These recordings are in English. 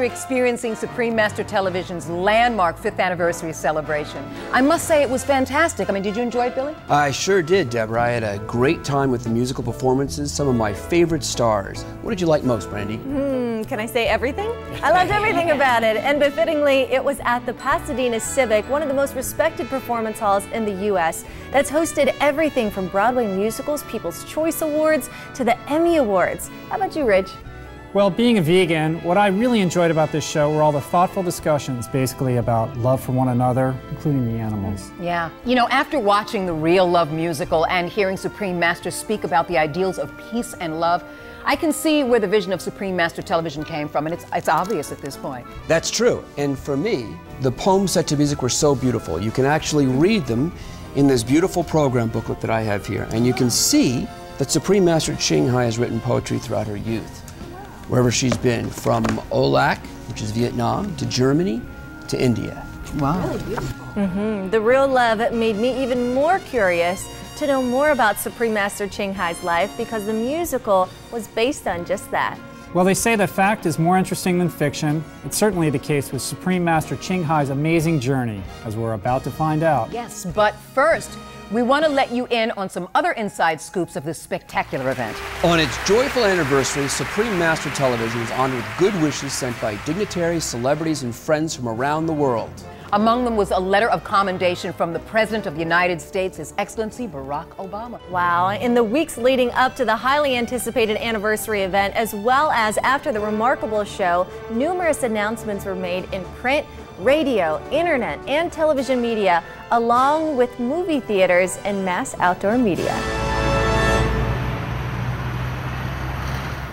experiencing Supreme Master Television's landmark 5th anniversary celebration. I must say it was fantastic. I mean, did you enjoy it, Billy? I sure did, Deborah. I had a great time with the musical performances, some of my favorite stars. What did you like most, Brandy? Can I say everything? I loved everything about it, and befittingly, it was at the Pasadena Civic, one of the most respected performance halls in the U.S. that's hosted everything from Broadway musicals, People's Choice Awards, to the Emmy Awards. How about you, Rich? Well, being a vegan, what I really enjoyed about this show were all the thoughtful discussions basically about love for one another, including the animals. Yeah. You know, after watching the Real Love musical and hearing Supreme Master speak about the ideals of peace and love, I can see where the vision of Supreme Master Television came from, and it's obvious at this point. That's true. And for me, the poems set to music were so beautiful. You can actually read them in this beautiful program booklet that I have here, and you can see that Supreme Master Ching Hai has written poetry throughout her youth, wherever she's been, from Olac, which is Vietnam, to Germany, to India. Wow. Really beautiful. The Real Love made me even more curious to know more about Supreme Master Ching Hai's life, because the musical was based on just that. Well, they say that fact is more interesting than fiction. It's certainly the case with Supreme Master Ching Hai's amazing journey, as we're about to find out. Yes, but first, we want to let you in on some other inside scoops of this spectacular event. On its joyful anniversary, Supreme Master Television is honored with good wishes sent by dignitaries, celebrities, and friends from around the world. Among them was a letter of commendation from the President of the United States, His Excellency Barack Obama. Wow. In the weeks leading up to the highly anticipated anniversary event, as well as after the remarkable show, numerous announcements were made in print, radio, internet, and television media, along with movie theaters and mass outdoor media.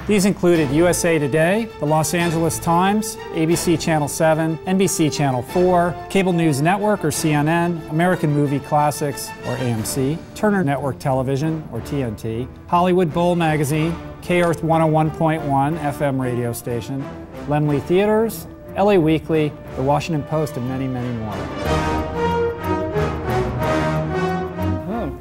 These included USA Today, the Los Angeles Times, ABC Channel 7, NBC Channel 4, Cable News Network or CNN, American Movie Classics or AMC, Turner Network Television or TNT, Hollywood Bowl Magazine, K-Earth 101.1 FM radio station, Laemmle Theaters, LA Weekly, The Washington Post, and many, many more.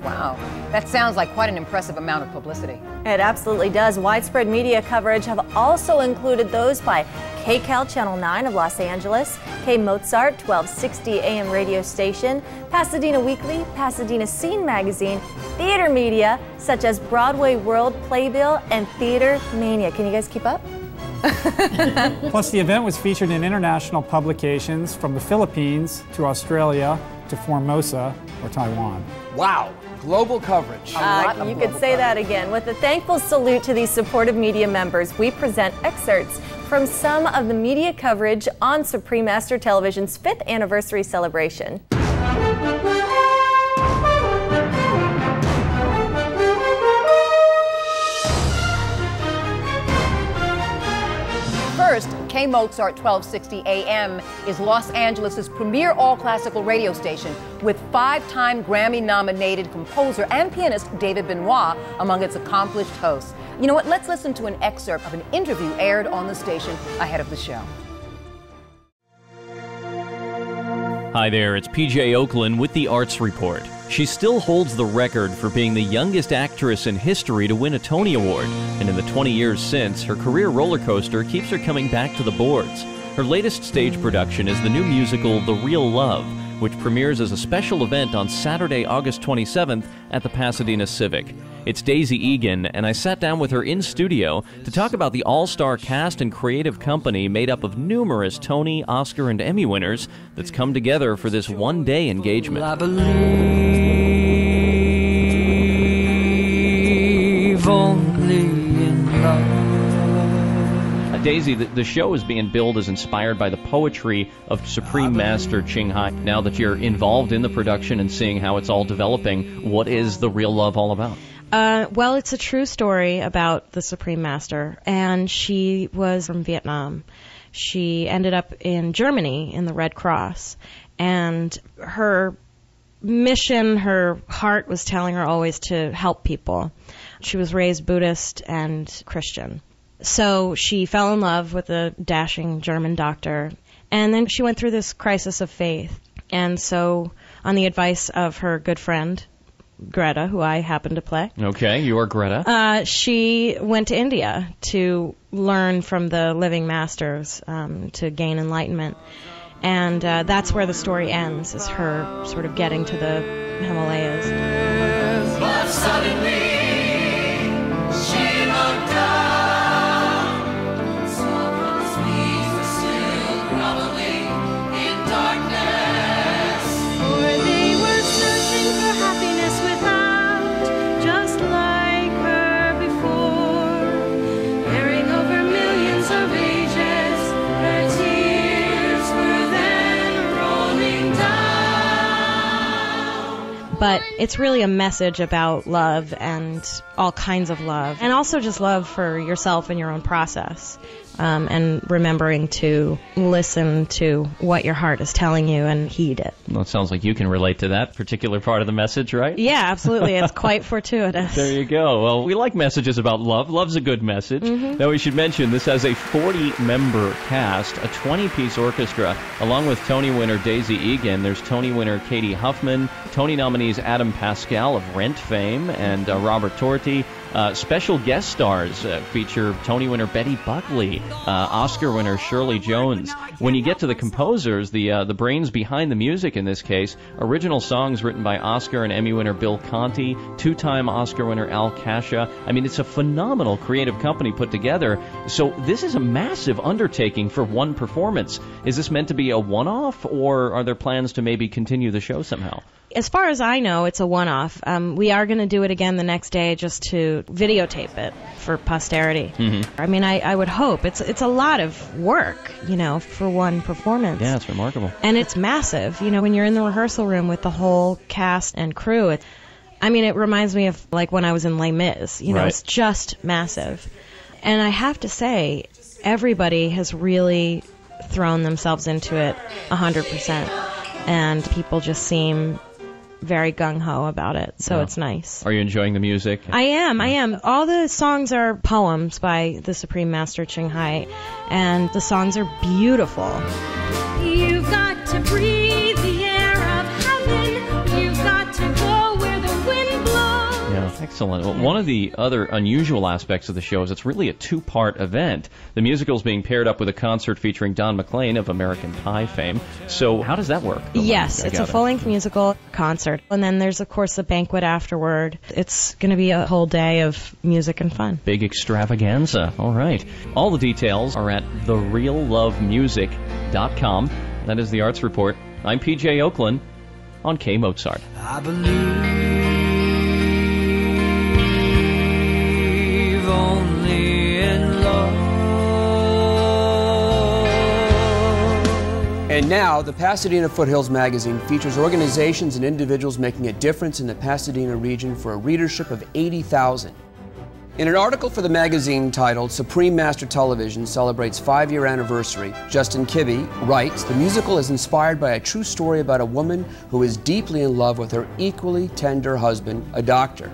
Wow. That sounds like quite an impressive amount of publicity. It absolutely does. Widespread media coverage have also included those by KCAL Channel 9 of Los Angeles, K-Mozart 1260 AM radio station, Pasadena Weekly, Pasadena Scene Magazine, theater media such as Broadway World Playbill and Theater Mania. Can you guys keep up? Plus, the event was featured in international publications from the Philippines to Australia to Formosa or Taiwan. Wow. Global coverage. You could say that again. With a thankful salute to these supportive media members, we present excerpts from some of the media coverage on Supreme Master Television's 5th anniversary celebration. First, K-Mozart 1260 AM is Los Angeles' premier all-classical radio station with 5-time Grammy-nominated composer and pianist David Benoit among its accomplished hosts. You know what? Let's listen to an excerpt of an interview aired on the station ahead of the show. Hi there, it's PJ Oakland with the Arts Report. She still holds the record for being the youngest actress in history to win a Tony Award, and in the 20 years since, her career roller coaster keeps her coming back to the boards. Her latest stage production is the new musical The Real Love, which premieres as a special event on Saturday, August 27th at the Pasadena Civic. It's Daisy Egan, and I sat down with her in studio to talk about the all-star cast and creative company made up of numerous Tony, Oscar, and Emmy winners that's come together for this one-day engagement. I believe only in love. Daisy, the show is being billed as inspired by the poetry of Supreme Master Ching Hai. Now that you're involved in the production and seeing how it's all developing, what is The Real Love all about? Well, it's a true story about the Supreme Master, and she was from Vietnam. She ended up in Germany in the Red Cross, and her mission, her heart was telling her always to help people. She was raised Buddhist and Christian. So she fell in love with a dashing German doctor, and then she went through this crisis of faith. And so, on the advice of her good friend, Greta, who I happen to play. Okay, you are Greta. She went to India to learn from the living masters to gain enlightenment. And that's where the story ends, is her sort of getting to the Himalayas. But suddenly she looked down, someone speaks the still groveling in darkness. For they were searching for happiness without, just like her before, bearing over millions of ages, her tears were then rolling down. But it's really a message about love and all kinds of love, and also just love for yourself and your own process, and remembering to listen to what your heart is telling you and heed it. Well, it sounds like you can relate to that particular part of the message, right? Yeah, absolutely. It's quite fortuitous. There you go. Well, we like messages about love. Love's a good message. Now, we should mention this has a 40-member cast, a 20-piece orchestra, along with Tony winner Daisy Egan. There's Tony winner Katie Huffman, Tony nominees Adam Pascal of Rent fame, and Robert Torti. Special guest stars feature Tony winner Betty Buckley, Oscar winner Shirley Jones. When you get to the composers, the brains behind the music in this case, original songs written by Oscar and Emmy winner Bill Conti, two-time Oscar winner Al Kasha. I mean, it's a phenomenal creative company put together. So this is a massive undertaking for one performance. Is this meant to be a one-off, or are there plans to maybe continue the show somehow? As far as I know, it's a one-off. We are going to do it again the next day just to videotape it for posterity. I mean, I would hope. It's a lot of work, for one performance. Yeah, it's remarkable. And it's massive. When you're in the rehearsal room with the whole cast and crew, it reminds me of like when I was in Les Mis. Right. It's just massive. And I have to say, everybody has really thrown themselves into it 100%. And people just seem very gung-ho about it, so it's nice. Are you enjoying the music? I am. All the songs are poems by the Supreme Master Ching Hai, and the songs are beautiful. You've got to breathe the air of heaven. You've got to go where the wind blows. Yeah, excellent. Well, one of the other unusual aspects of the show is it's really a two-part event. The musical is being paired up with a concert featuring Don McLean of American Pie fame. So how does that work? Yes, it's a full-length musical concert. And then there's, of course, the banquet afterward. It's going to be a whole day of music and fun. Big extravaganza. All right. All the details are at thereallovemusic.com. That is the Arts Report. I'm P.J. Oakland on K Mozart. I believe only in love. And now, the Pasadena Foothills magazine features organizations and individuals making a difference in the Pasadena region for a readership of 80,000. In an article for the magazine titled Supreme Master Television Celebrates 5-Year Anniversary, Justin Kibbe writes, the musical is inspired by a true story about a woman who is deeply in love with her equally tender husband, a doctor.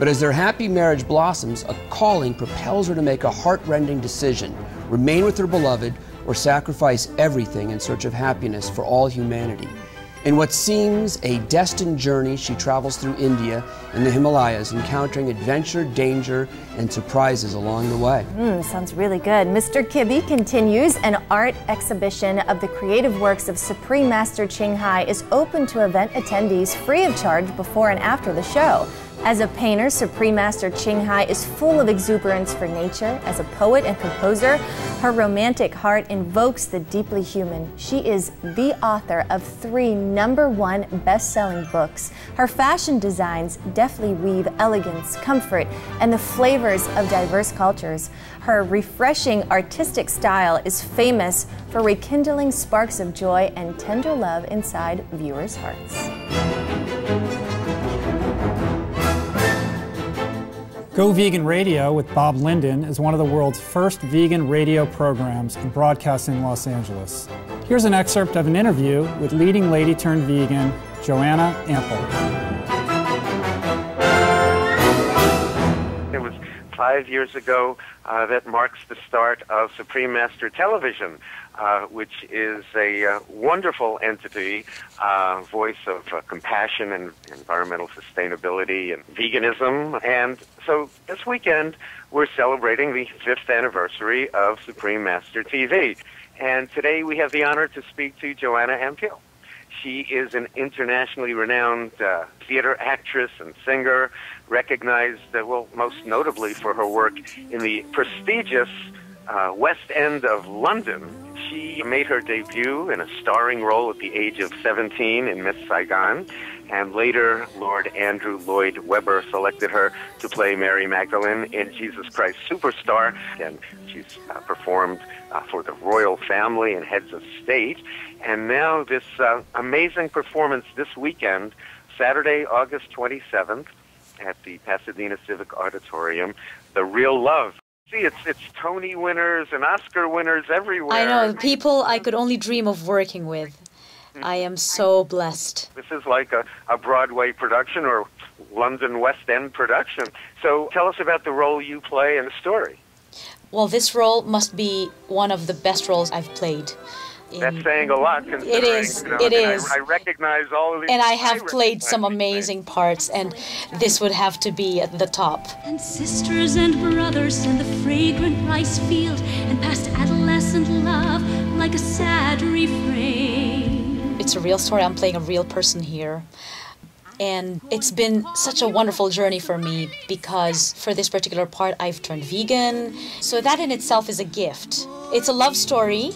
But as their happy marriage blossoms, a calling propels her to make a heart-rending decision, remain with her beloved, or sacrifice everything in search of happiness for all humanity. In what seems a destined journey, she travels through India and the Himalayas, encountering adventure, danger, and surprises along the way. Sounds really good. Mr. Kibbe continues. An art exhibition of the creative works of Supreme Master Ching Hai is open to event attendees free of charge before and after the show. As a painter, Supreme Master Ching Hai is full of exuberance for nature. As a poet and composer, her romantic heart invokes the deeply human. She is the author of 3 #1 best-selling books. Her fashion designs deftly weave elegance, comfort, and the flavors of diverse cultures. Her refreshing artistic style is famous for rekindling sparks of joy and tender love inside viewers' hearts. Go Vegan Radio with Bob Linden is one of the world's first vegan radio programs and broadcasts in Los Angeles. Here's an excerpt of an interview with leading lady-turned-vegan Joanna Ample. It was 5 years ago that marks the start of Supreme Master Television. which is a wonderful entity, voice of compassion and environmental sustainability and veganism. And so this weekend, we're celebrating the 5th anniversary of Supreme Master TV. And today we have the honor to speak to Joanna Ampil. She is an internationally renowned theater actress and singer, recognized, most notably for her work in the prestigious West End of London. She made her debut in a starring role at the age of 17 in Miss Saigon, and later Lord Andrew Lloyd Webber selected her to play Mary Magdalene in Jesus Christ Superstar, and she's performed for the royal family and heads of state. And now this amazing performance this weekend, Saturday, August 27th, at the Pasadena Civic Auditorium, The Real Love. See, it's Tony winners and Oscar winners everywhere. I know, the people I could only dream of working with. I am so blessed. This is like a Broadway production or London West End production. So tell us about the role you play in the story. Well, this role must be one of the best roles I've played. That's saying a lot, considering, it is. It is. I recognize all of these. And I have played some amazing parts, and this would have to be at the top. And sisters and brothers in the fragrant rice field, and past adolescent love like a sad refrain. It's a real story. I'm playing a real person here. And it's been such a wonderful journey for me because for this particular part, I've turned vegan. So that in itself is a gift. It's a love story.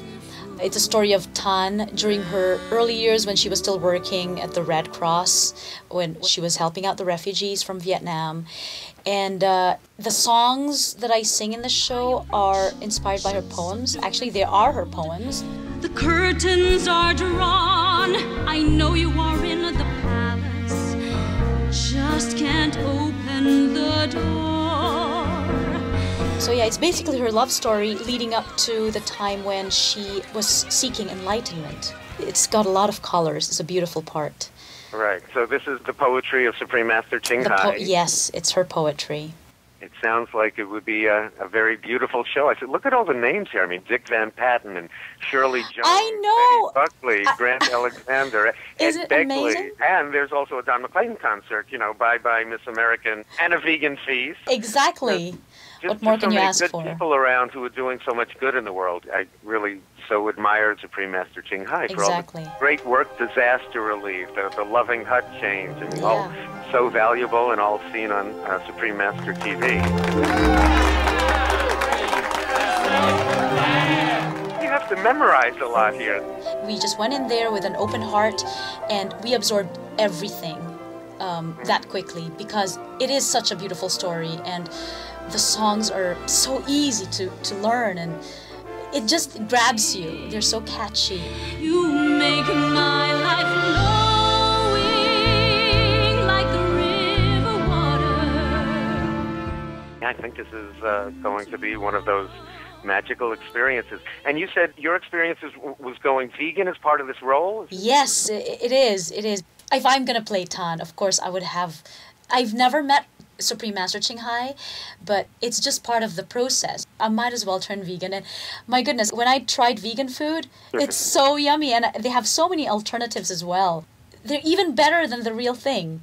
It's a story of Tan during her early years when she was still working at the Red Cross, when she was helping out the refugees from Vietnam. And the songs that I sing in the show are inspired by her poems. Actually, they are her poems. The curtains are drawn. I know you are in the palace. Just can't open the door. So yeah, it's basically her love story leading up to the time when she was seeking enlightenment. It's got a lot of colors. It's a beautiful part. Right. So this is the poetry of Supreme Master Ching Hai. Yes, it's her poetry. It sounds like it would be a very beautiful show. I said, look at all the names here. I mean, Dick Van Patten and Shirley Jones. I know. Betty Buckley, Grant Alexander, Is Ed it Begley. amazing? And there's also a Don McLean concert, Bye Bye Miss American, and a vegan feast. Exactly. What more can you ask for? So many good people around who are doing so much good in the world. I really so admired Supreme Master Ching Hai for all the great work, disaster relief, the loving hut change, and all so valuable and all seen on Supreme Master TV. You have to memorize a lot here. We just went in there with an open heart, and we absorbed everything that quickly because it is such a beautiful story, and the songs are so easy to learn, and it just grabs you. They're so catchy. You make my life flowing like the river water. I think this is going to be one of those magical experiences. And you said your experience was going vegan as part of this role? Yes, it is. It is. If I'm going to play Tan, of course, I've never met Supreme Master Ching Hai, but it's just part of the process. I might as well turn vegan. And my goodness, when I tried vegan food, it's so yummy, and they have so many alternatives as well. They're even better than the real thing.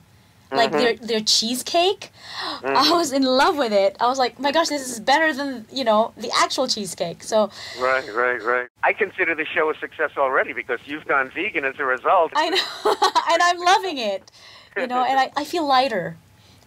Like their cheesecake, I was in love with it. I was like, my gosh, this is better than, the actual cheesecake. So Right. I consider the show a success already because you've gone vegan as a result. I know, and I'm loving it. And I feel lighter,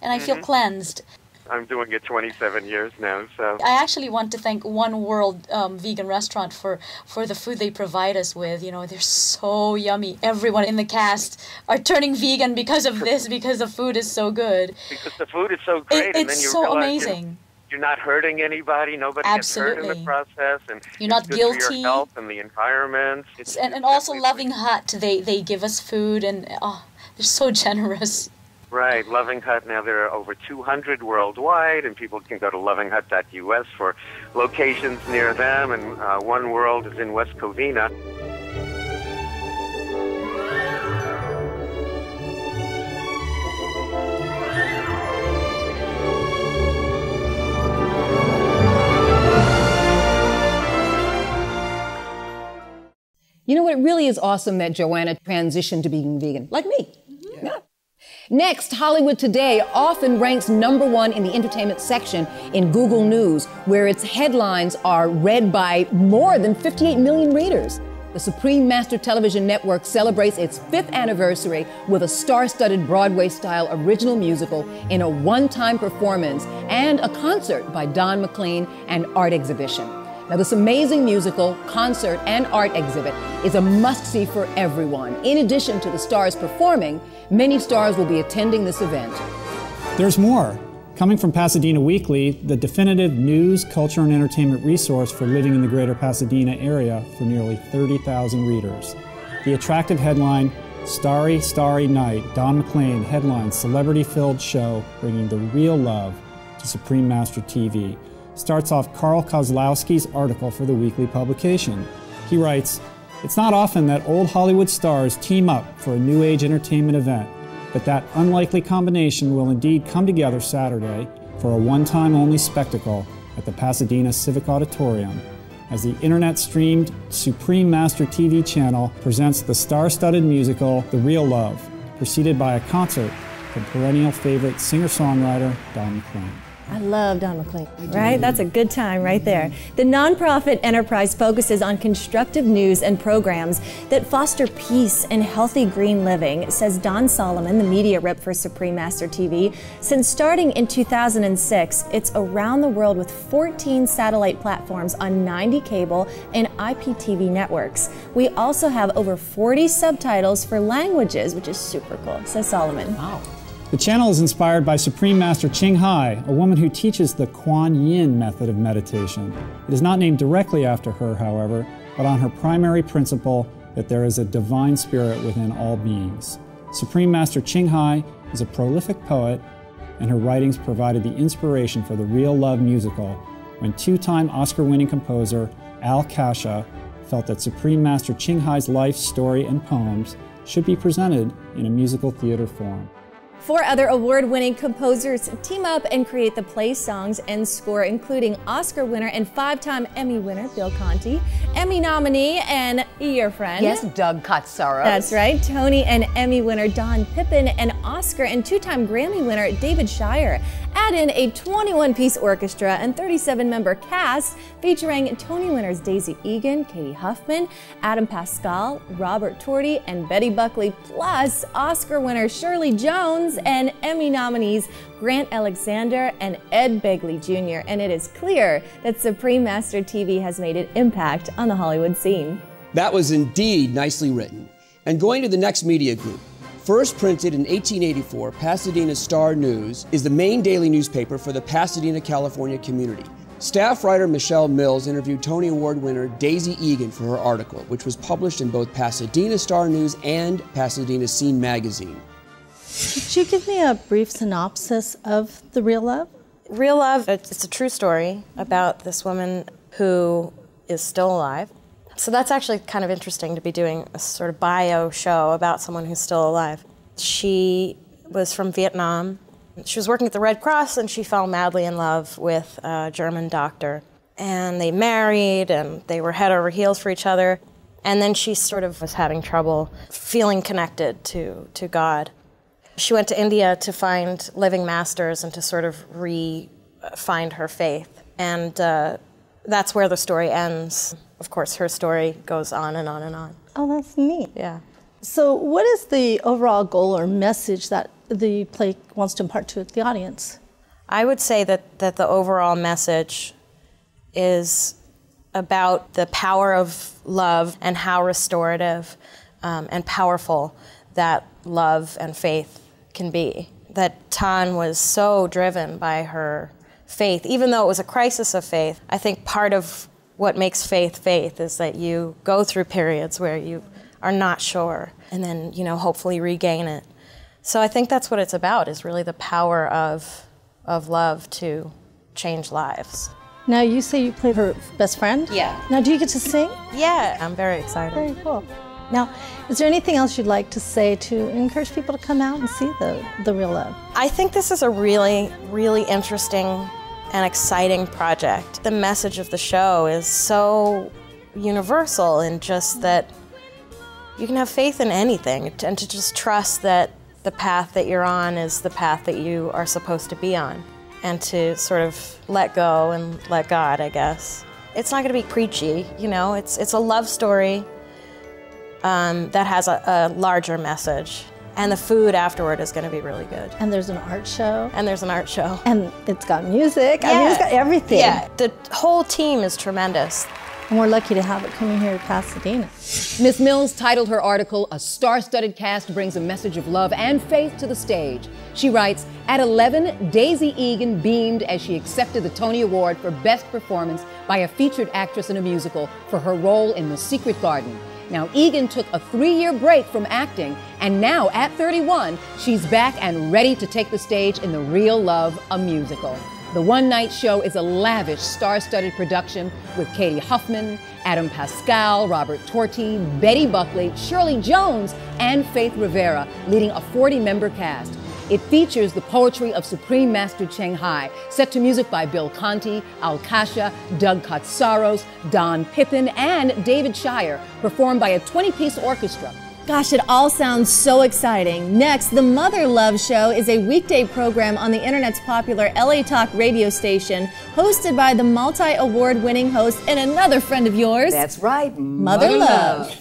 and I feel cleansed. I'm doing it 27 years now, so... I actually want to thank One World Vegan Restaurant for the food they provide us with. They're so yummy. Everyone in the cast are turning vegan because of this, because the food is so good. Because the food is so great, and then you so realize amazing. You're not hurting anybody. Nobody gets hurt in the process, and you're not good guilty. for your health and the environment. And also Loving Hut, they give us food, and they're so generous. Right, Loving Hut, now there are over 200 worldwide, and people can go to lovinghut.us for locations near them, and One World is in West Covina. You know what? It really is awesome that Joanna transitioned to being vegan, like me. Yeah. Next, Hollywood Today often ranks #1 in the entertainment section in Google News, where its headlines are read by more than 58 million readers. The Supreme Master Television Network celebrates its 5th anniversary with a star-studded Broadway-style original musical in a one-time performance and a concert by Don McLean and art exhibition. Now, this amazing musical, concert, and art exhibit is a must-see for everyone. In addition to the stars performing, many stars will be attending this event. There's more. Coming from Pasadena Weekly, the definitive news, culture, and entertainment resource for living in the greater Pasadena area for nearly 30,000 readers. The attractive headline, Starry, Starry Night, Don McLean headlines celebrity-filled show bringing the real love to Supreme Master TV. Starts off Carl Kozlowski's article for the weekly publication. He writes, "It's not often that old Hollywood stars team up for a new age entertainment event, but that unlikely combination will indeed come together Saturday for a one-time only spectacle at the Pasadena Civic Auditorium as the internet-streamed Supreme Master TV channel presents the star-studded musical The Real Love, preceded by a concert from perennial favorite singer-songwriter Don McLean." I love Don McLean. Right? That's a good time right there. The nonprofit enterprise focuses on constructive news and programs that foster peace and healthy green living, says Don Solomon, the media rep for Supreme Master TV. Since starting in 2006, it's around the world with 14 satellite platforms on 90 cable and IPTV networks. We also have over 40 subtitles for languages, which is super cool, says Solomon. Wow. The channel is inspired by Supreme Master Ching Hai, a woman who teaches the Kuan Yin method of meditation. It is not named directly after her, however, but on her primary principle that there is a divine spirit within all beings. Supreme Master Ching Hai is a prolific poet, and her writings provided the inspiration for the Real Love musical when two-time Oscar-winning composer Al Kasha felt that Supreme Master Ching Hai's life, story, and poems should be presented in a musical theater form. 4 other award-winning composers team up and create the play, songs, and score, including Oscar winner and 5-time Emmy winner Bill Conti, Emmy nominee and your friend. Yes, Doug Katsaros. That's right, Tony and Emmy winner Don Pippin, and Oscar and 2-time Grammy winner David Shire. Add in a 21-piece orchestra and 37-member cast featuring Tony winners Daisy Egan, Katie Huffman, Adam Pascal, Robert Torti, and Betty Buckley, plus Oscar winner Shirley Jones and Emmy nominees Grant Alexander and Ed Begley Jr. And it is clear that Supreme Master TV has made an impact on the Hollywood scene. That was indeed nicely written. And going to the next media group. First printed in 1884, Pasadena Star News is the main daily newspaper for the Pasadena, California community. Staff writer Michelle Mills interviewed Tony Award winner Daisy Egan for her article, which was published in both Pasadena Star News and Pasadena Scene magazine. Could you give me a brief synopsis of The Real Love? Real Love, it's a true story about this woman who is still alive. So that's actually kind of interesting to be doing a sort of bio show about someone who's still alive. She was from Vietnam. She was working at the Red Cross, and she fell madly in love with a German doctor. And they married, and they were head over heels for each other. And then she sort of was having trouble feeling connected to God. She went to India to find living masters and to sort of re-find her faith. And that's where the story ends. Of course, her story goes on and on and on. Oh, that's neat. Yeah. So what is the overall goal or message that the play wants to impart to the audience? I would say that the overall message is about the power of love and how restorative and powerful that love and faith can be. That Tan was so driven by her faith, even though it was a crisis of faith. I think part of what makes faith faith is that you go through periods where you are not sure and then, hopefully regain it. So I think that's what it's about, is really the power of love to change lives. Now, you say you played her best friend? Yeah. Now, do you get to sing? Yeah, I'm very excited. Very cool. Now, is there anything else you'd like to say to encourage people to come out and see the Real Love? I think this is a really, really interesting and exciting project. The message of the show is so universal in just that You can have faith in anything, and to just trust that the path that you're on is the path that you are supposed to be on, and to sort of let go and let God, I guess. It's not going to be preachy, you know, it's a love story that has a larger message. And the food afterward is going to be really good. And there's an art show. And there's an art show. And it's got music. Yeah. I mean, it's got everything. Yeah, the whole team is tremendous. And we're lucky to have it coming here to Pasadena. Ms. Mills titled her article, "A Star-Studded Cast Brings a Message of Love and Faith to the Stage." She writes, at 11, Daisy Egan beamed as she accepted the Tony Award for Best Performance by a featured actress in a musical for her role in The Secret Garden. Now, Egan took a 3-year break from acting, and now at 31, she's back and ready to take the stage in The Real Love, a musical. The one-night show is a lavish, star-studded production with Katie Huffman, Adam Pascal, Robert Torti, Betty Buckley, Shirley Jones, and Faith Rivera, leading a 40-member cast. It features the poetry of Supreme Master Ching Hai, set to music by Bill Conti, Al Kasha, Doug Katsaros, Don Pippin, and David Shire, performed by a 20-piece orchestra. Gosh, it all sounds so exciting. Next, The Mother Love Show is a weekday program on the internet's popular LA Talk radio station, hosted by the multi-award-winning host and another friend of yours. That's right, Mother Love.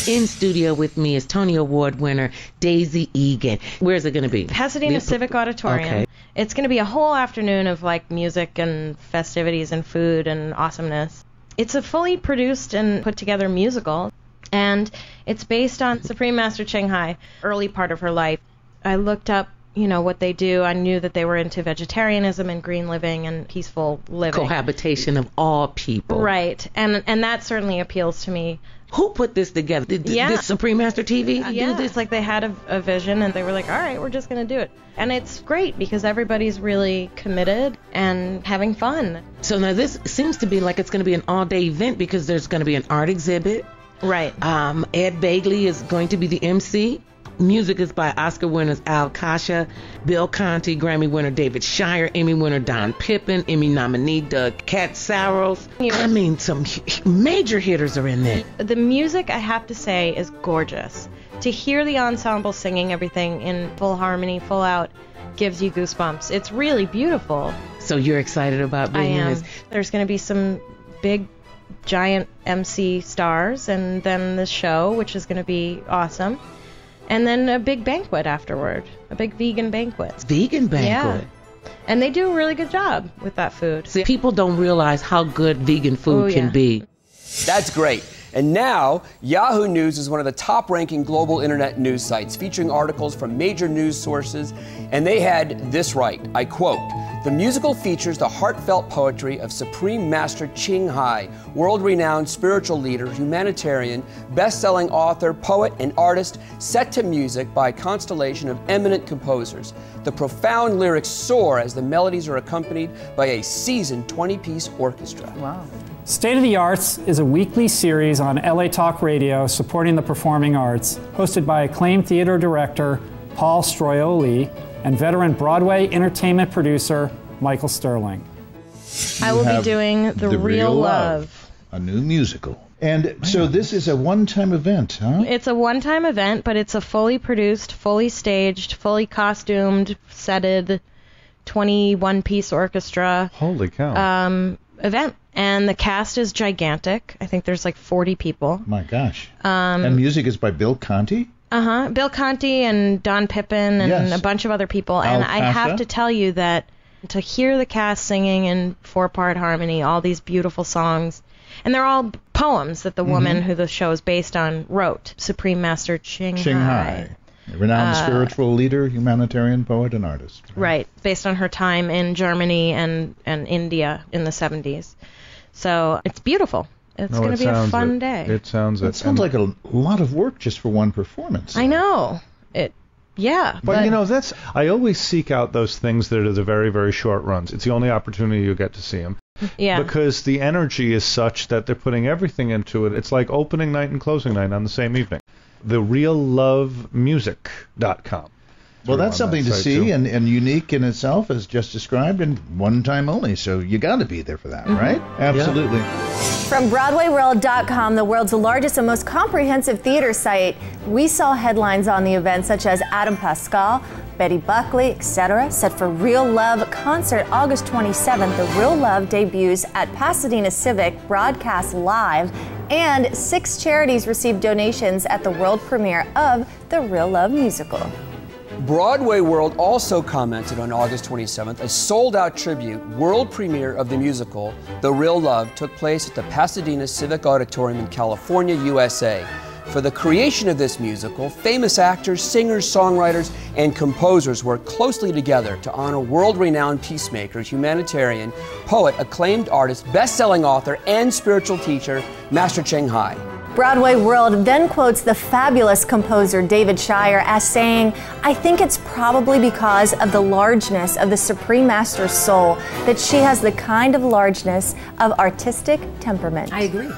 In studio with me is Tony Award winner Daisy Egan. Where's it going to be? Pasadena Civic Auditorium. Okay. It's going to be a whole afternoon of like music and festivities and food and awesomeness. It's a fully produced and put together musical, and it's based on Supreme Master Ching Hai, early part of her life. I looked up, you know, what they do. I knew that they were into vegetarianism and green living and peaceful living. Cohabitation of all people. Right. And that certainly appeals to me. Who put this together? Did Supreme Master TV do this? Like they had a vision and they were like, all right, we're just going to do it. And it's great because everybody's really committed and having fun. So now this seems to be like it's going to be an all-day event because there's going to be an art exhibit. Right. Ed Begley is going to be the MC. Music is by Oscar winners Al Kasha, Bill Conti, Grammy winner David Shire, Emmy winner Don Pippin, Emmy nominee Doug Katsaros. I mean, some major hitters are in there. The music, I have to say, is gorgeous. To hear the ensemble singing everything in full harmony, full out, gives you goosebumps. It's really beautiful. So you're excited about bringing this? There's going to be some big, giant MC stars, and then the show, which is going to be awesome. And then a big banquet afterward, a big vegan banquet. Vegan banquet? Yeah. And they do a really good job with that food. See, people don't realize how good vegan food can be. That's great. And now, Yahoo News is one of the top-ranking global internet news sites, featuring articles from major news sources, and they had this right. I quote, "The musical features the heartfelt poetry of Supreme Master Ching Hai, world-renowned spiritual leader, humanitarian, best-selling author, poet, and artist, set to music by a constellation of eminent composers. The profound lyrics soar as the melodies are accompanied by a seasoned 20-piece orchestra." Wow. State of the Arts is a weekly series on LA Talk Radio supporting the performing arts, hosted by acclaimed theater director Paul Stroioli and veteran Broadway entertainment producer Michael Sterling. I will be doing The Real Love, a new musical. And so this is a one-time event, huh? It's a one-time event, but it's a fully produced, fully staged, fully costumed, setted, 21-piece orchestra. Holy cow. Event. And the cast is gigantic. I think there's like 40 people. My gosh. And music is by Bill Conti? Bill Conti and Don Pippin and a bunch of other people. And I have to tell you that to hear the cast singing in 4-part harmony, all these beautiful songs, and they're all poems that the woman who the show is based on wrote, Supreme Master Ching Hai. A renowned spiritual leader, humanitarian, poet, and artist. Right, based on her time in Germany and India in the 70s. So it's beautiful. It's going to be a fun day. It sounds like a lot of work just for one performance. I know. But you know, I always seek out those things that are the very, very short runs. It's the only opportunity you get to see them. Yeah. Because the energy is such that they're putting everything into it. It's like opening night and closing night on the same evening. TheRealLoveMusic.com. Well, that's something to see and unique in itself, as just described, and one time only. So you got to be there for that, right? Absolutely. From BroadwayWorld.com, the world's largest and most comprehensive theater site, we saw headlines on the event such as Adam Pascal, Betty Buckley, etc. Set for Real Love concert August 27th. The Real Love debuts at Pasadena Civic, broadcast live, and 6 charities received donations at the world premiere of the Real Love musical. Broadway World also commented on August 27th, a sold-out tribute world premiere of the musical, The Real Love, took place at the Pasadena Civic Auditorium in California, USA. For the creation of this musical, famous actors, singers, songwriters, and composers worked closely together to honor world-renowned peacemaker, humanitarian, poet, acclaimed artist, best-selling author, and spiritual teacher, Master Ching Hai. Broadway World then quotes the fabulous composer David Shire as saying, "I think it's probably because of the largeness of the Supreme Master's soul that she has the kind of largeness of artistic temperament." I agree.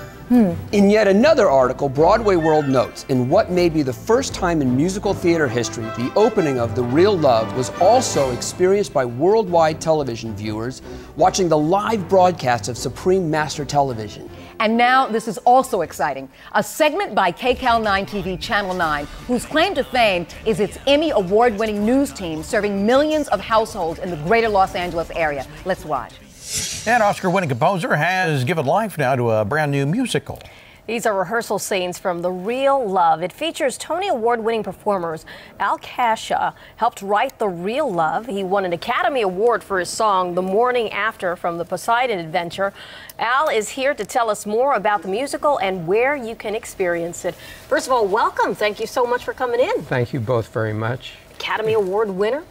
In yet another article, Broadway World notes, in what may be the first time in musical theater history, the opening of The Real Love was also experienced by worldwide television viewers watching the live broadcast of Supreme Master Television. And now, this is also exciting. A segment by KCAL 9 TV Channel 9, whose claim to fame is its Emmy award-winning news team serving millions of households in the greater Los Angeles area. Let's watch. And Oscar-winning composer has given life now to a brand new musical. These are rehearsal scenes from The Real Love. It features Tony Award-winning performers. Al Kasha helped write The Real Love. He won an Academy Award for his song The Morning After from the Poseidon Adventure. Al is here to tell us more about the musical and where you can experience it. First of all, welcome. Thank you so much for coming in. Thank you both very much. Academy Award winner.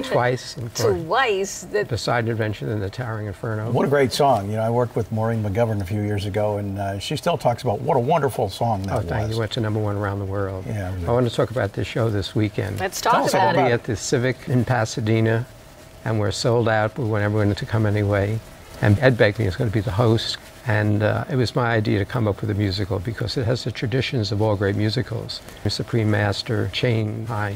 Twice. Twice. The Poseidon Adventure and the Towering Inferno. What a great song. You know, I worked with Maureen McGovern a few years ago, and she still talks about what a wonderful song that was. Oh, thank you. It's a #1 around the world. Yeah, I want to talk about this show this weekend. Let's talk about it. We'll be at the Civic in Pasadena, and we're sold out. We want everyone to come anyway. And Ed Begley is going to be the host. And it was my idea to come up with a musical because it has the traditions of all great musicals. Supreme Master Ching Hai.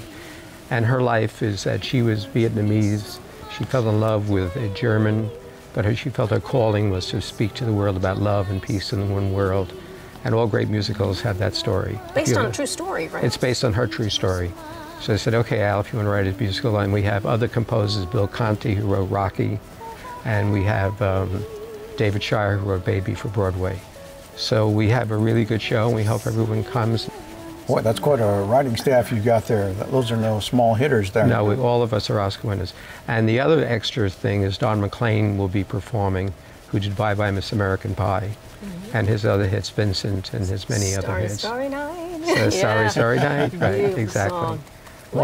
And her life is that she was Vietnamese. She fell in love with a German, but she felt her calling was to speak to the world about love and peace in the one world. And all great musicals have that story. Based on a true story, right? It's based on her true story. So I said, okay, Al, if you want to write a musical, and we have other composers, Bill Conti, who wrote Rocky, and we have David Shire, who wrote Baby for Broadway. So we have a really good show, and we hope everyone comes. Boy, that's quite a writing staff you've got there. Those are no small hitters there. No, all of us are Oscar winners. And the other extra thing is Don McLean will be performing, who did Bye Bye Miss American Pie, and his other hits, Vincent, and his many other hits. Starry Night. Starry Night, right, exactly.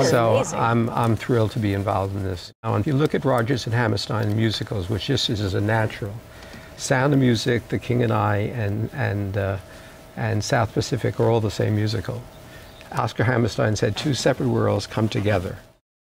So I'm thrilled to be involved in this. Now, if you look at Rodgers and Hammerstein musicals, which just is a natural, Sound of Music, The King and I, and South Pacific are all the same musical. Oscar Hammerstein said 2 separate worlds come together.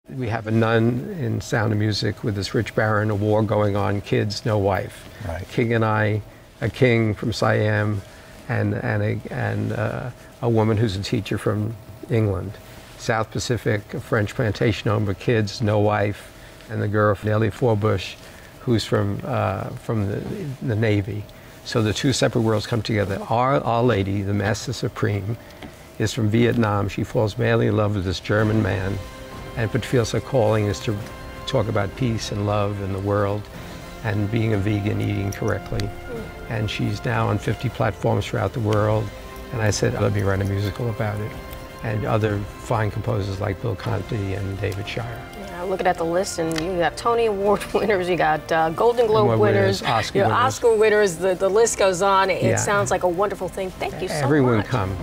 We have a nun in Sound of Music with this rich baron, a war going on, kids, no wife. Right. King and I, a king from Siam, and a woman who's a teacher from England. South Pacific, a French plantation owner, kids, no wife, and the girl from Nellie Forbush, who's from the Navy. So the 2 separate worlds come together. Our Lady, the Master Supreme, is from Vietnam. She falls madly in love with this German man, but feels her calling is to talk about peace and love in the world and being a vegan, eating correctly. And she's now on 50 platforms throughout the world. And I said, let me write a musical about it. And other fine composers like Bill Conti and David Shire. Yeah, looking at the list, and you got Tony Award winners, you got Golden Globe winners, Oscar winners, the list goes on. It sounds like a wonderful thing. Thank you so much. Everyone come.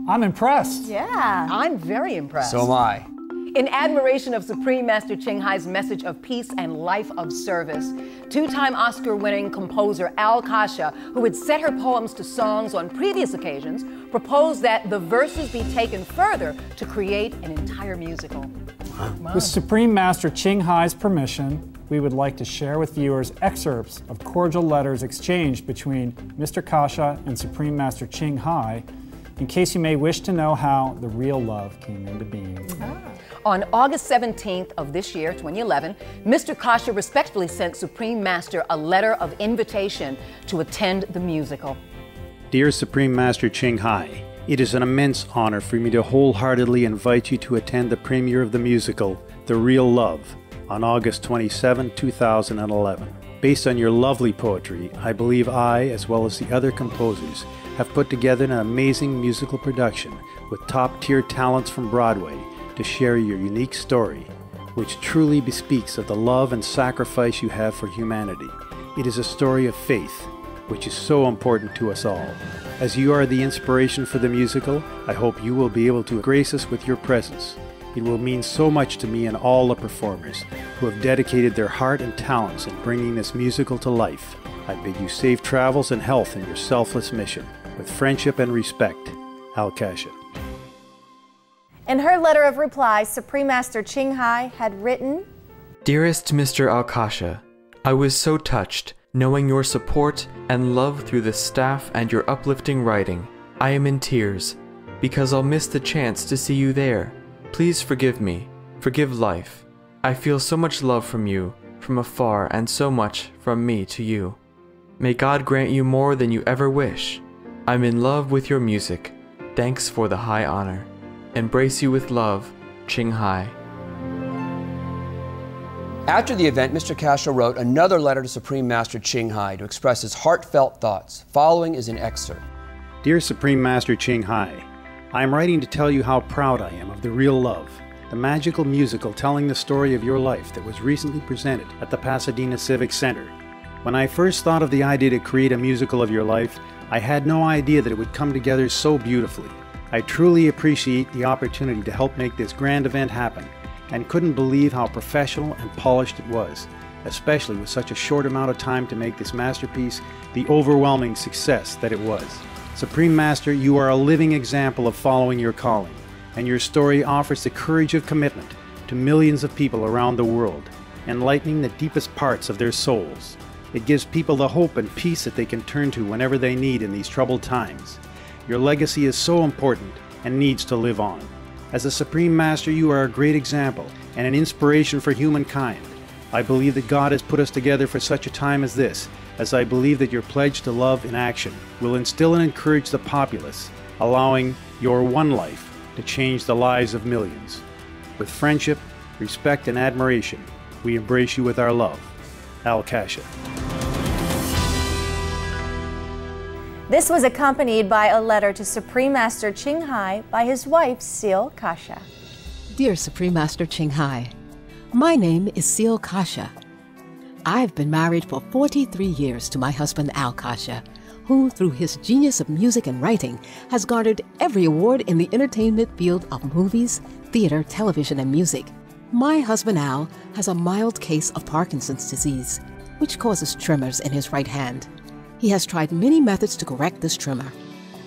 I'm impressed. Yeah. I'm very impressed. So am I. In admiration of Supreme Master Ching Hai's message of peace and life of service, 2-time Oscar-winning composer Al Kasha, who had set her poems to songs on previous occasions, proposed that the verses be taken further to create an entire musical. With Supreme Master Ching Hai's permission, we would like to share with viewers excerpts of cordial letters exchanged between Mr. Kasha and Supreme Master Ching Hai, in case you may wish to know how the real love came into being. On August 17th of this year, 2011, Mr. Kasha respectfully sent Supreme Master a letter of invitation to attend the musical. Dear Supreme Master Ching Hai, it is an immense honor for me to wholeheartedly invite you to attend the premiere of the musical, The Real Love, on August 27, 2011. Based on your lovely poetry, I believe I, as well as the other composers, have put together an amazing musical production with top-tier talents from Broadway to share your unique story, which truly bespeaks of the love and sacrifice you have for humanity. It is a story of faith, which is so important to us all. As you are the inspiration for the musical, I hope you will be able to grace us with your presence. It will mean so much to me and all the performers who have dedicated their heart and talents in bringing this musical to life. I bid you safe travels and health in your selfless mission. With friendship and respect, Al Kasha. In her letter of reply, Supreme Master Ching Hai had written, Dearest Mr. Al Kasha, I was so touched, knowing your support and love through the staff and your uplifting writing. I am in tears, because I'll miss the chance to see you there. Please forgive me, forgive life. I feel so much love from you, from afar, and so much from me to you. May God grant you more than you ever wish. I'm in love with your music. Thanks for the high honor. Embrace you with love, Ching Hai. After the event, Mr. Kasha wrote another letter to Supreme Master Ching Hai to express his heartfelt thoughts. Following is an excerpt. Dear Supreme Master Ching Hai, I am writing to tell you how proud I am of The Real Love, the magical musical telling the story of your life that was recently presented at the Pasadena Civic Center. When I first thought of the idea to create a musical of your life, I had no idea that it would come together so beautifully. I truly appreciate the opportunity to help make this grand event happen, and couldn't believe how professional and polished it was, especially with such a short amount of time to make this masterpiece the overwhelming success that it was. Supreme Master, you are a living example of following your calling, and your story offers the courage of commitment to millions of people around the world, enlightening the deepest parts of their souls. It gives people the hope and peace that they can turn to whenever they need in these troubled times. Your legacy is so important and needs to live on. As a Supreme Master, you are a great example and an inspiration for humankind. I believe that God has put us together for such a time as this, as I believe that your pledge to love in action will instill and encourage the populace, allowing your one life to change the lives of millions. With friendship, respect, and admiration, we embrace you with our love. Al Kasha. This was accompanied by a letter to Supreme Master Ching Hai by his wife, Seal Kasha. Dear Supreme Master Ching Hai, my name is Seal Kasha. I've been married for 43 years to my husband Al Kasha, who, through his genius of music and writing, has garnered every award in the entertainment field of movies, theater, television, and music. My husband Al has a mild case of Parkinson's disease, which causes tremors in his right hand. He has tried many methods to correct this tremor,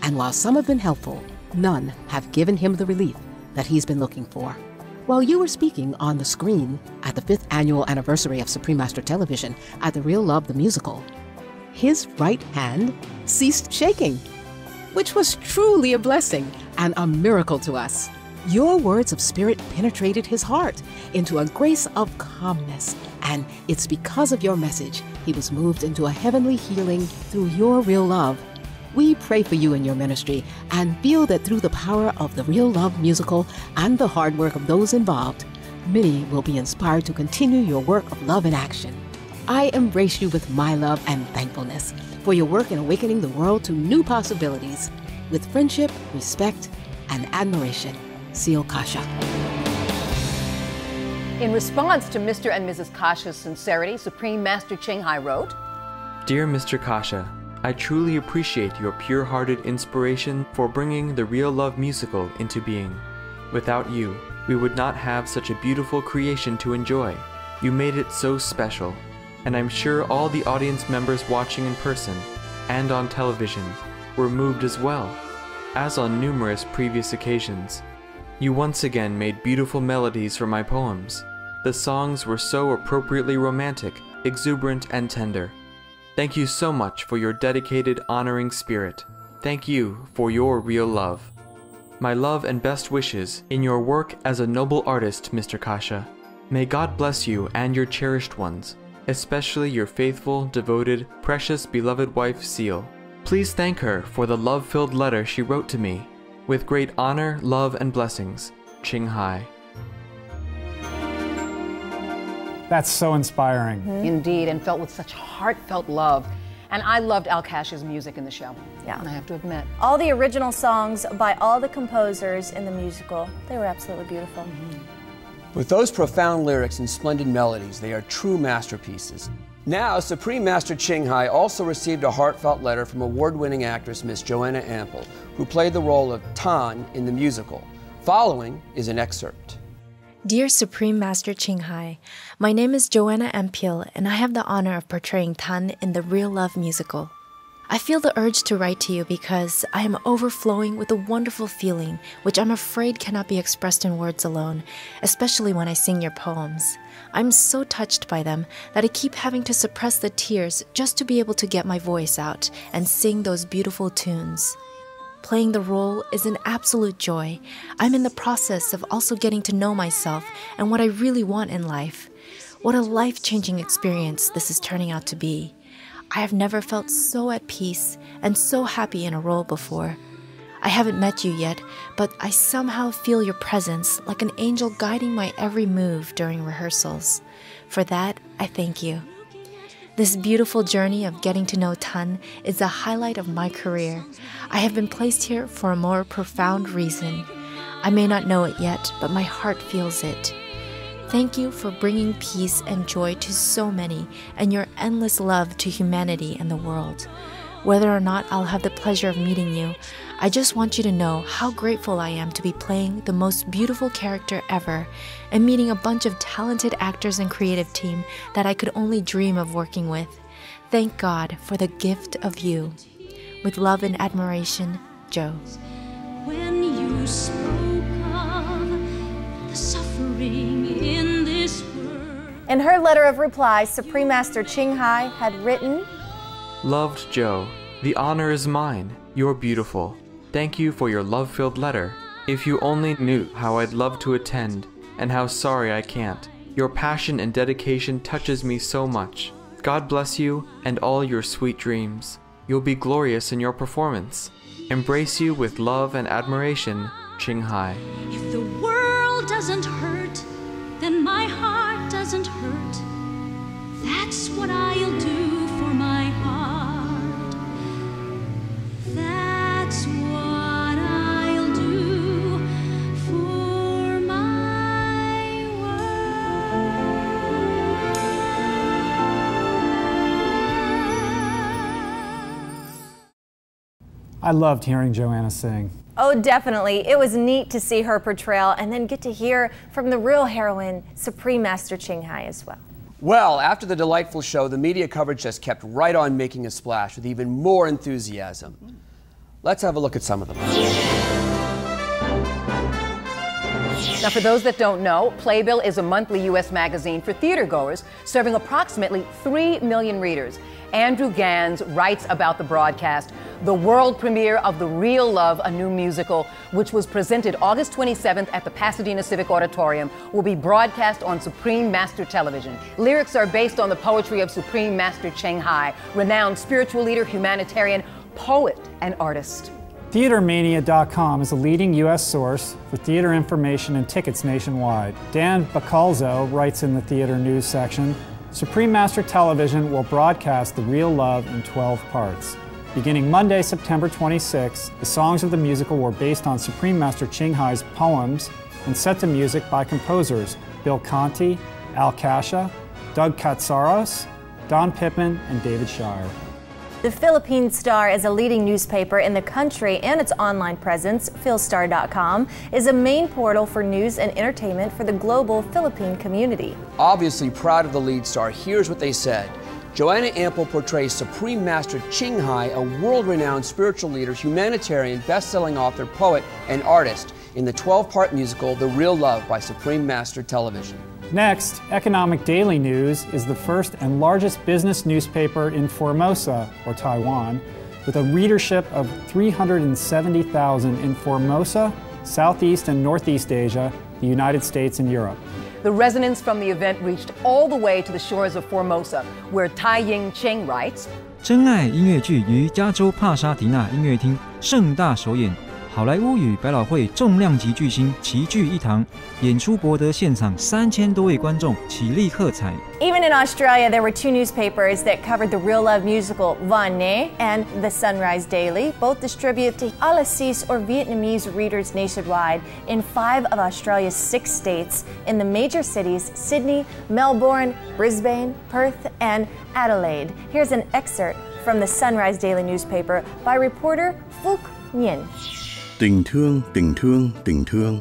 and while some have been helpful, none have given him the relief that he's been looking for. While you were speaking on the screen at the 5th annual anniversary of Supreme Master Television at The Real Love the Musical, his right hand ceased shaking, which was truly a blessing and a miracle to us. Your words of spirit penetrated his heart into a grace of calmness, and it's because of your message he was moved into a heavenly healing through your real love. We pray for you in your ministry and feel that through the power of The Real Love musical and the hard work of those involved, many will be inspired to continue your work of love in action. I embrace you with my love and thankfulness for your work in awakening the world to new possibilities with friendship, respect, and admiration. Seal Kasha. In response to Mr. and Mrs. Kasha's sincerity, Supreme Master Ching Hai wrote, Dear Mr. Kasha, I truly appreciate your pure-hearted inspiration for bringing the Real Love musical into being. Without you, we would not have such a beautiful creation to enjoy. You made it so special, and I'm sure all the audience members watching in person and on television were moved as well. As on numerous previous occasions, you once again made beautiful melodies for my poems. The songs were so appropriately romantic, exuberant, and tender. Thank you so much for your dedicated, honoring spirit. Thank you for your real love. My love and best wishes in your work as a noble artist, Mr. Kasha. May God bless you and your cherished ones, especially your faithful, devoted, precious, beloved wife, Seal. Please thank her for the love-filled letter she wrote to me. With great honor, love, and blessings, Ching Hai. That's so inspiring. Indeed, and felt with such heartfelt love. And I loved Al Kasha's music in the show. Yeah. And I have to admit. All the original songs by all the composers in the musical, they were absolutely beautiful. With those profound lyrics and splendid melodies, they are true masterpieces. Now, Supreme Master Ching Hai also received a heartfelt letter from award-winning actress Miss Joanna Ampel, who played the role of Tan in the musical. Following is an excerpt. Dear Supreme Master Ching Hai, my name is Joanna Ampel, and I have the honor of portraying Tan in the Real Love musical. I feel the urge to write to you because I am overflowing with a wonderful feeling which I'm afraid cannot be expressed in words alone, especially when I sing your poems. I'm so touched by them that I keep having to suppress the tears just to be able to get my voice out and sing those beautiful tunes. Playing the role is an absolute joy. I'm in the process of also getting to know myself and what I really want in life. What a life-changing experience this is turning out to be. I have never felt so at peace and so happy in a role before. I haven't met you yet, but I somehow feel your presence like an angel guiding my every move during rehearsals. For that, I thank you. This beautiful journey of getting to know Tan is the highlight of my career. I have been placed here for a more profound reason. I may not know it yet, but my heart feels it. Thank you for bringing peace and joy to so many and your endless love to humanity and the world. Whether or not I'll have the pleasure of meeting you, I just want you to know how grateful I am to be playing the most beautiful character ever and meeting a bunch of talented actors and creative team that I could only dream of working with. Thank God for the gift of you. With love and admiration, Joe. When you spoke of the suffering in this world. In her letter of reply, Supreme Master Ching Hai had written, Loved Joe, the honor is mine. You're beautiful. Thank you for your love-filled letter. If you only knew how I'd love to attend and how sorry I can't. Your passion and dedication touches me so much. God bless you and all your sweet dreams. You'll be glorious in your performance. Embrace you with love and admiration, Ching Hai. If the world doesn't hurt, then my heart doesn't hurt. That's what I'll do for my heart. That's what I'll do for my I loved hearing Joanna sing. Oh, definitely. It was neat to see her portrayal and then get to hear from the real heroine, Supreme Master Ching Hai, as well. Well, after the delightful show, the media coverage just kept right on making a splash with even more enthusiasm. Let's have a look at some of them. Now, for those that don't know, Playbill is a monthly U.S. magazine for theatergoers, serving approximately 3 million readers. Andrew Gans writes about the broadcast, the world premiere of The Real Love, a new musical, which was presented August 27th at the Pasadena Civic Auditorium, will be broadcast on Supreme Master Television. Lyrics are based on the poetry of Supreme Master Ching Hai, renowned spiritual leader, humanitarian, poet, and artist. TheaterMania.com is a leading U.S. source for theater information and tickets nationwide. Dan Bacalzo writes in the theater news section, Supreme Master Television will broadcast The Real Love in 12 parts. Beginning Monday, September 26, the songs of the musical were based on Supreme Master Ching Hai's poems and set to music by composers Bill Conti, Al Kasha, Doug Katsaros, Don Pippin, and David Shire. The Philippine Star is a leading newspaper in the country, and its online presence, philstar.com, is a main portal for news and entertainment for the global Philippine community. Obviously proud of the lead star, here's what they said. Joanna Ampel portrays Supreme Master Ching Hai, a world-renowned spiritual leader, humanitarian, best-selling author, poet, and artist in the 12-part musical The Real Love by Supreme Master Television. Next, Economic Daily News is the first and largest business newspaper in Formosa, or Taiwan, with a readership of 370,000 in Formosa, Southeast and Northeast Asia, the United States, and Europe. The resonance from the event reached all the way to the shores of Formosa, where Tai Ying Cheng writes, 真爱音乐剧于加州帕沙迪纳音乐厅盛大首演，好莱坞与百老汇重量级巨星齐聚一堂，演出博得现场3000多位观众起立喝彩。 Even in Australia, there were two newspapers that covered the real love musical Van Ne and the Sunrise Daily. Both distribute to Alasis or Vietnamese readers nationwide in 5 of Australia's 6 states in the major cities Sydney, Melbourne, Brisbane, Perth, and Adelaide. Here's an excerpt from the Sunrise Daily newspaper by reporter Phúc Nhiên. Tình thương, tình thương, tình thương.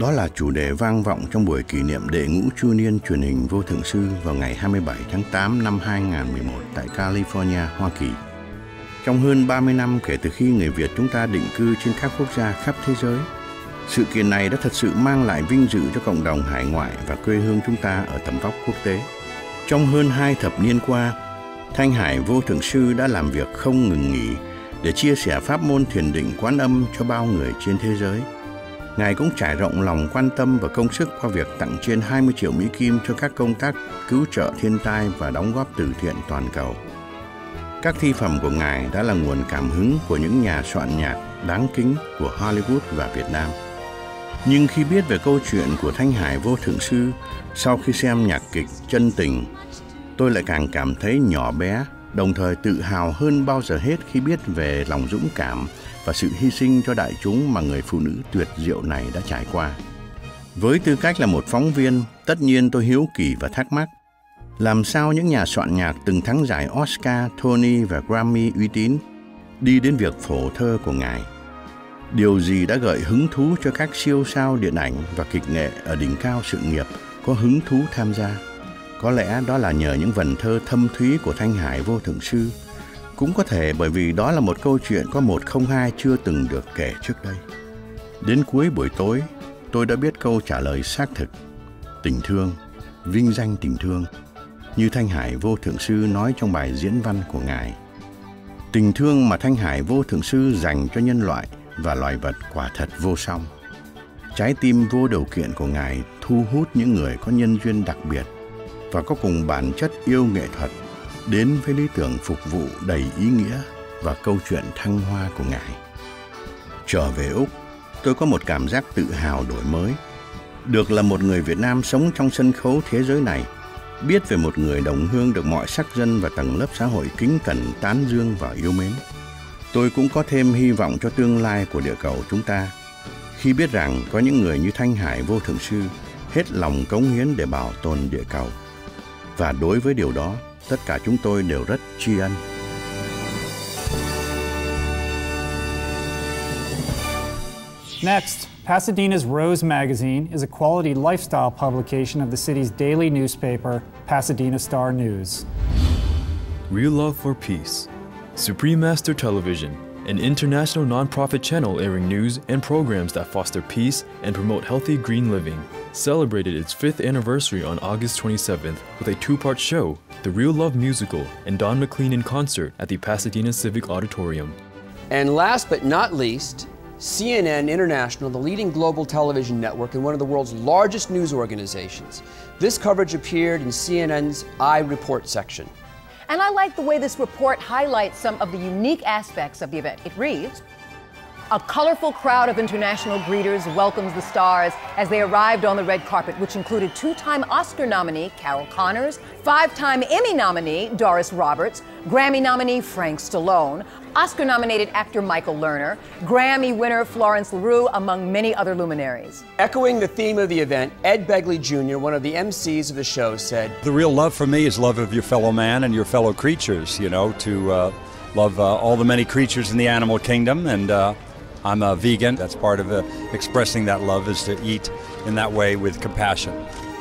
Đó là chủ đề vang vọng trong buổi kỷ niệm đệ Ngũ Chu Niên truyền hình vô thượng sư vào ngày 27 tháng 8 năm 2011 tại California, Hoa Kỳ. Trong hơn 30 năm kể từ khi người Việt chúng ta định cư trên các quốc gia khắp thế giới, sự kiện này đã thật sự mang lại vinh dự cho cộng đồng hải ngoại và quê hương chúng ta ở tầm vóc quốc tế. Trong hơn 2 thập niên qua, Thanh Hải vô thượng sư đã làm việc không ngừng nghỉ để chia sẻ pháp môn thiền định quán âm cho bao người trên thế giới. Ngài cũng trải rộng lòng quan tâm và công sức qua việc tặng trên 20 triệu Mỹ Kim cho các công tác cứu trợ thiên tai và đóng góp từ thiện toàn cầu. Các thi phẩm của Ngài đã là nguồn cảm hứng của những nhà soạn nhạc đáng kính của Hollywood và Việt Nam. Nhưng khi biết về câu chuyện của Thanh Hải vô thượng sư sau khi xem nhạc kịch Chân Tình, tôi lại càng cảm thấy nhỏ bé, đồng thời tự hào hơn bao giờ hết khi biết về lòng dũng cảm và sự hy sinh cho đại chúng mà người phụ nữ tuyệt diệu này đã trải qua. Với tư cách là một phóng viên, tất nhiên tôi hiếu kỳ và thắc mắc, làm sao những nhà soạn nhạc từng thắng giải Oscar, Tony và Grammy uy tín đi đến việc phổ thơ của Ngài? Điều gì đã gợi hứng thú cho các siêu sao điện ảnh và kịch nghệ ở đỉnh cao sự nghiệp có hứng thú tham gia? Có lẽ đó là nhờ những vần thơ thâm thúy của Thanh Hải vô thượng sư. Cũng có thể bởi vì đó là một câu chuyện có 1 không 2 chưa từng được kể trước đây. Đến cuối buổi tối, tôi đã biết câu trả lời xác thực. Tình thương, vinh danh tình thương, như Thanh Hải vô thượng sư nói trong bài diễn văn của Ngài. Tình thương mà Thanh Hải vô thượng sư dành cho nhân loại và loài vật quả thật vô song. Trái tim vô điều kiện của Ngài thu hút những người có nhân duyên đặc biệt và có cùng bản chất yêu nghệ thuật, đến với lý tưởng phục vụ đầy ý nghĩa và câu chuyện thăng hoa của Ngài. Trở về Úc, tôi có một cảm giác tự hào đổi mới. Được là một người Việt Nam sống trong sân khấu thế giới này, biết về một người đồng hương được mọi sắc dân và tầng lớp xã hội kính cẩn, tán dương và yêu mến. Tôi cũng có thêm hy vọng cho tương lai của địa cầu chúng ta, khi biết rằng có những người như Thanh Hải vô thượng sư hết lòng cống hiến để bảo tồn địa cầu. Và đối với điều đó, tất cả chúng tôi đều rất tri ân. Next, Pasadena's Rose magazine is a quality lifestyle publication of the city's daily newspaper, Pasadena Star News. Real Love for Peace. Supreme Master Television, an international nonprofit channel airing news and programs that foster peace and promote healthy green living, celebrated its 5th anniversary on August 27th with a 2-part show, The Real Love Musical and Don McLean in concert at the Pasadena Civic Auditorium. And last but not least, CNN International, the leading global television network and one of the world's largest news organizations. This coverage appeared in CNN's iReport section. And I like the way this report highlights some of the unique aspects of the event. It reads, a colorful crowd of international greeters welcomes the stars as they arrived on the red carpet, which included 2-time Oscar nominee Carol Connors, 5-time Emmy nominee Doris Roberts, Grammy nominee Frank Stallone, Oscar-nominated actor Michael Lerner, Grammy winner Florence LaRue, among many other luminaries. Echoing the theme of the event, Ed Begley Jr., one of the MCs of the show, said, the real love for me is love of your fellow man and your fellow creatures, you know, to love all the many creatures in the animal kingdom. And I'm a vegan. That's part of expressing that love, is to eat in that way with compassion.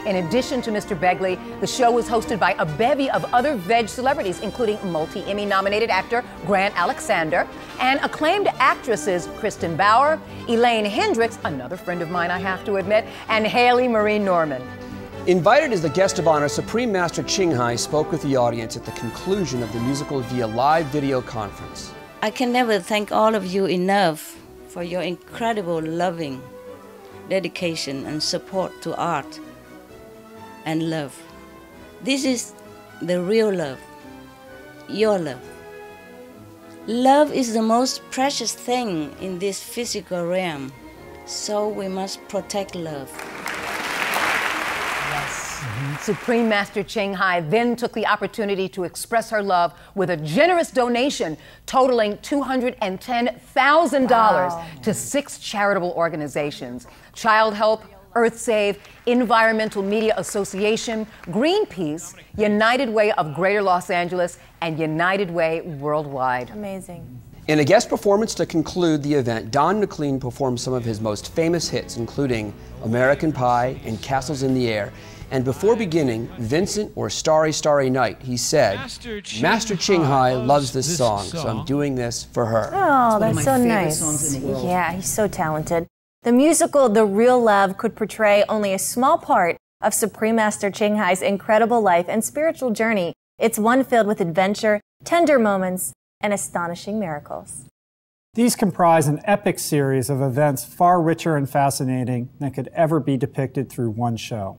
In addition to Mr. Begley, the show was hosted by a bevy of other veg celebrities, including multi-Emmy nominated actor Grant Alexander and acclaimed actresses Kristen Bauer, Elaine Hendricks, another friend of mine I have to admit, and Haley Marie Norman. Invited as the guest of honor, Supreme Master Ching Hai spoke with the audience at the conclusion of the musical via live video conference. I can never thank all of you enough for your incredible loving dedication and support to art and love. This is the real love, your love. Love is the most precious thing in this physical realm, so we must protect love. Supreme Master Ching Hai then took the opportunity to express her love with a generous donation totaling $210,000 to 6 charitable organizations: Child Help, Earth Save, Environmental Media Association, Greenpeace, United Way of Greater Los Angeles, and United Way Worldwide. Amazing. In a guest performance to conclude the event, Don McLean performed some of his most famous hits, including American Pie and Castles in the Air. And before beginning Vincent or Starry, Starry Night, he said, Master Ching Hai loves this song, so I'm doing this for her. Oh, that's so nice. Yeah, he's so talented. The musical The Real Love could portray only a small part of Supreme Master Ching Hai's incredible life and spiritual journey. It's one filled with adventure, tender moments, and astonishing miracles. These comprise an epic series of events far richer and fascinating than could ever be depicted through one show.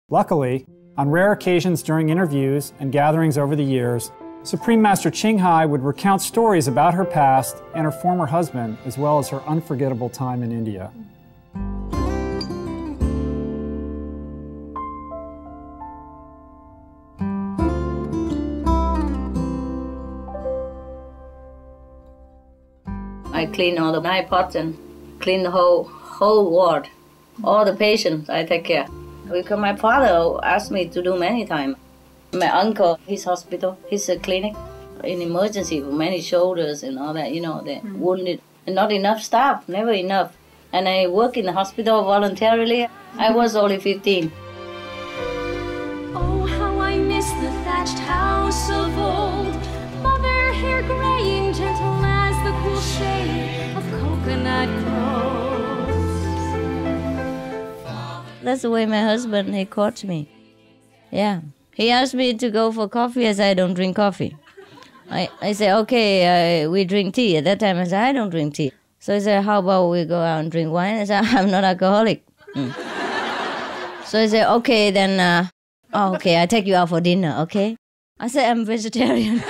Luckily, on rare occasions during interviews and gatherings over the years, Supreme Master Ching Hai would recount stories about her past and her former husband, as well as her unforgettable time in India. I clean all the night pots and clean the whole ward. All the patients I take care. Because my father asked me to do many times. My uncle, his hospital, his clinic, in emergency for many shoulders and all that, you know, they're wounded. And not enough staff, never enough. And I work in the hospital voluntarily. I was only 15. Oh, how I miss the thatched house of old. Mother hair graying gentle as the cool shade of coconut groves. That's the way my husband, he caught me. Yeah. He asked me to go for coffee. I said, I don't drink coffee. I said, okay, we drink tea. At that time, I said, I don't drink tea. So he said, how about we go out and drink wine? I said, I'm not alcoholic. So he said, okay, then, okay, I take you out for dinner, okay? I said, I'm vegetarian.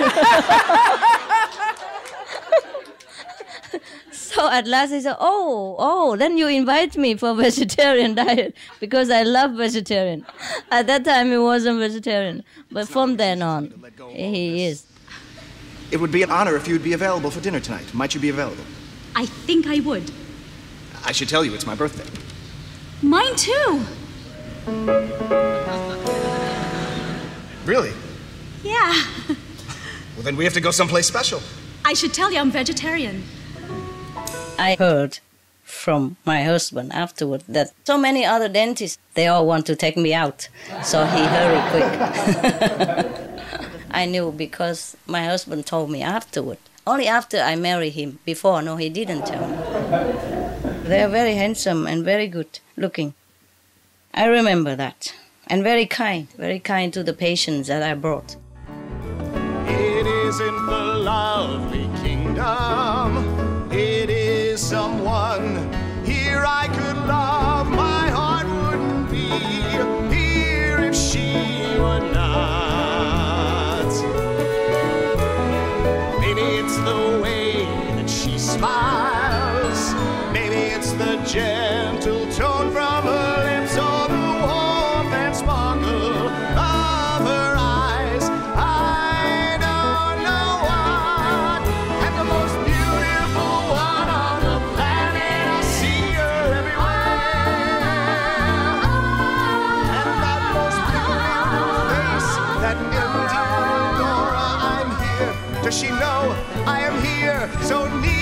So at last he said, oh, then you invite me for vegetarian diet because I love vegetarian. At that time he wasn't vegetarian, but from then on, he is. It would be an honor if you'd be available for dinner tonight. Might you be available? I think I would. I should tell you it's my birthday. Mine too. Really? Yeah. Well, then we have to go someplace special. I should tell you I'm vegetarian. I heard from my husband afterward that so many other dentists, they all want to take me out. So he hurried quick. I knew because my husband told me afterward. Only after I married him. Before, no, he didn't tell me. They are very handsome and very good looking. I remember that. And very kind to the patients that I brought. It isn't the lovely kingdom. It is someone here I could love. My heart wouldn't be here if she were not. Maybe it's the way that she smiles. Maybe it's the gentle tone from her lips or the warmth and sparkle of her eyes. I don't know what. And the most beautiful one on the planet, I see her everywhere. And that most beautiful face, that empty aura, I'm here. Does she know I am here so near?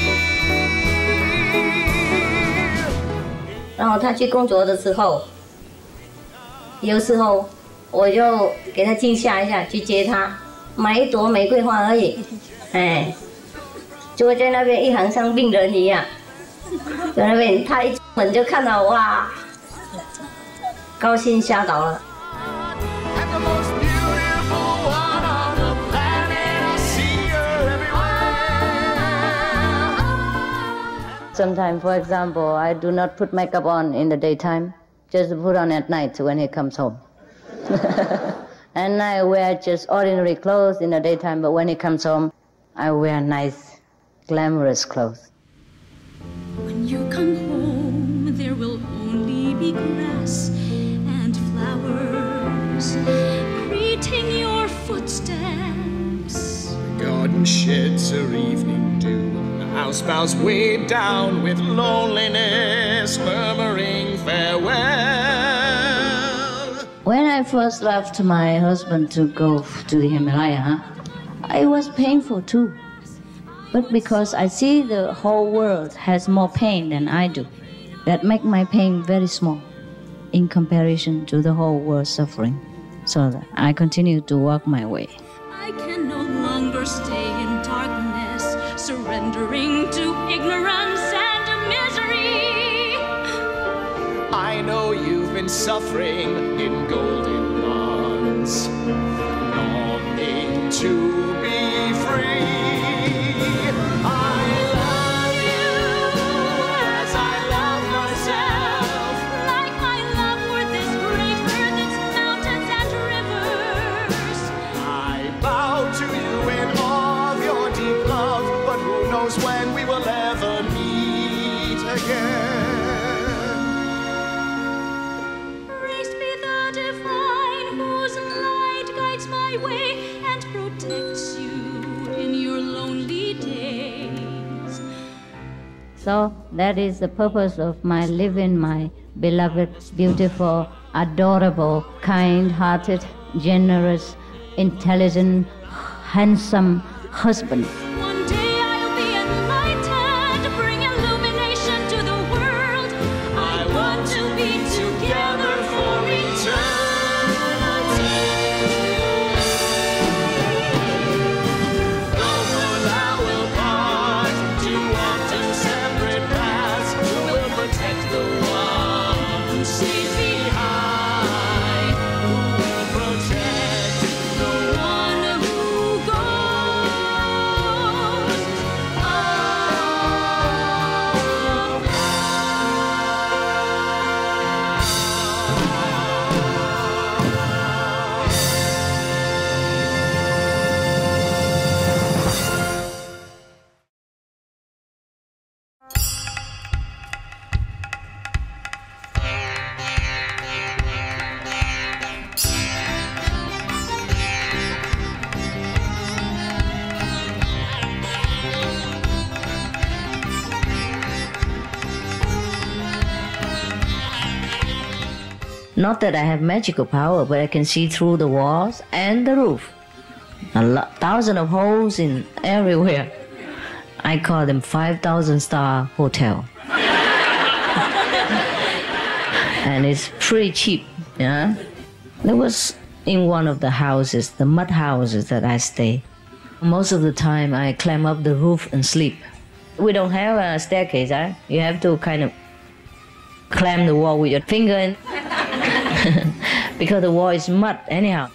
然后他去工作的时候，有时候我就给他惊吓一下，去接他，买一朵玫瑰花而已，哎，就会在那边一行像病人一样，在那边他一出门就看到哇，高兴吓倒了。Sometimes, for example, I do not put makeup on in the daytime, just put on at night when he comes home. And I wear just ordinary clothes in the daytime, but when he comes home, I wear nice, glamorous clothes. When you come home, there will only be grass and flowers greeting your footsteps. The garden sheds her evening dew. The house bows weighed down with loneliness, murmuring farewell. When I first left my husband to go to the Himalaya, it was painful too. But because I see the whole world has more pain than I do, that make my pain very small in comparison to the whole world suffering. So that I continue to walk my way. I can no longer stay in darkness, surrendering to ignorance and misery. I know you've been suffering in golden bonds, longing to be free. When we will ever meet again. Praised be the divine whose light guides my way and protects you in your lonely days. So that is the purpose of my living my beloved, beautiful, adorable, kind-hearted, generous, intelligent, handsome husband. Not that I have magical power, but I can see through the walls and the roof. Thousands of holes in everywhere. I call them 5,000-star hotel. And it's pretty cheap, yeah. There was in one of the houses, the mud houses that I stay. Most of the time I climb up the roof and sleep. We don't have a staircase, huh? You have to kind of climb the wall with your finger in. Because the wall is mud anyhow.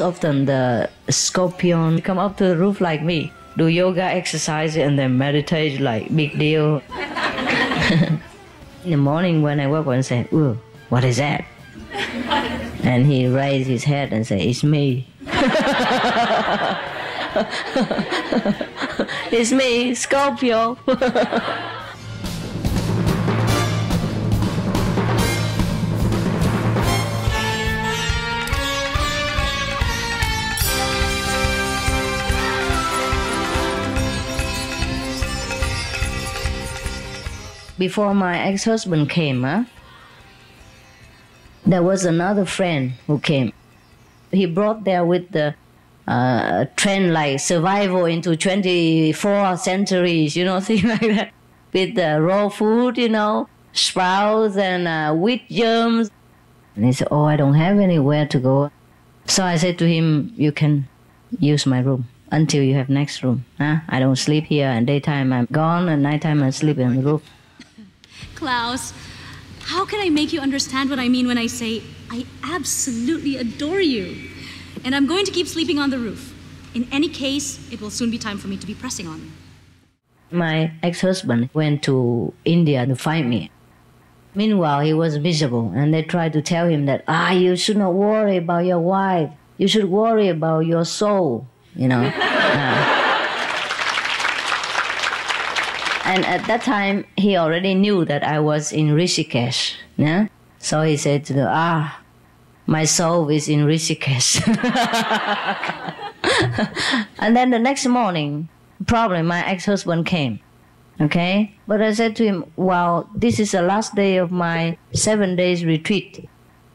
Often the scorpion come up to the roof like me, do yoga exercise and then meditate like big deal. In the morning when I wake up and say, "Ooh, what is that?" And he raised his head and say, "It's me." It's me, Scorpio. Before my ex-husband came, there was another friend who came. He brought there with the trend like survival into 24th centuries, you know, things like that. With the raw food, you know, sprouts and wheat germs. And he said, "Oh, I don't have anywhere to go." So I said to him, "You can use my room until you have next room. I don't sleep here, and daytime I'm gone, and nighttime I sleep on the roof." Klaus, how can I make you understand what I mean when I say I absolutely adore you? And I'm going to keep sleeping on the roof. In any case, it will soon be time for me to be pressing on. My ex-husband went to India to find me. Meanwhile, he was miserable, and they tried to tell him that, you should not worry about your wife. You should worry about your soul, you know. And at that time, he already knew that I was in Rishikesh. Yeah? So he said to them, my soul is in Rishikesh. And then the next morning, probably my ex-husband came. Okay? But I said to him, well, this is the last day of my 7 days retreat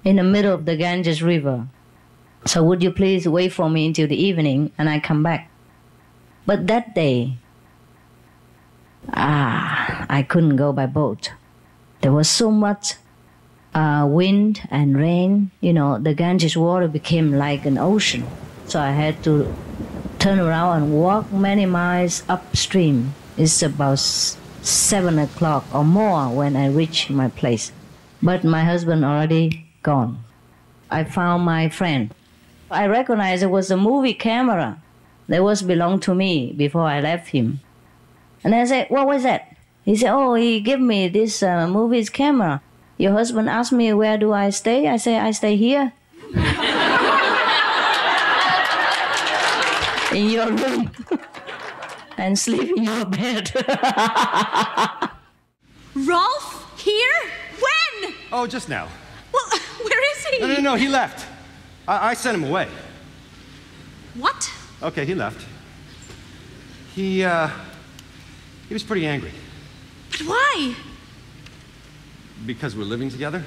in the middle of the Ganges River. So would you please wait for me until the evening and I come back? But that day, I couldn't go by boat. There was so much wind and rain. You know, the Ganges water became like an ocean. So I had to turn around and walk many miles upstream. It's about 7 o'clock or more when I reach my place. But my husband already gone. I found my friend. I recognized it was a movie camera that was belonged to me before I left him. And I said, what was that? He said, he gave me this movie's camera. Your husband asked me, where do I stay? I said, I stay here. In your room. And sleep in your bed. Rolf? Here? When? Oh, just now. Well, where is he? No, he left. I sent him away. What? Okay, he left. He was pretty angry. But why? Because we're living together?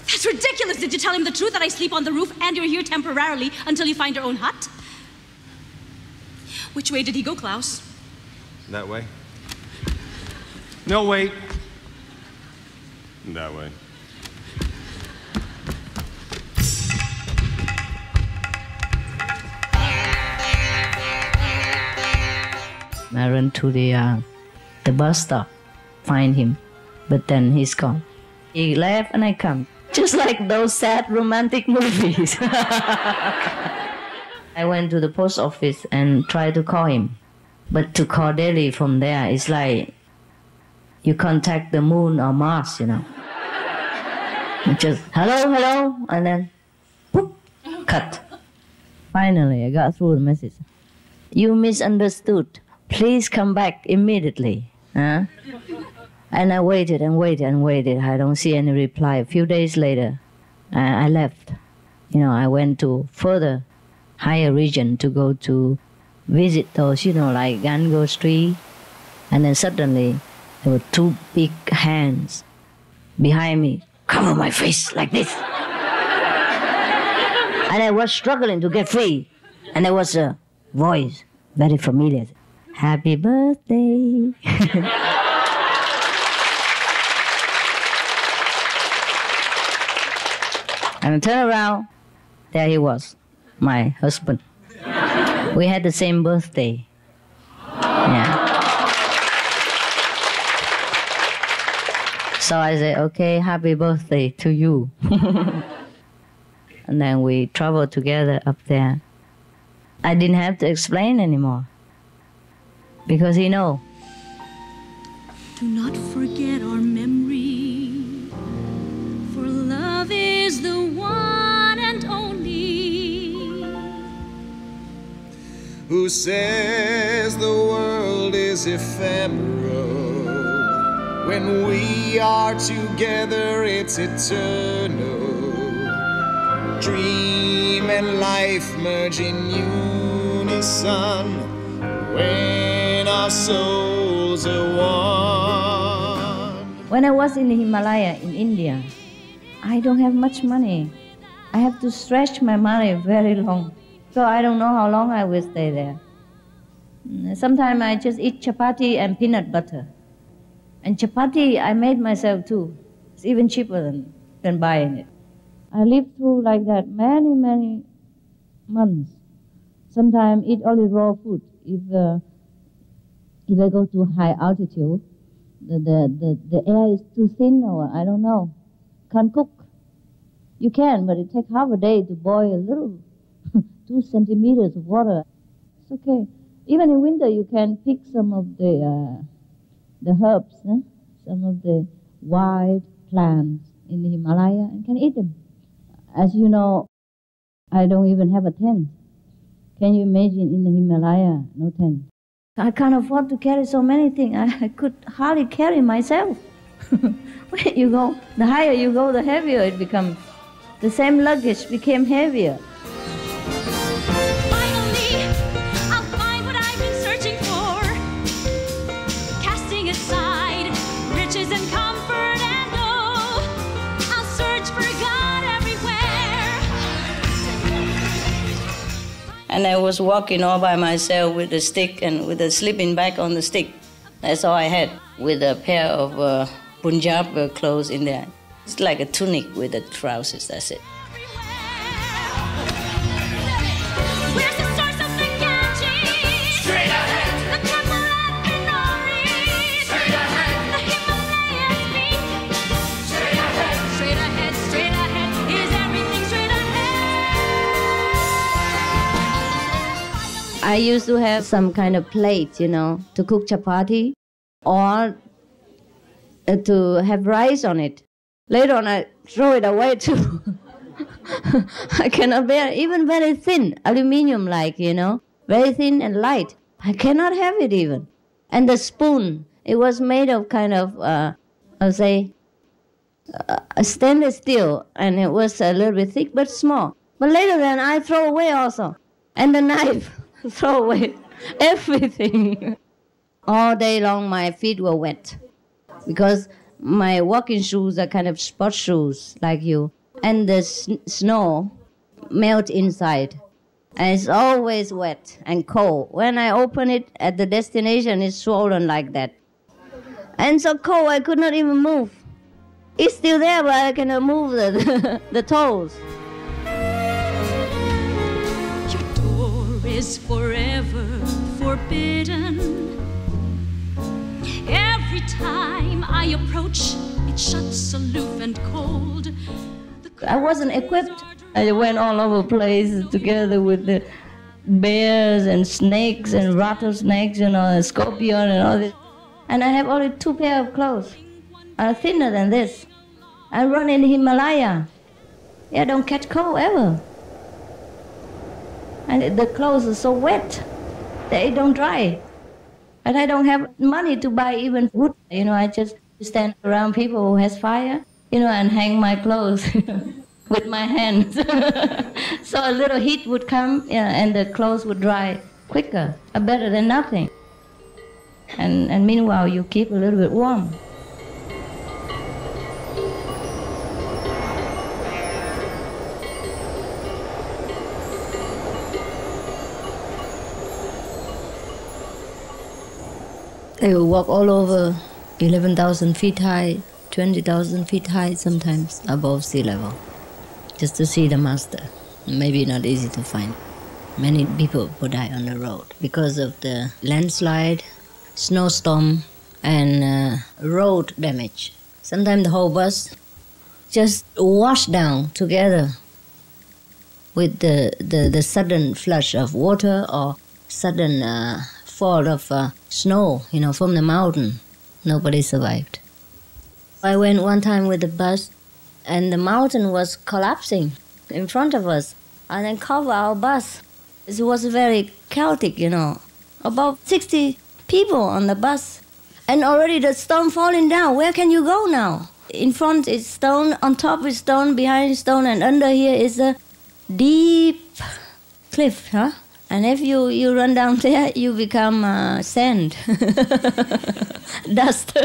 That's ridiculous. Did you tell him the truth, that I sleep on the roof and you're here temporarily until you find your own hut? Which way did he go, Klaus? That way. No, wait. That way. I ran to the bus stop, find him, but then he's gone. He left and I come, just like those sad romantic movies. I went to the post office and tried to call him, but to call Delhi from there is like you contact the moon or Mars, you know. Just hello, and then whoop, cut. Finally, I got through the message. You misunderstood. Please come back immediately. Huh? And I waited and waited and waited. I don't see any reply. A few days later, I left. You know, I went to further higher region to go to visit those, like Ganges tree. And then suddenly, there were two big hands behind me, cover my face like this. And I was struggling to get free. And there was a voice, very familiar. Happy birthday. And I turned around, there he was, my husband. We had the same birthday. Yeah. So I said, okay, happy birthday to you. And then we traveled together up there. I didn't have to explain anymore. Because he knows. Do not forget our memory, for love is the one and only. Who says the world is ephemeral? When we are together, it's eternal. Dream and life merge in unison when our souls are one. When I was in the Himalaya in India, I don't have much money. I have to stretch my money very long. So I don't know how long I will stay there. Sometimes I just eat chapati and peanut butter. And chapati I made myself too. It's even cheaper than buying it. I lived through like that many, many months. Sometimes eat only raw food. If I go to high altitude, the air is too thin or I don't know. Can't cook. You can, but it takes half a day to boil a little 2 centimeters of water. It's okay. Even in winter, you can pick some of the herbs, some of the wild plants in the Himalaya, and can eat them. As you know, I don't even have a tent. Can you imagine in the Himalaya, no tent? I can't afford to carry so many things. I could hardly carry myself. Where you go, the higher you go, the heavier it becomes. The same luggage became heavier. Finally, I'll find what I've been searching for. Casting aside riches and comfort and oh, I'll search for God everywhere. And I was walking all by myself with a stick and with a sleeping bag on the stick. That's all I had, with a pair of Punjab clothes in there. It's like a tunic with the trousers, that's it. Where's the source of the Ganges? Straight ahead. The temple at Benari. Straight ahead. The Himalayas peak. Straight ahead. Straight ahead, straight ahead. Is everything straight ahead? I used to have some kind of plate, to cook chapati or to have rice on it. Later on, I throw it away too. I cannot bear it. Even very thin, aluminium-like, very thin and light. I cannot have it even. And the spoon, it was made of kind of, a stainless steel, and it was a little bit thick but small. But later then, I throw away also. And the knife, throw away everything. All day long, my feet were wet because my walking shoes are kind of sport shoes like you. And the snow melt inside. And it's always wet and cold. When I open it at the destination, it's swollen like that. And so cold, I could not even move. It's still there, but I cannot move the toes. Your door is forever forbidden. Every time I approach, it shuts aloof and cold. I wasn't equipped. I went all over the place together with the bears and snakes and rattlesnakes, scorpion and all this. And I have only 2 pairs of clothes, thinner than this. I run in the Himalaya. I don't catch cold ever. And the clothes are so wet, they don't dry. And I don't have money to buy even wood. I just stand around people who has fire, and hang my clothes with my hands. So a little heat would come, and the clothes would dry quicker, better than nothing. And meanwhile, you keep a little bit warm. I will walk all over 11,000 feet high, 20,000 feet high, sometimes above sea level, just to see the master. Maybe not easy to find. Many people would die on the road because of the landslide, snowstorm, and road damage. Sometimes the whole bus just washed down together with the sudden flush of water or sudden fall of snow, from the mountain. Nobody survived. I went one time with the bus, and the mountain was collapsing in front of us, and then covered our bus. It was very chaotic, About 60 people on the bus, and already the stone falling down. Where can you go now? In front is stone, on top is stone, behind is stone, and under here is a deep cliff, And if you run down there, you become sand, dust.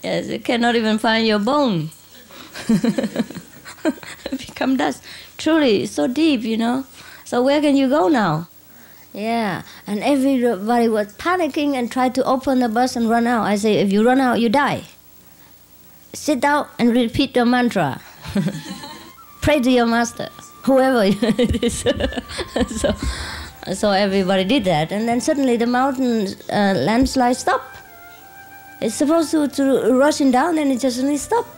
Yes, you cannot even find your bone. Become dust. Truly, it's so deep, So where can you go now? Yeah, and everybody was panicking and tried to open the bus and run out. I say, if you run out, you die. Sit down and repeat the mantra. Pray to your master, whoever it is. So everybody did that, and then suddenly the mountain landslide stopped. It's supposed to rushing down, and it just suddenly stopped.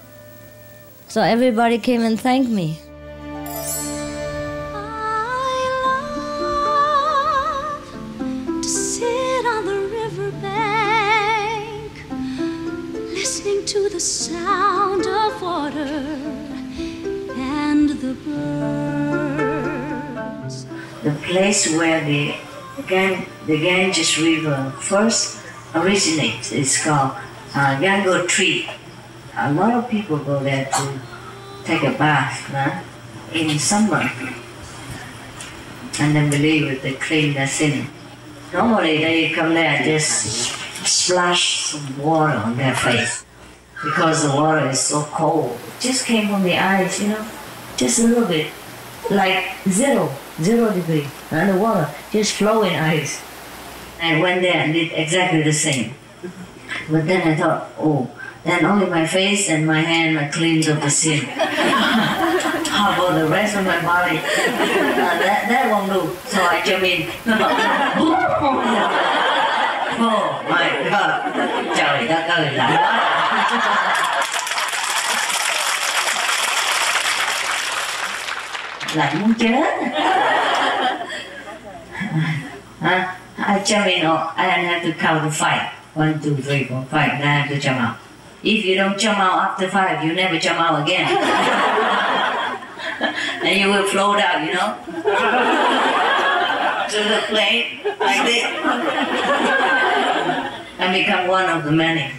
So everybody came and thanked me. riverbank, listening to the sound of water and the birds. The place where the Ganges River first originates is called Gangotri. A lot of people go there to take a bath in summer, and they believe that they clean their sin. Normally they come there and just splash some water on their face because the water is so cold. It just came from the eyes, just a little bit, like zero degree, and the water just flow in eyes. I went there and did exactly the same. But then I thought, then only my face and my hand are cleansed of the sin. How about the rest of my body? That won't do. So I jump in. Oh my God. Trời đất ơi, lạnh quá. Lạnh muốn chết. I jump in, I have to count to 5. 1, 2, 3, 4, 5, and I have to jump out. If you don't jump out after 5, you never jump out again. And you will float out, to the plane, like this. And become one of the many.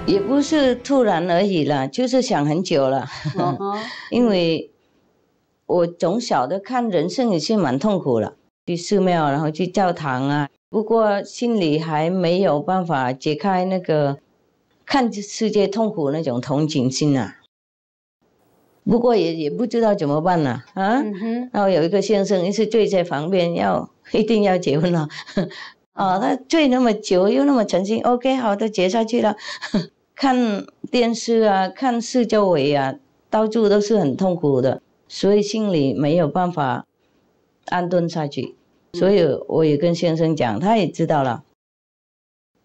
也不是突然而已啦，就是想很久了。因为我从小的看人生也是蛮痛苦了，去寺庙，然后去教堂啊。不过心里还没有办法解开那个看世界痛苦那种同情心啊。不过也不知道怎么办了啊。然后有一个先生一直对这方面一定要结婚了。他醉那么久又那么诚心 ，OK， 好的，结下去了。看电视啊，看四周围啊，到处都是很痛苦的，所以心里没有办法安顿下去。所以我也跟先生讲，他也知道了。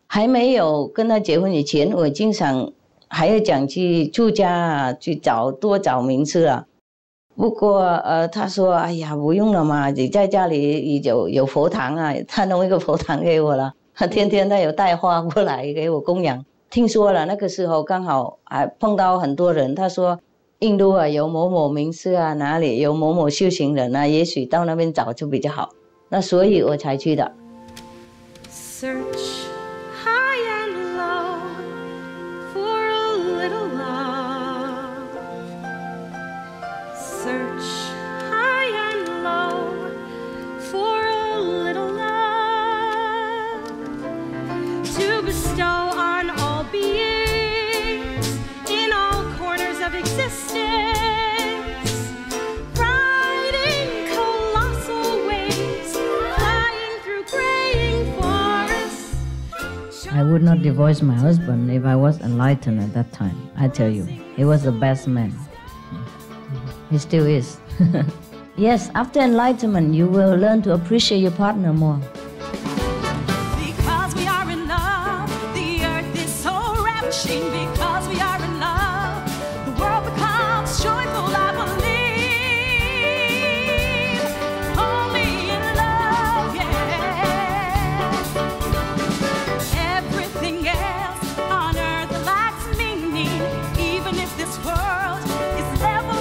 还没有跟他结婚以前，我经常还要讲去出家啊，去多找名次啊。不过他说，哎呀，不用了嘛，你在家里有佛堂啊，他弄一个佛堂给我了，天天他有带花过来给我供养。听说了，那个时候刚好还碰到很多人，他说印度啊有某某名师啊，哪里有某某修行人啊，也许到那边找就比较好。那所以我才去的。Search high and low for a little love. Search high and low for a little love to bestow on all beings in all corners of existence, riding colossal waves, flying through graying forests. I would not divorce my husband if I was enlightened at that time. I tell you, he was the best man. He still is. Yes, after enlightenment, you will learn to appreciate your partner more. Because we are in love, the earth is so ravishing. Because we are in love, the world becomes joyful, I believe. Only in love, yeah. Everything else on earth lacks meaning, even if this world is level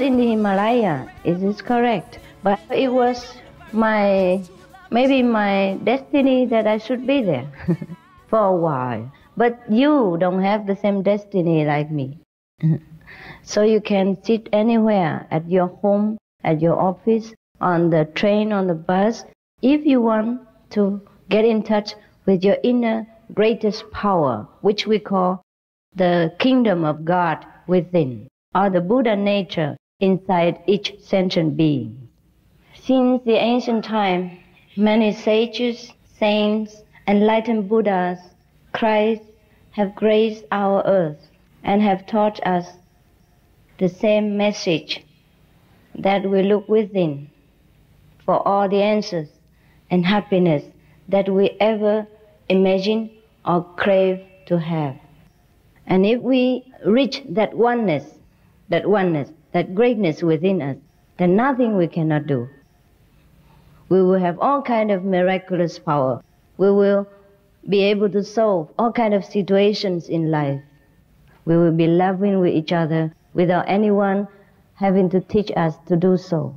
in the Himalaya, it is correct. But it was maybe my destiny that I should be there for a while. But you don't have the same destiny like me. So you can sit anywhere, at your home, at your office, on the train, on the bus, if you want to get in touch with your inner greatest power, which we call the kingdom of God within, or the Buddha nature inside each sentient being. Since the ancient time, many sages, saints, enlightened Buddhas, Christ have graced our earth and have taught us the same message, that we look within for all the answers and happiness that we ever imagine or crave to have. And if we reach that oneness, that greatness within us, then nothing we cannot do. We will have all kind of miraculous power. We will be able to solve all kind of situations in life. We will be loving with each other without anyone having to teach us to do so.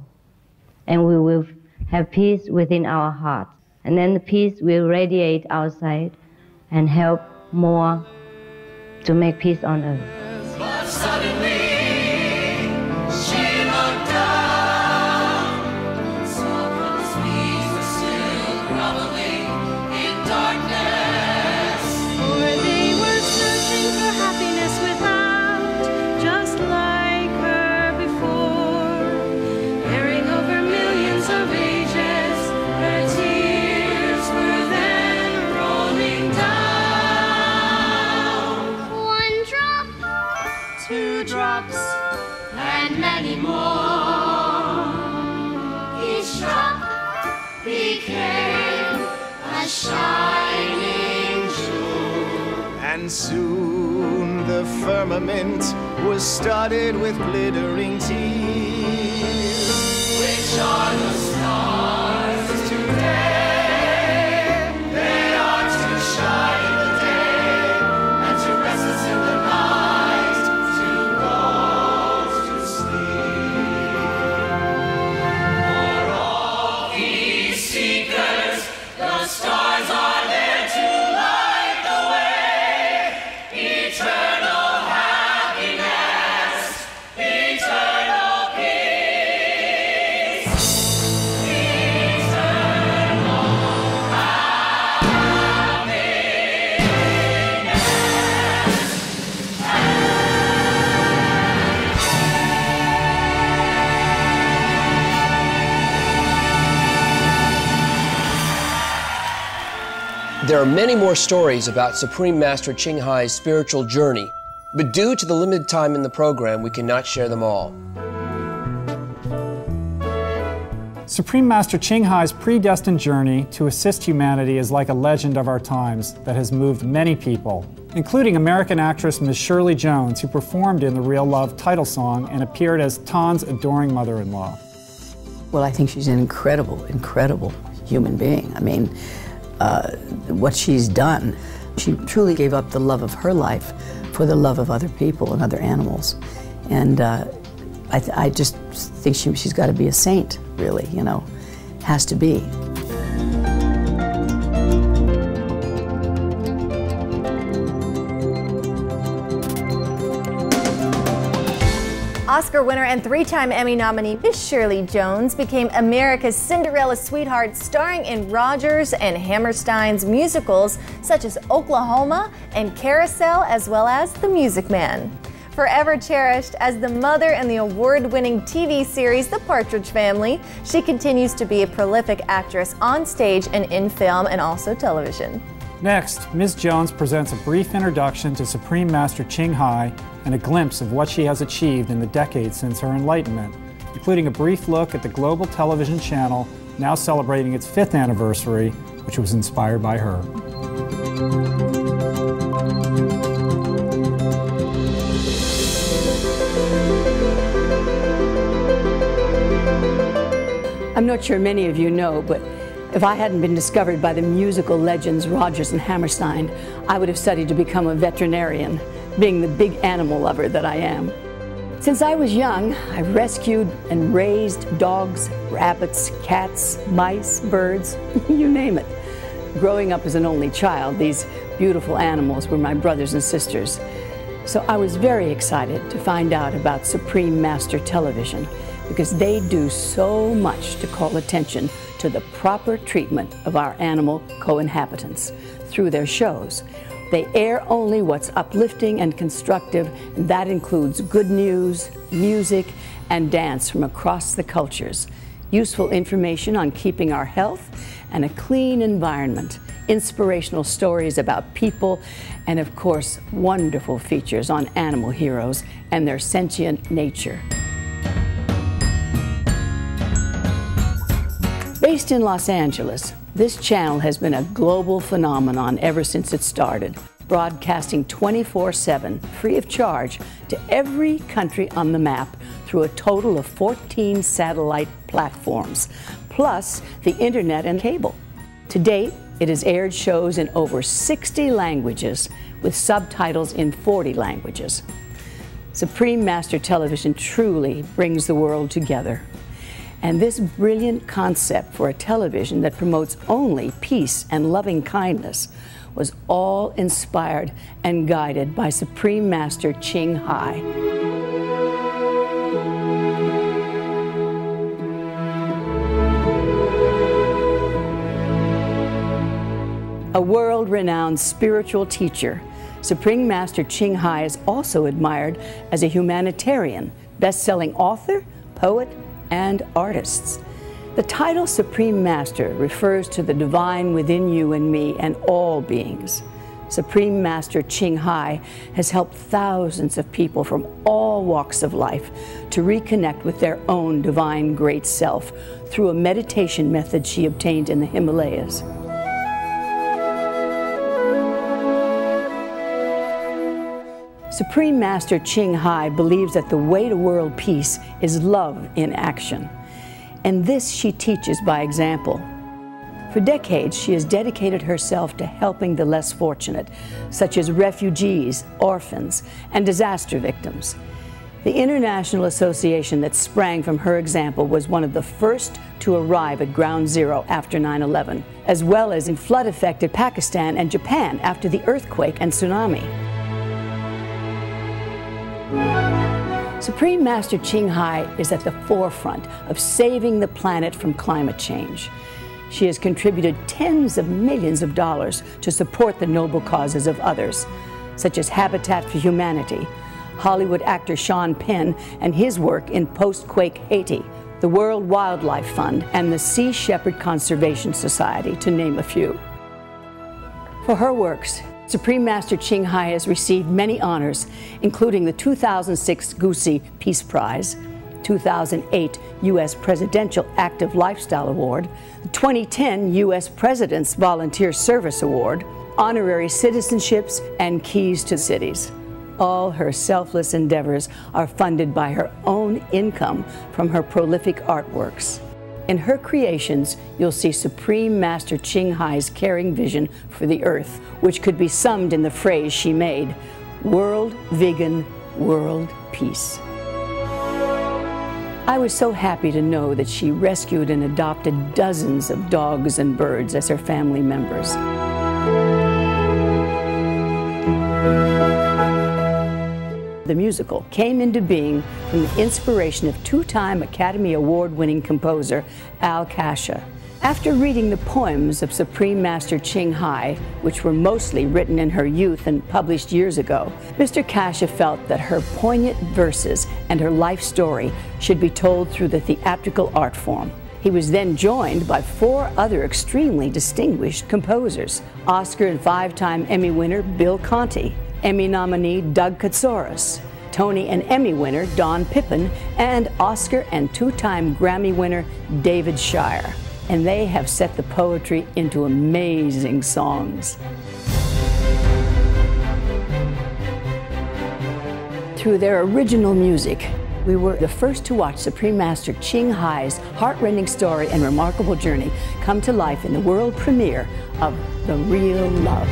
And we will have peace within our hearts. And then the peace will radiate outside and help more to make peace on earth. But suddenly, she looked down, saw those weeds were still groveling in darkness. For they were searching for happiness without, just like her before. Bearing over millions of ages, her tears were then rolling down. 1 drop, 2 drops, and many more. Each drop became a shining jewel. And soon the firmament was studded with glittering tears, Which are the stars today? They are to shine in the day and to rest us in the night, to go to sleep. For all these seekers, the stars are there to light the way. Eternal happiness, eternal peace, eternal There are many more stories about Supreme Master Ching Hai's spiritual journey, but due to the limited time in the program, we cannot share them all. Supreme Master Ching Hai's predestined journey to assist humanity is like a legend of our times that has moved many people, including American actress Ms. Shirley Jones, who performed in the Real Love title song and appeared as Tan's adoring mother-in-law. Well, I think she's an incredible, incredible human being. I mean, what she's done, she truly gave up the love of her life for the love of other people and other animals. And I just think she's got to be a saint, really, you know, has to be. Oscar winner and 3-time Emmy nominee Miss Shirley Jones became America's Cinderella sweetheart, starring in Rodgers and Hammerstein's musicals such as Oklahoma and Carousel, as well as The Music Man. Forever cherished as the mother in the award-winning TV series The Partridge Family, she continues to be a prolific actress on stage and in film and also television. Next, Ms. Jones presents a brief introduction to Supreme Master Ching Hai and a glimpse of what she has achieved in the decades since her enlightenment, including a brief look at the global television channel now celebrating its 5th anniversary, which was inspired by her. I'm not sure many of you know, but if I hadn't been discovered by the musical legends Rodgers and Hammerstein, I would have studied to become a veterinarian, being the big animal lover that I am. Since I was young, I've rescued and raised dogs, rabbits, cats, mice, birds, you name it. Growing up as an only child, these beautiful animals were my brothers and sisters. So I was very excited to find out about Supreme Master Television because they do so much to call attention to the proper treatment of our animal co-inhabitants through their shows. They air only what's uplifting and constructive, and that includes good news, music, and dance from across the cultures, useful information on keeping our health and a clean environment, inspirational stories about people, and of course, wonderful features on animal heroes and their sentient nature. Based in Los Angeles, this channel has been a global phenomenon ever since it started, broadcasting 24/7, free of charge, to every country on the map through a total of 14 satellite platforms, plus the internet and cable. To date, it has aired shows in over 60 languages with subtitles in 40 languages. Supreme Master Television truly brings the world together. And this brilliant concept for a television that promotes only peace and loving kindness was all inspired and guided by Supreme Master Ching Hai. A world-renowned spiritual teacher, Supreme Master Ching Hai is also admired as a humanitarian, best-selling author, poet, and artists. The title Supreme Master refers to the divine within you and me and all beings. Supreme Master Ching Hai has helped thousands of people from all walks of life to reconnect with their own divine great self through a meditation method she obtained in the Himalayas. Supreme Master Ching Hai believes that the way to world peace is love in action. And this she teaches by example. For decades, she has dedicated herself to helping the less fortunate, such as refugees, orphans, and disaster victims. The international association that sprang from her example was one of the first to arrive at Ground Zero after 9/11, as well as in flood-affected Pakistan and Japan after the earthquake and tsunami. Supreme Master Ching Hai is at the forefront of saving the planet from climate change. She has contributed tens of millions of dollars to support the noble causes of others, such as Habitat for Humanity, Hollywood actor Sean Penn and his work in post-quake Haiti, the World Wildlife Fund, and the Sea Shepherd Conservation Society, to name a few. For her works, Supreme Master Ching Hai has received many honors, including the 2006 Gusi Peace Prize, 2008 U.S. Presidential Active Lifestyle Award, the 2010 U.S. President's Volunteer Service Award, honorary citizenships, and keys to cities. All her selfless endeavors are funded by her own income from her prolific artworks. In her creations, you'll see Supreme Master Ching Hai's caring vision for the earth, which could be summed in the phrase she made, World Vegan, World Peace. I was so happy to know that she rescued and adopted dozens of dogs and birds as her family members. The musical came into being from the inspiration of two-time Academy Award-winning composer Al Kasha. After reading the poems of Supreme Master Ching Hai, which were mostly written in her youth and published years ago, Mr. Kasha felt that her poignant verses and her life story should be told through the theatrical art form. He was then joined by 4 other extremely distinguished composers: Oscar and 5-time Emmy winner Bill Conti, Emmy nominee Doug Katsouris, Tony and Emmy winner Don Pippin, and Oscar and 2-time Grammy winner David Shire. And they have set the poetry into amazing songs. Through their original music, we were the first to watch Supreme Master Ching Hai's heartrending story and remarkable journey come to life in the world premiere of The Real Love.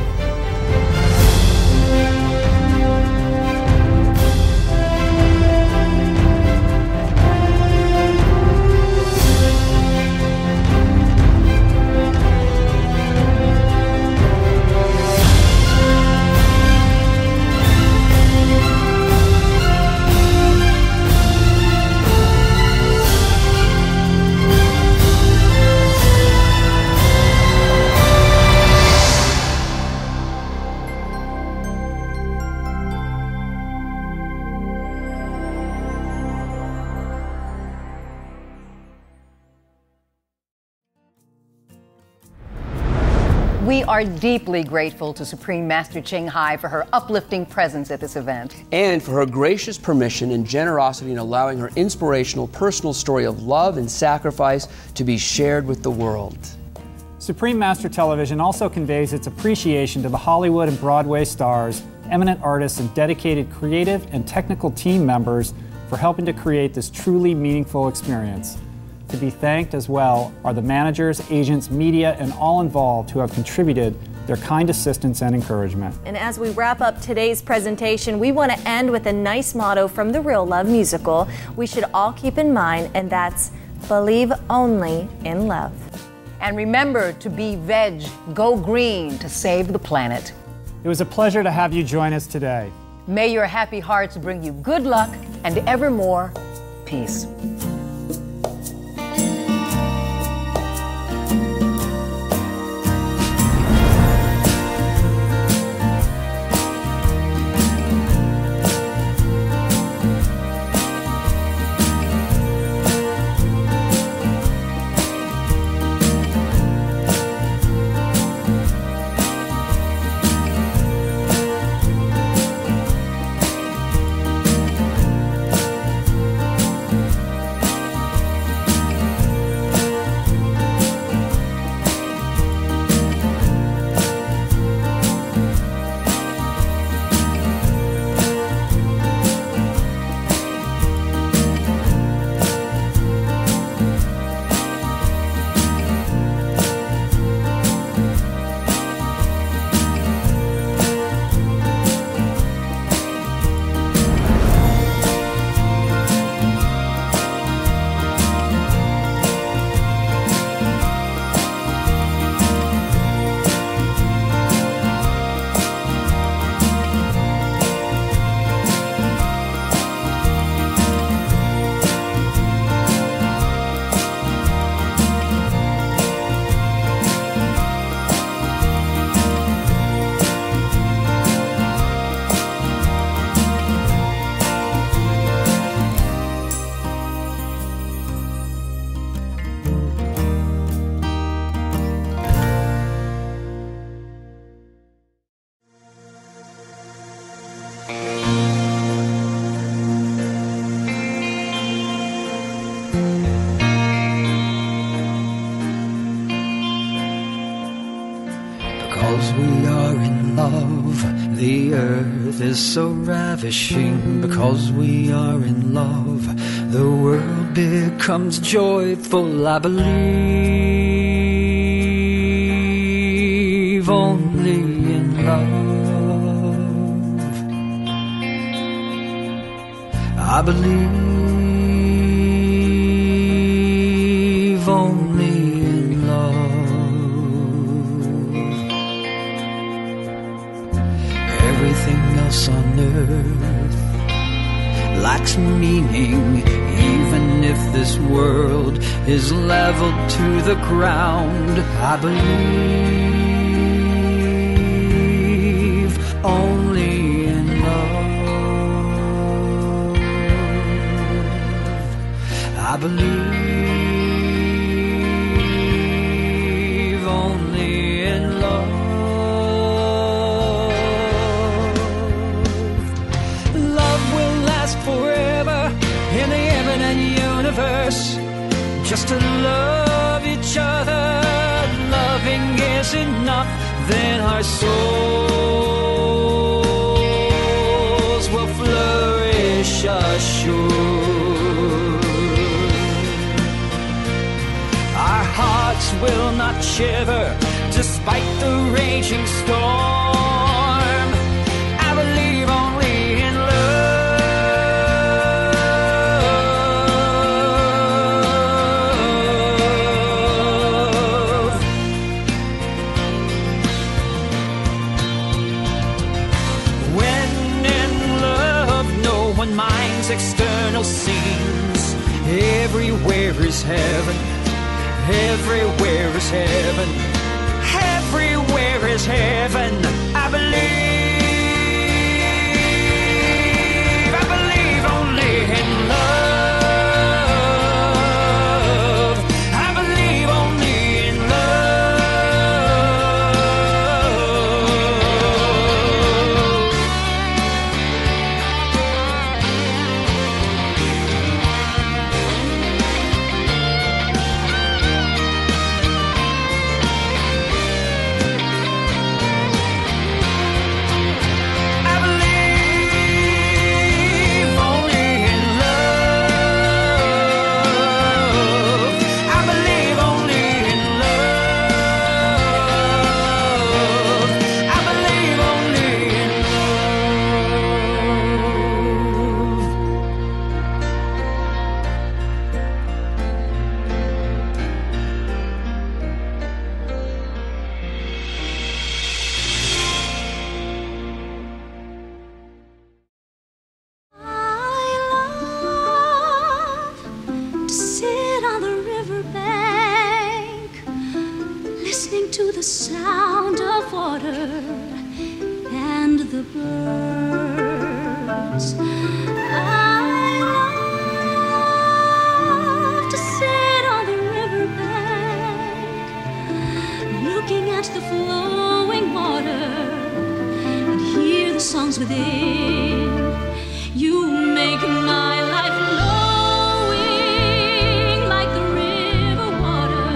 We are deeply grateful to Supreme Master Ching Hai for her uplifting presence at this event. And for her gracious permission and generosity in allowing her inspirational personal story of love and sacrifice to be shared with the world. Supreme Master Television also conveys its appreciation to the Hollywood and Broadway stars, eminent artists, and dedicated creative and technical team members for helping to create this truly meaningful experience. To be thanked as well are the managers, agents, media, and all involved who have contributed their kind assistance and encouragement. And as we wrap up today's presentation, we want to end with a nice motto from the Real Love musical we should all keep in mind, and that's believe only in love. And remember to be veg, go green to save the planet. It was a pleasure to have you join us today. May your happy hearts bring you good luck and evermore peace. Because we are in love, the earth is so ravishing. Because we are in love, the world becomes joyful. I believe only in love. I believe only in love. Everything else on earth lacks meaning, even if this world is leveled to the ground. I believe only in love. I believe only in love. Love will last forever in the infinite universe. Just to love each other, loving is enough. Then our souls will flourish assured. Our hearts will not shiver despite the raging storm. I believe only in love. When in love, no one minds external scenes. Everywhere is heaven. Everywhere is heaven. Everywhere is heaven. I believe only in love. I believe only in love. sound of water and the birds. I love to sit on the riverbank, looking at the flowing water and hear the songs within. You make my life flowing like the river water.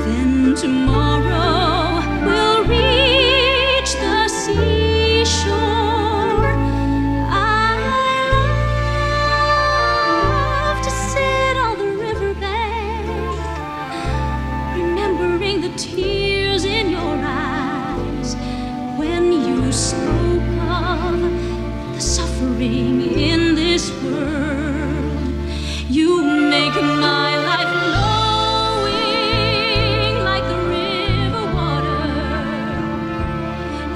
Then tomorrow we'll reach the seashore. I love to sit on the riverbank, remembering the tears in your eyes when you spoke of the suffering in this world. You make my life flowing like the river water.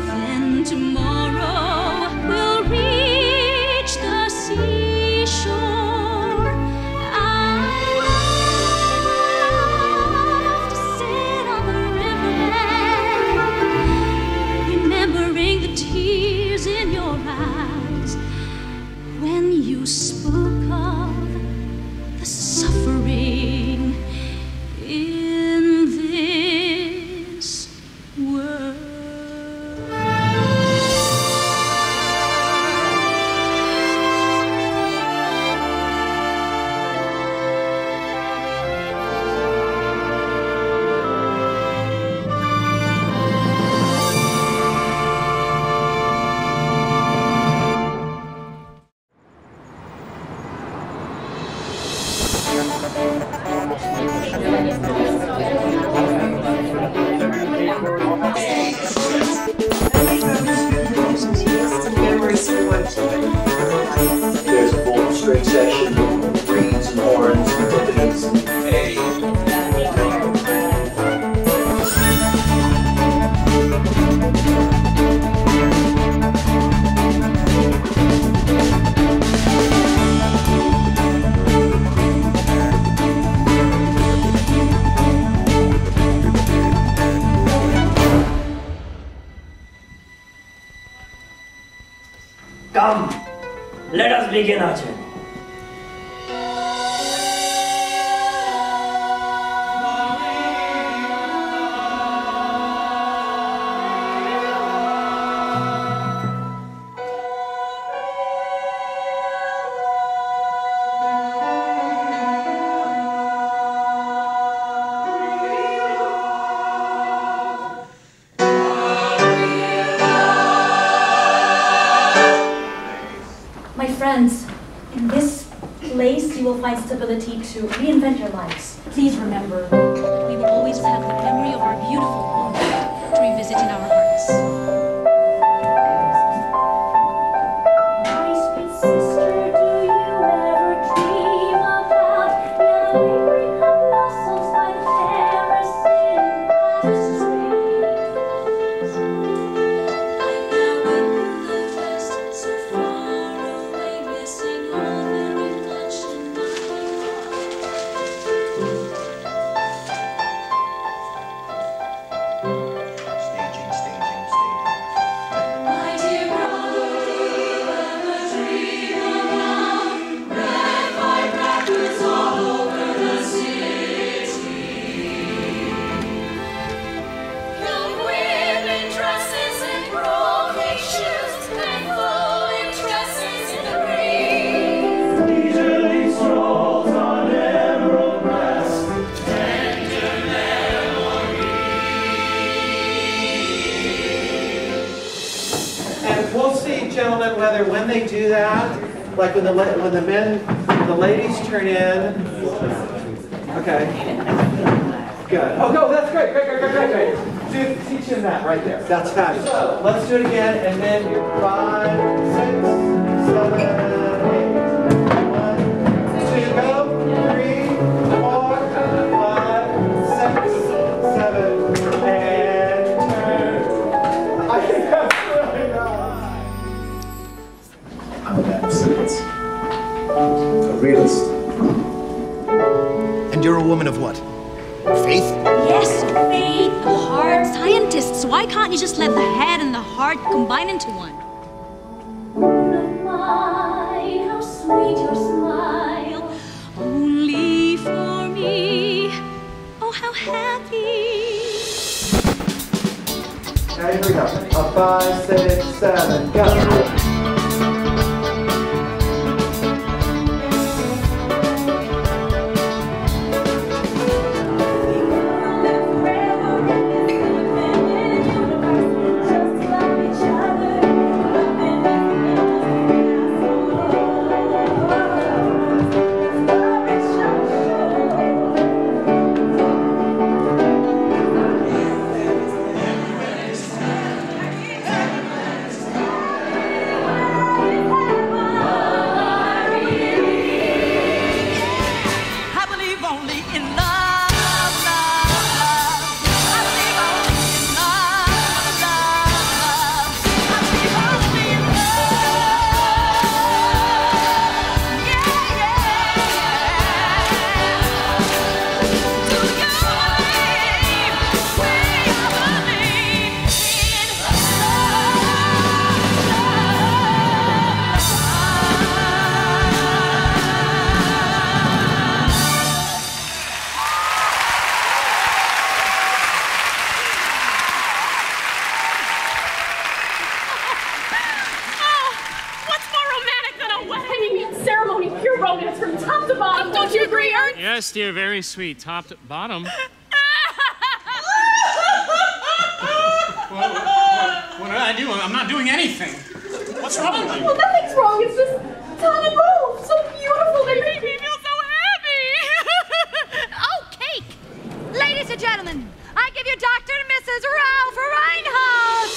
Then tomorrow we'll reach the seashore. I love to sit on the riverbank, remembering the tears in your eyes when you spoke of the suffering in this world. There's a full string section, reeds and horns, timpanums, and Come, let us begin our journey. My friends, in this place you will find stability to reinvent your lives. Please remember, We will always have the memory of our beautiful home to revisit in our hearts. my sweet sister, do you ever dream about yellow apricot blossoms by the terraces by the streams? I know in the distance so far away, missing all very much in my My dear brother, do you ever dream about red firecrackers all over the city? Young women dresses and broken shoes and flowing tresses in the breeze. Leisurely strolls on emerald breast, tender And we'll see, gentlemen, whether when they do that, like when the ladies turn in. Okay. Good. Oh, no, that's great. Great. Teach him that right there. That's fabulous. So, let's do it again, and then you're 5, 6, 7, 8. 1, 2, go. 3, 4, 5, 6, 7, and turn. I think that's really nice. I'm an abstinence. A realist. And you're a woman of what? Faith? Yes, faith. Why can't you just let the head and the heart combine into one? Mine, how sweet your smile. Only for me. Oh, how happy. Okay, here we go. A 5, 6, 7, go. Yes, dear, very sweet. Top to bottom. What did I do? I'm not doing anything. What's wrong with you? Well, nothing's wrong. It's just Todd and Rolf. So beautiful. They make me feel so happy. Oh, cake! Ladies and gentlemen, I give you Dr. and Mrs. Ralph Reinhardt.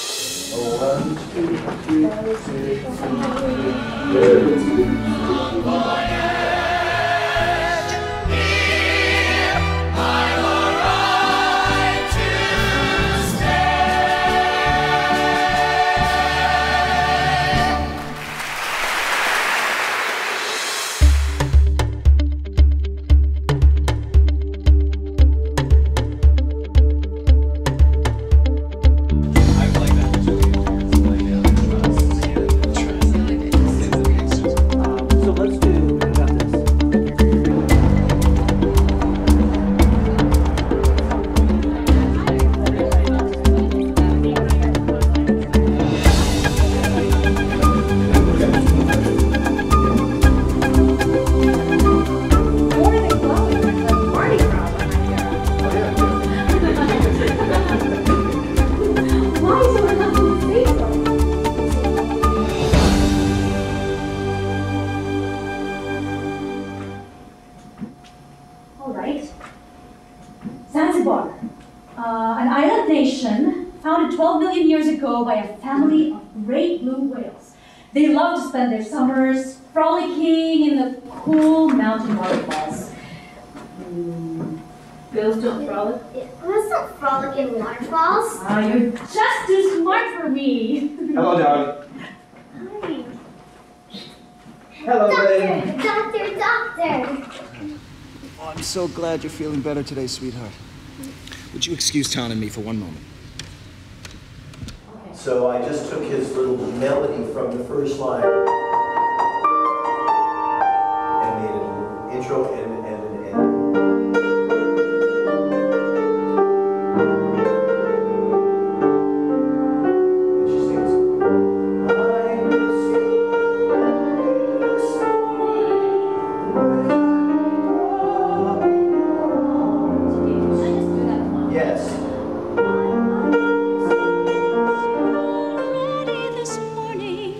An island nation founded 12 million years ago by a family of great blue whales. They love to spend their summers frolicking in the cool mountain waterfalls. Whales don't frolic? Whales don't frolic in waterfalls. You're just too smart for me. Hello, darling. Hi. Hello, babe. Doctor. Oh, I'm so glad you're feeling better today, sweetheart. Would you excuse Town and me for one moment? So I just took his little melody from the first line and made an intro and an end. And she sings, I miss you this morning. Yes. This morning,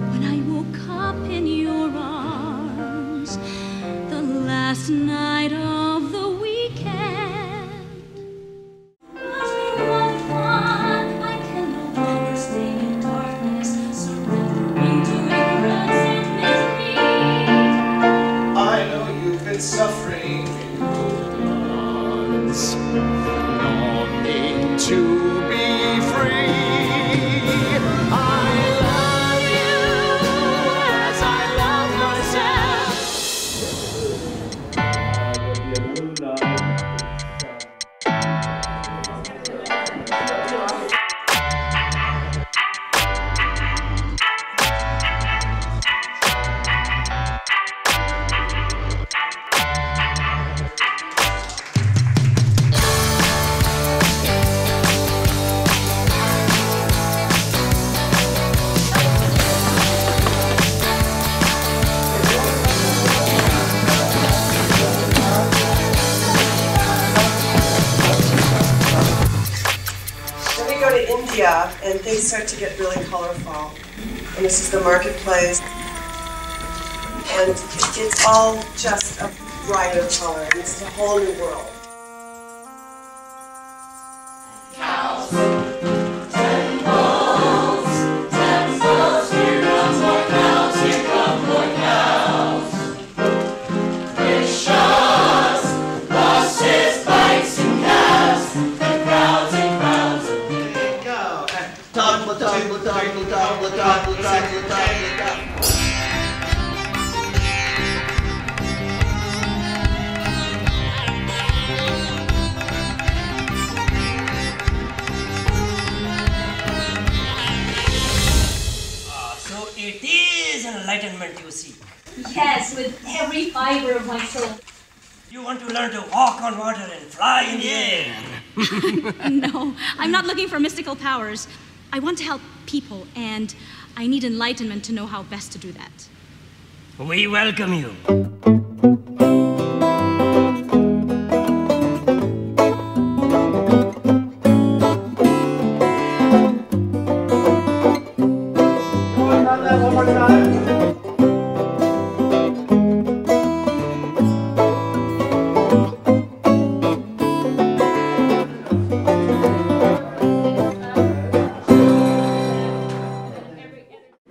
when I woke up in your arms, the last night of the weekend. I can no longer stay in darkness, surrendering to ignorance and misery. I know you've been suffering in romance, longing to be free. I love you as I love myself. to India, and things start to get really colorful. And this is the marketplace. And it's all just a brighter color, and this is a whole new world. Cows, 10 bulls, 10 bulls, here come more cows, here come more cows. Vicious, buses, bikes, and cabs, and crowds of people. Go. Double, double, double, double, double, double, double. It is enlightenment you seek. Yes, with every fiber of my soul. You want to learn to walk on water and fly in the air. No, I'm not looking for mystical powers. I want to help people, and I need enlightenment to know how best to do that. We welcome you.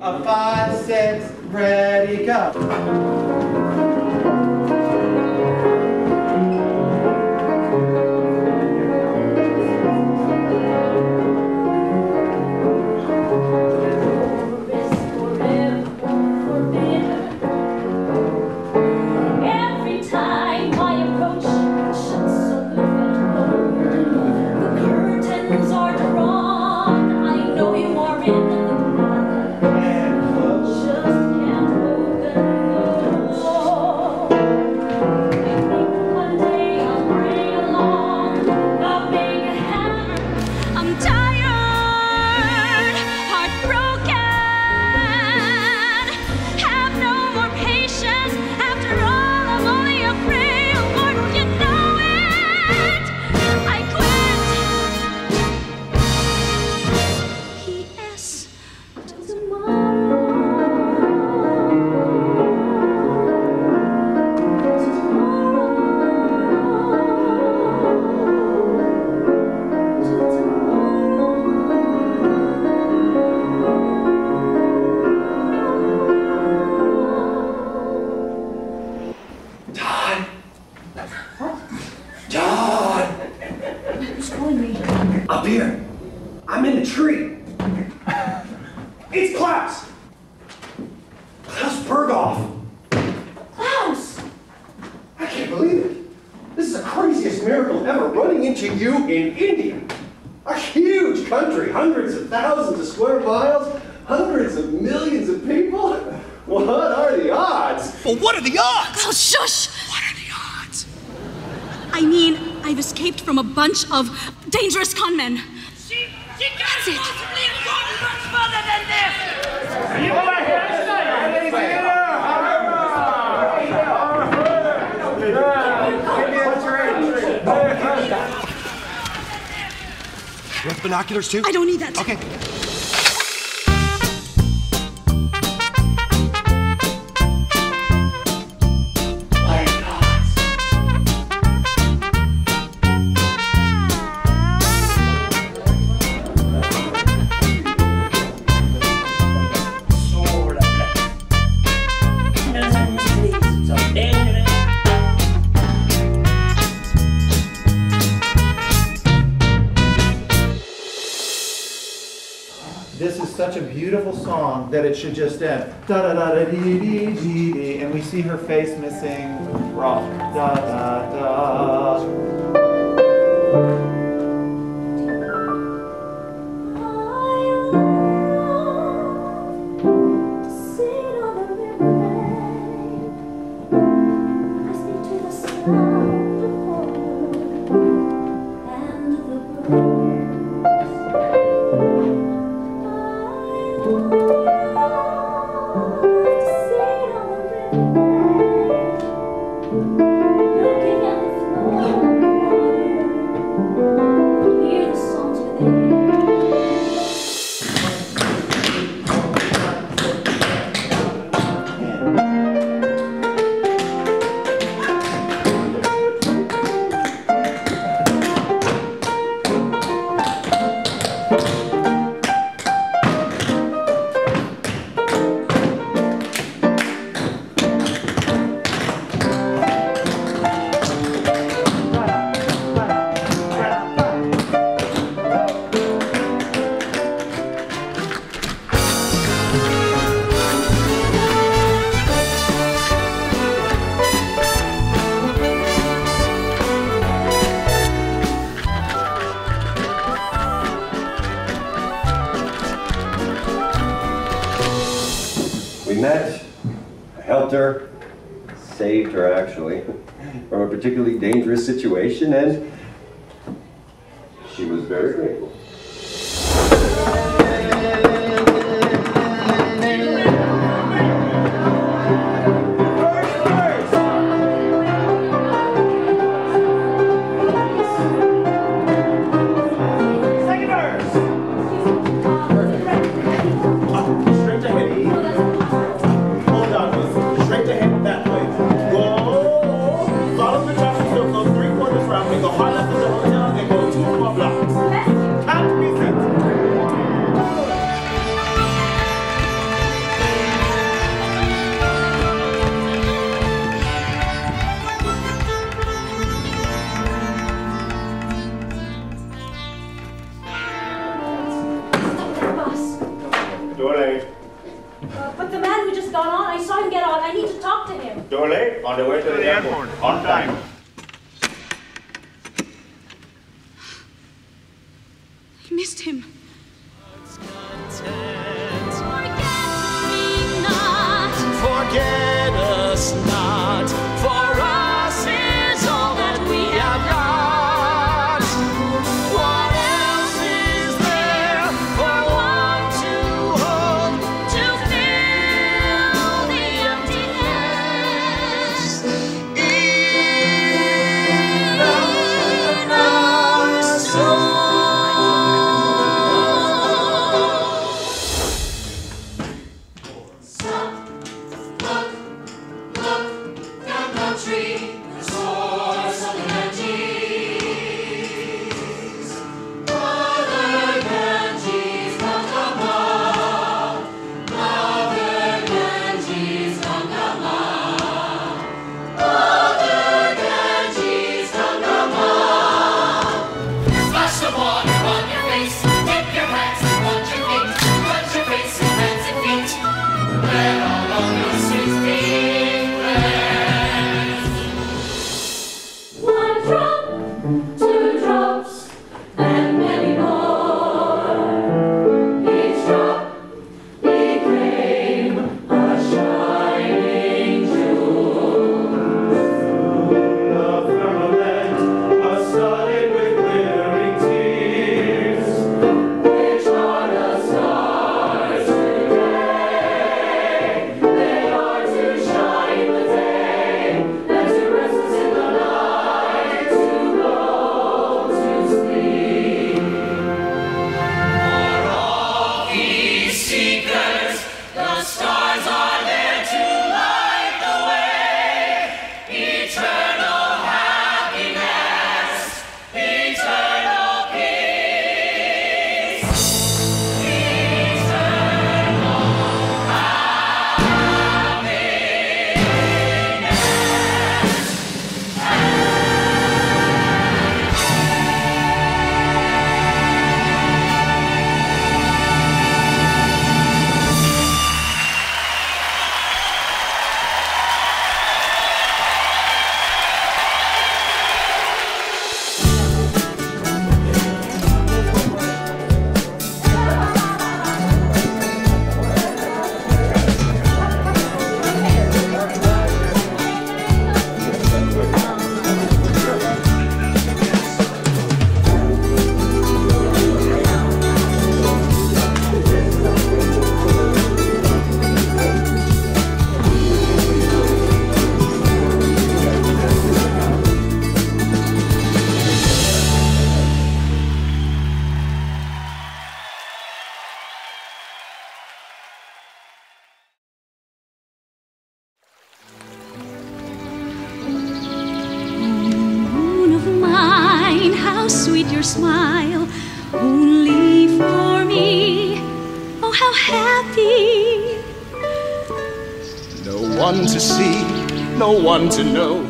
A 5, 6, ready, go. Every time I approach, shuts aloof and cold. The curtains are drawn. I know you are in the just can't open the door. One day I'll bring along a big hammer. I'm tired, heartbroken, have no more patience. After all, I'm only afraid. Oh Lord, will you know it? I quit. P.S. Till tomorrow. Todd! Who's calling me? Up here. I'm in the tree. It's Klaus! Klaus Berghoff! Klaus! I can't believe it. This is the craziest miracle ever, running into you in India. A huge country, hundreds of thousands of square miles, hundreds of millions of people. What are the odds? Well, what are the odds? Oh, shush! What are the odds? I mean, I've escaped from a bunch of dangerous conmen. She can't possibly have gone much further than this! You go ahead, You have binoculars too? I don't need that. Okay. This is such a beautiful song that it should just end. Da da da da dee dee dee dee, and we see her face missing. Rock. Da da da. Looking at the floor. met, I helped her, saved her actually, from a particularly dangerous situation, and she was very grateful. But the man who just got on, I saw him get on. I need to talk to him. Too late. On the way to the airport. On time. I missed him. Forget us not, for us is all that we have got. What else is there for one to hold to fill the emptiness in our soul? Sweet your smile, only for me. Oh, how happy. No one to see, no one to know.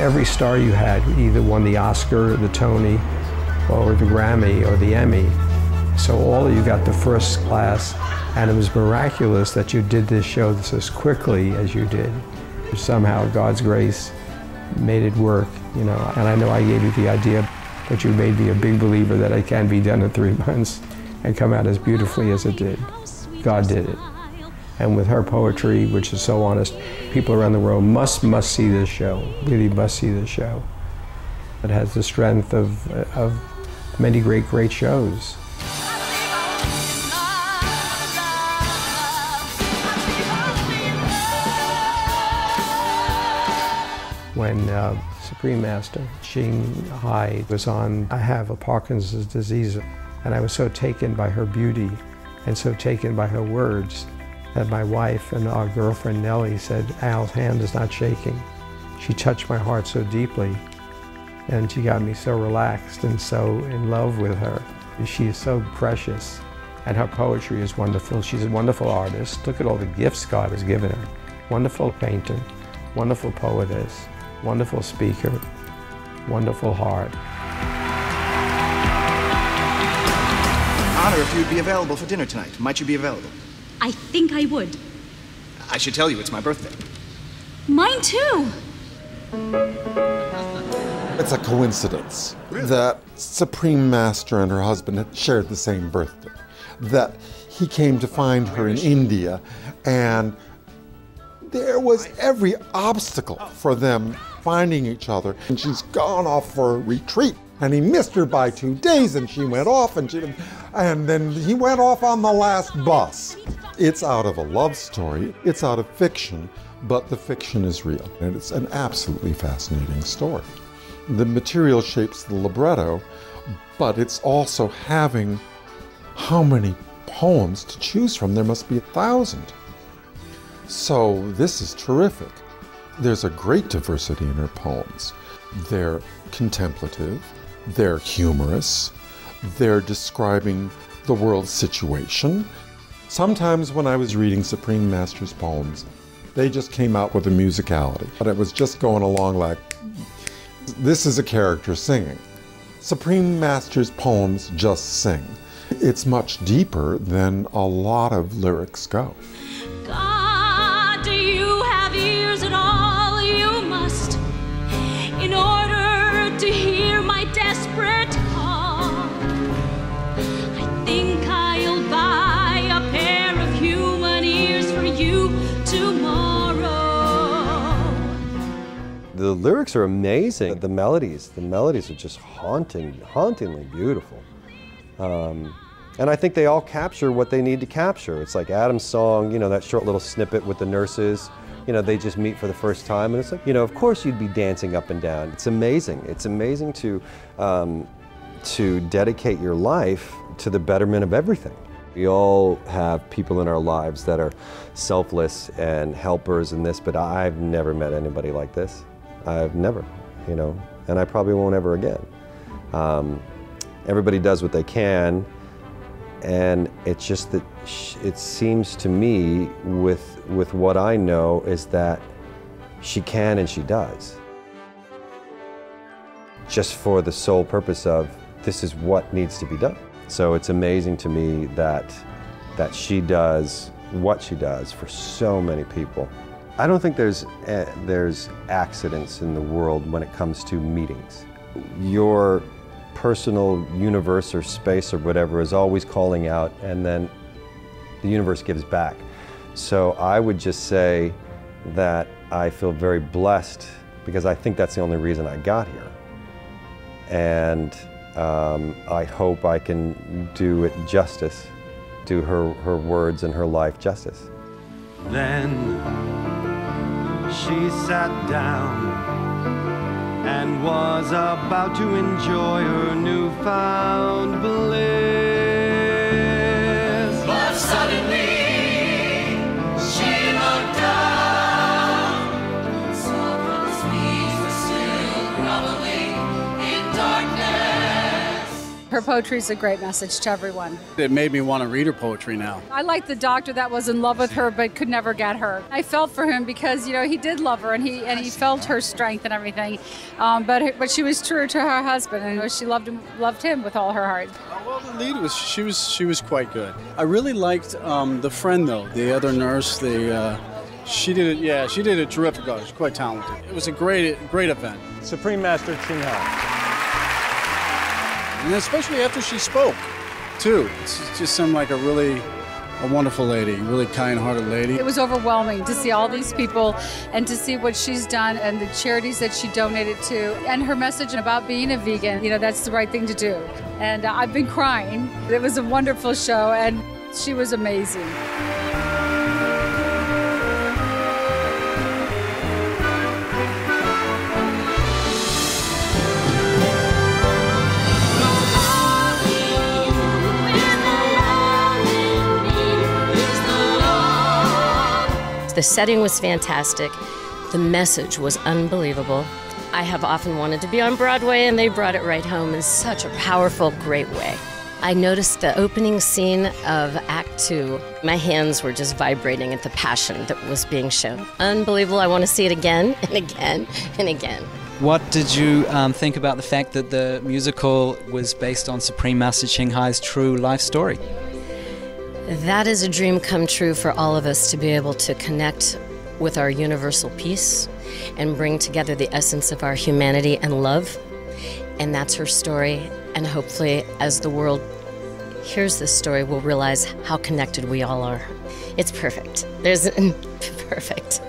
every star you had either won the Oscar, or the Tony, or the Grammy, or the Emmy. So all of you got the first class, and it was miraculous that you did this show as quickly as you did. Somehow God's grace made it work, you know, and I know I gave you the idea, but you made me a big believer that it can be done in 3 months and come out as beautifully as it did. God did it. And with her poetry, which is so honest, people around the world must see this show, really must see this show. It has the strength of many great shows. When Supreme Master Ching Hai was on, I have a Parkinson's disease, and I was so taken by her beauty and so taken by her words that my wife and our girlfriend Nellie said, Al's hand is not shaking. She touched my heart so deeply, and she got me so relaxed and so in love with her. She is so precious, and her poetry is wonderful. She's a wonderful artist. Look at all the gifts God has given her. Wonderful painter, wonderful poetess, wonderful speaker, wonderful heart. Honor, if you'd be available for dinner tonight, might you be available? I think I would. I should tell you, it's my birthday. Mine too. It's a coincidence that Supreme Master and her husband had shared the same birthday. That he came to find her in India, and there was every obstacle for them finding each other. And she's gone off for a retreat. And he missed her by 2 days, and she went off, and then he went off on the last bus. It's out of a love story, it's out of fiction, but the fiction is real. And it's an absolutely fascinating story. The material shapes the libretto, but it's also having how many poems to choose from? There must be 1,000. So this is terrific. There's a great diversity in her poems. They're contemplative, they're humorous, they're describing the world's situation. Sometimes when I was reading Supreme Master's poems, they just came out with a musicality, but it was just going along like, this is a character singing. Supreme Master's poems just sing. It's much deeper than a lot of lyrics go. God, do you have ears at all? You must, in order to hear my desperate call. I think I'll buy a pair of human ears for you tomorrow. The lyrics are amazing. The melodies are just hauntingly beautiful. And I think they all capture what they need to capture. It's like Adam's song, you know, that short little snippet with the nurses, you know, they just meet for the first time, and it's like, you know, of course you'd be dancing up and down. It's amazing. It's amazing to dedicate your life to the betterment of everything. We all have people in our lives that are selfless and helpers in this, but I've never met anybody like this. I've never, you know, and I probably won't ever again. Everybody does what they can, and it's just that it seems to me with what I know is that she can and she does. Just for the sole purpose of this is what needs to be done. So it's amazing to me that she does what she does for so many people. I don't think there's accidents in the world when it comes to meetings. Your personal universe or space or whatever is always calling out, and then the universe gives back. So I would just say that I feel very blessed because I think that's the only reason I got here. And I hope I can do it justice, do her words and her life justice. Then she sat down and was about to enjoy her newfound bliss. But suddenly she looked down, saw those weeds were still groveling in darkness. Her her poetry is a great message to everyone. It made me want to read her poetry now. I like the doctor that was in love with her but could never get her. I felt for him because, you know, he did love her and he felt her strength and everything. But she was true to her husband, and she loved him with all her heart. Well, the lead was she was quite good. I really liked the friend though, the other nurse. She did it. Yeah, she did a terrific job. She's quite talented. It was a great event. Supreme Master Ching Hai. And especially after she spoke, too. It just seemed like a wonderful lady, really kind-hearted lady. It was overwhelming to see all these people and to see what she's done and the charities that she donated to, and her message about being a vegan. You know, that's the right thing to do. And I've been crying. It was a wonderful show, and she was amazing. The setting was fantastic. The message was unbelievable. I have often wanted to be on Broadway, and they brought it right home in such a powerful, great way. I noticed the opening scene of Act 2. My hands were just vibrating at the passion that was being shown. Unbelievable. I want to see it again and again and again. What did you think about the fact that the musical was based on Supreme Master Ching Hai's true life story? That is a dream come true for all of us, to be able to connect with our universal peace and bring together the essence of our humanity and love. And that's her story. And hopefully, as the world hears this story, we'll realize how connected we all are. It's perfect. Perfect.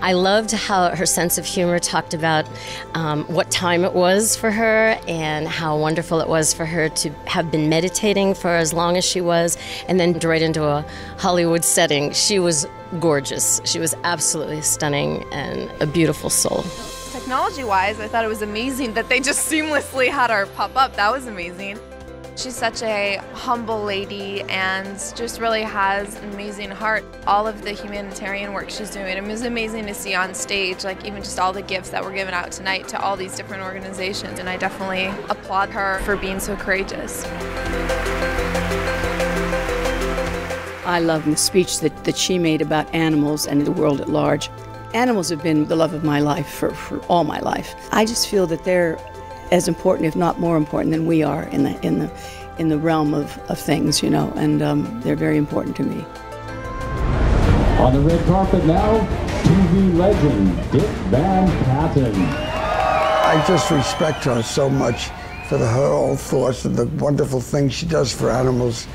I loved how her sense of humor talked about what time it was for her and how wonderful it was for her to have been meditating for as long as she was, and then right into a Hollywood setting. She was gorgeous. She was absolutely stunning and a beautiful soul. Technology-wise, I thought it was amazing that they just seamlessly had her pop up. That was amazing. She's such a humble lady and just really has an amazing heart. All of the humanitarian work she's doing, it was amazing to see on stage, like even just all the gifts that were given out tonight to all these different organizations, and I definitely applaud her for being so courageous. I love the speech that she made about animals and the world at large. Animals have been the love of my life for all my life. I just feel that they're as important, if not more important, than we are in the realm of things, you know, and they're very important to me. On the red carpet now, TV legend Dick Van Patten. I just respect her so much for her whole thoughts and the wonderful things she does for animals.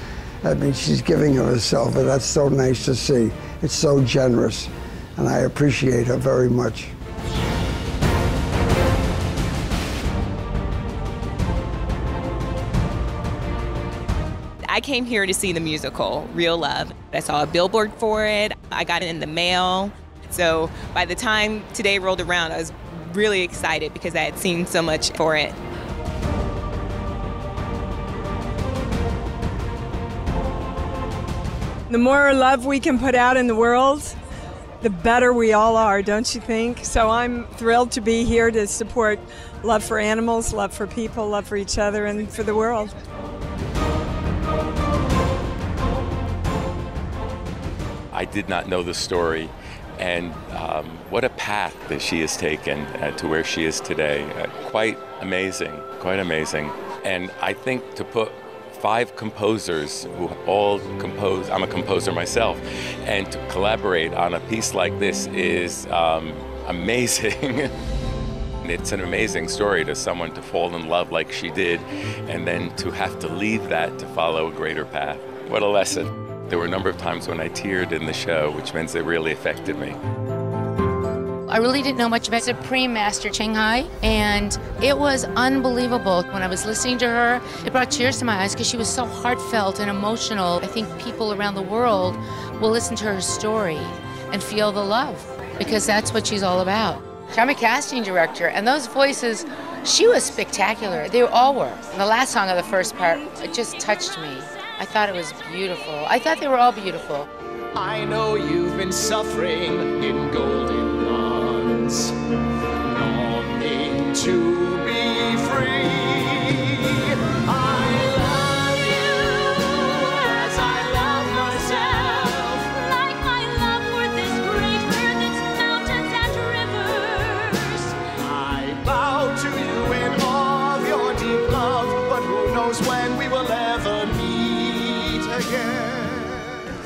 I mean, she's giving of herself, and that's so nice to see. It's so generous, and I appreciate her very much. I came here to see the musical, Real Love. I saw a billboard for it. I got it in the mail. So by the time today rolled around, I was really excited because I had seen so much for it. The more love we can put out in the world, the better we all are, don't you think? So I'm thrilled to be here to support love for animals, love for people, love for each other, and for the world. I did not know the story, and what a path that she has taken to where she is today. Quite amazing, quite amazing. And I think to put 5 composers who all compose, I'm a composer myself, and to collaborate on a piece like this is amazing. It's an amazing story to someone to fall in love like she did, and then to have to leave that to follow a greater path. What a lesson. There were a number of times when I teared in the show, which means it really affected me. I really didn't know much about Supreme Master Ching Hai, and it was unbelievable. When I was listening to her, it brought tears to my eyes because she was so heartfelt and emotional. I think people around the world will listen to her story and feel the love, because that's what she's all about. I'm a casting director, and those voices, she was spectacular. They all were. And the last song of the first part, it just touched me. I thought it was beautiful. I thought they were all beautiful. I know you've been suffering in golden bonds, longing to be free. I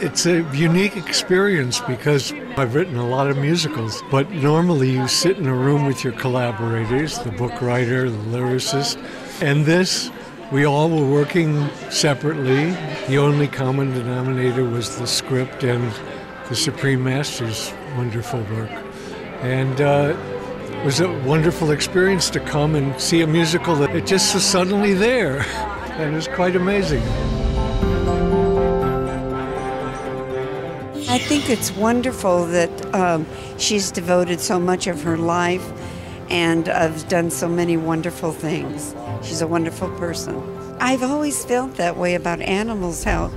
It's a unique experience because I've written a lot of musicals, but normally you sit in a room with your collaborators, the book writer, the lyricist, and this, we all were working separately. The only common denominator was the script and the Supreme Master's wonderful work. And it was a wonderful experience to come and see a musical that it just was suddenly there, and it was quite amazing. I think it's wonderful that she's devoted so much of her life and has done so many wonderful things. She's a wonderful person. I've always felt that way about animals, how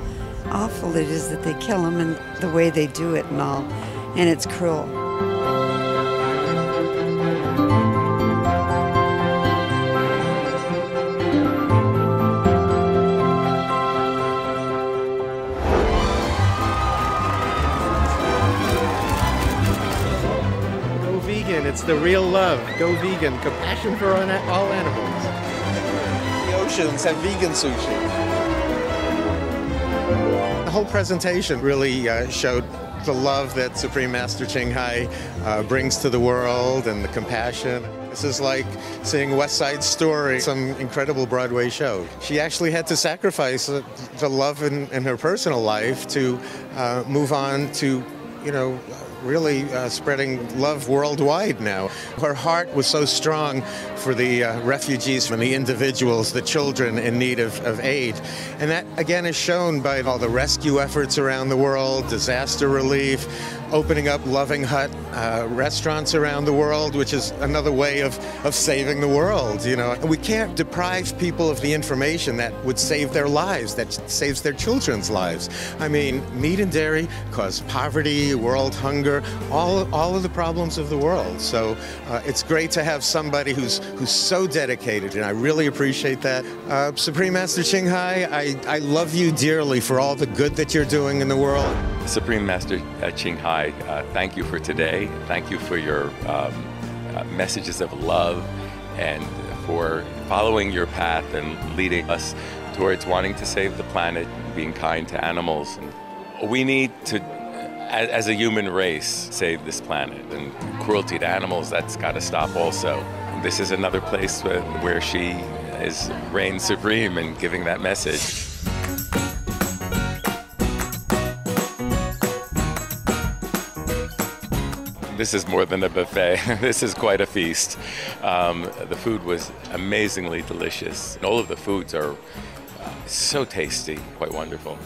awful it is that they kill them and the way they do it and all, and it's cruel. It's the real love. Go vegan. Compassion for all animals. The oceans have vegan sushi. The whole presentation really showed the love that Supreme Master Ching Hai brings to the world and the compassion. This is like seeing West Side Story, some incredible Broadway show. She actually had to sacrifice the love in her personal life to move on to, really spreading love worldwide now. Her heart was so strong for the refugees and the individuals, the children in need of aid. And that, again, is shown by all the rescue efforts around the world, disaster relief, opening up loving hut restaurants around the world, which is another way of saving the world, And we can't deprive people of the information that would save their lives, that saves their children's lives. I mean, meat and dairy cause poverty, world hunger, all of the problems of the world. So it's great to have somebody who's so dedicated, and I really appreciate that. Supreme Master Ching Hai, I love you dearly for all the good that you're doing in the world. Supreme Master Ching Hai, thank you for today. Thank you for your messages of love and for following your path and leading us towards wanting to save the planet and being kind to animals. And we need to, as a human race, save this planet. And cruelty to animals, that's got to stop also. This is another place where she reigns supreme in giving that message. This is more than a buffet. This is quite a feast. The food was amazingly delicious. All of the foods are so tasty, quite wonderful.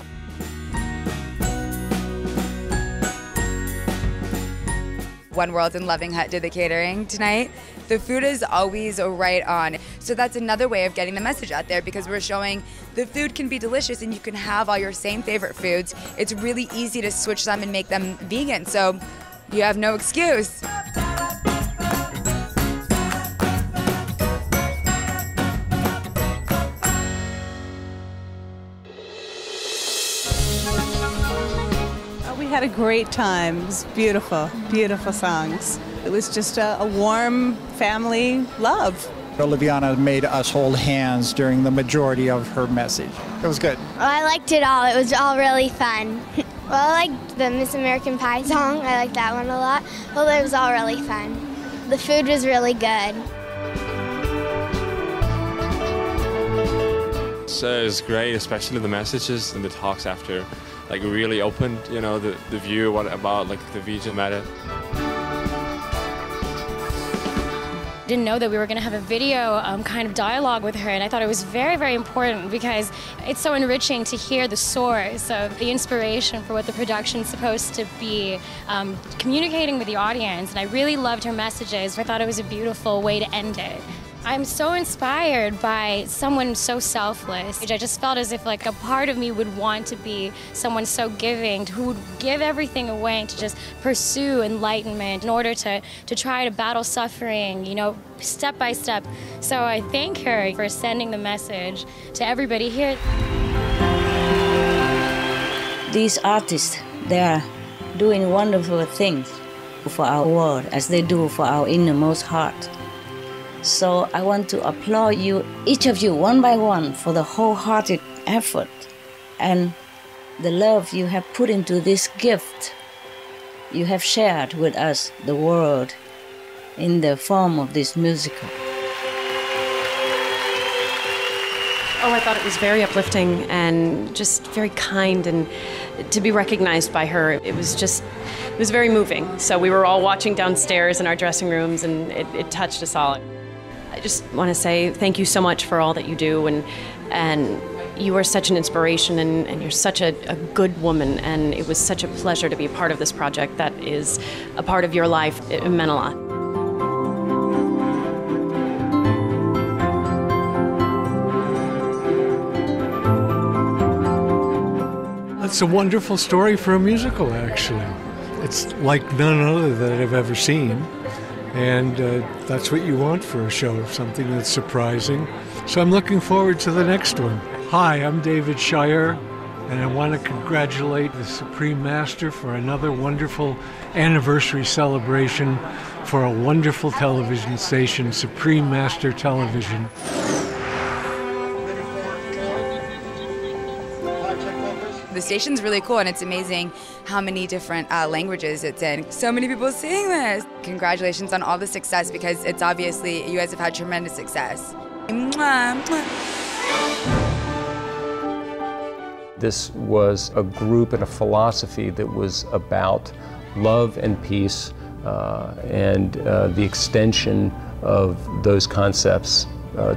One World and Loving Hut did the catering tonight. The food is always right on. So that's another way of getting the message out there, because we're showing the food can be delicious and you can have all your same favorite foods. It's really easy to switch them and make them vegan. So you have no excuse. We had a great time. It was beautiful, beautiful songs. It was just a warm family love. Oliviana made us hold hands during the majority of her message. It was good. I liked it all. It was all really fun. Well, I liked the Miss American Pie song. I liked that one a lot. Well, it was all really fun. The food was really good. So it was great, especially the messages and the talks after. Like, really opened, the view about the vegan matter. Didn't know that we were going to have a video kind of dialogue with her, and I thought it was very, very important because it's so enriching to hear the source of the inspiration for what the production's supposed to be communicating with the audience, and I really loved her messages. I thought it was a beautiful way to end it. I'm so inspired by someone so selfless. I just felt as if a part of me would want to be someone so giving, who would give everything away to just pursue enlightenment in order to try to battle suffering, step by step. So I thank her for sending the message to everybody here. These artists, they are doing wonderful things for our world as they do for our innermost heart. So I want to applaud you, each of you, one by one, for the wholehearted effort. And the love you have put into this gift you have shared with us, the world, in the form of this musical. Oh, I thought it was very uplifting and just very kind, and to be recognized by her, it was very moving. So we were all watching downstairs in our dressing rooms, and it touched us all. I just want to say thank you so much for all that you do, and you are such an inspiration, and you're such a good woman, and it was such a pleasure to be a part of this project that is a part of your life. It meant a lot. It's a wonderful story for a musical, actually. It's like none other that I've ever seen. And that's what you want for a show, something that's surprising. So I'm looking forward to the next one. Hi, I'm David Shire, and I want to congratulate the Supreme Master for another wonderful anniversary celebration for a wonderful television station, Supreme Master Television. The station's really cool, and it's amazing how many different languages it's in. So many people seeing this. Congratulations on all the success, because it's obviously, you guys have had tremendous success. Mwah, mwah. This was a group and a philosophy that was about love and peace and the extension of those concepts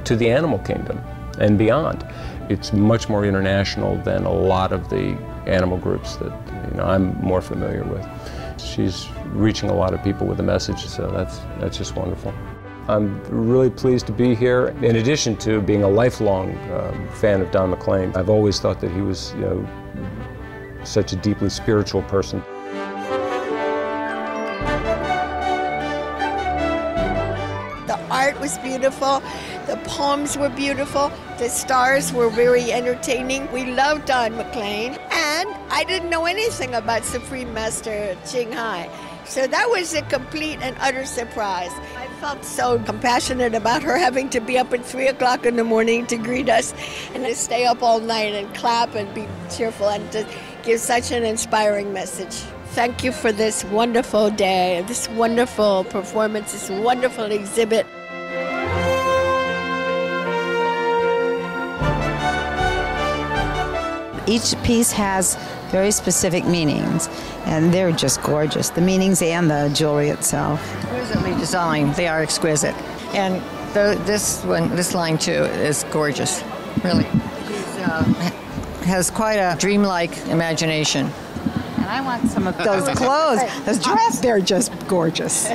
to the animal kingdom and beyond. It's much more international than a lot of the animal groups that I'm more familiar with. She's reaching a lot of people with the message, so that's just wonderful. I'm really pleased to be here. In addition to being a lifelong fan of Don McLean, I've always thought that he was such a deeply spiritual person. The art was beautiful, the poems were beautiful, the stars were very entertaining. We loved Don McLean, and I didn't know anything about Supreme Master Ching Hai. So that was a complete and utter surprise. I felt so compassionate about her having to be up at 3 o'clock in the morning to greet us and to stay up all night and clap and be cheerful and to give such an inspiring message. Thank you for this wonderful day, this wonderful performance, this wonderful exhibit. Each piece has very specific meanings, and they're just gorgeous, the meanings and the jewelry itself. Exquisitely designed, they are exquisite. And this line too is gorgeous, really. Has quite a dreamlike imagination. And I want some of those clothes, those dresses, they're just gorgeous.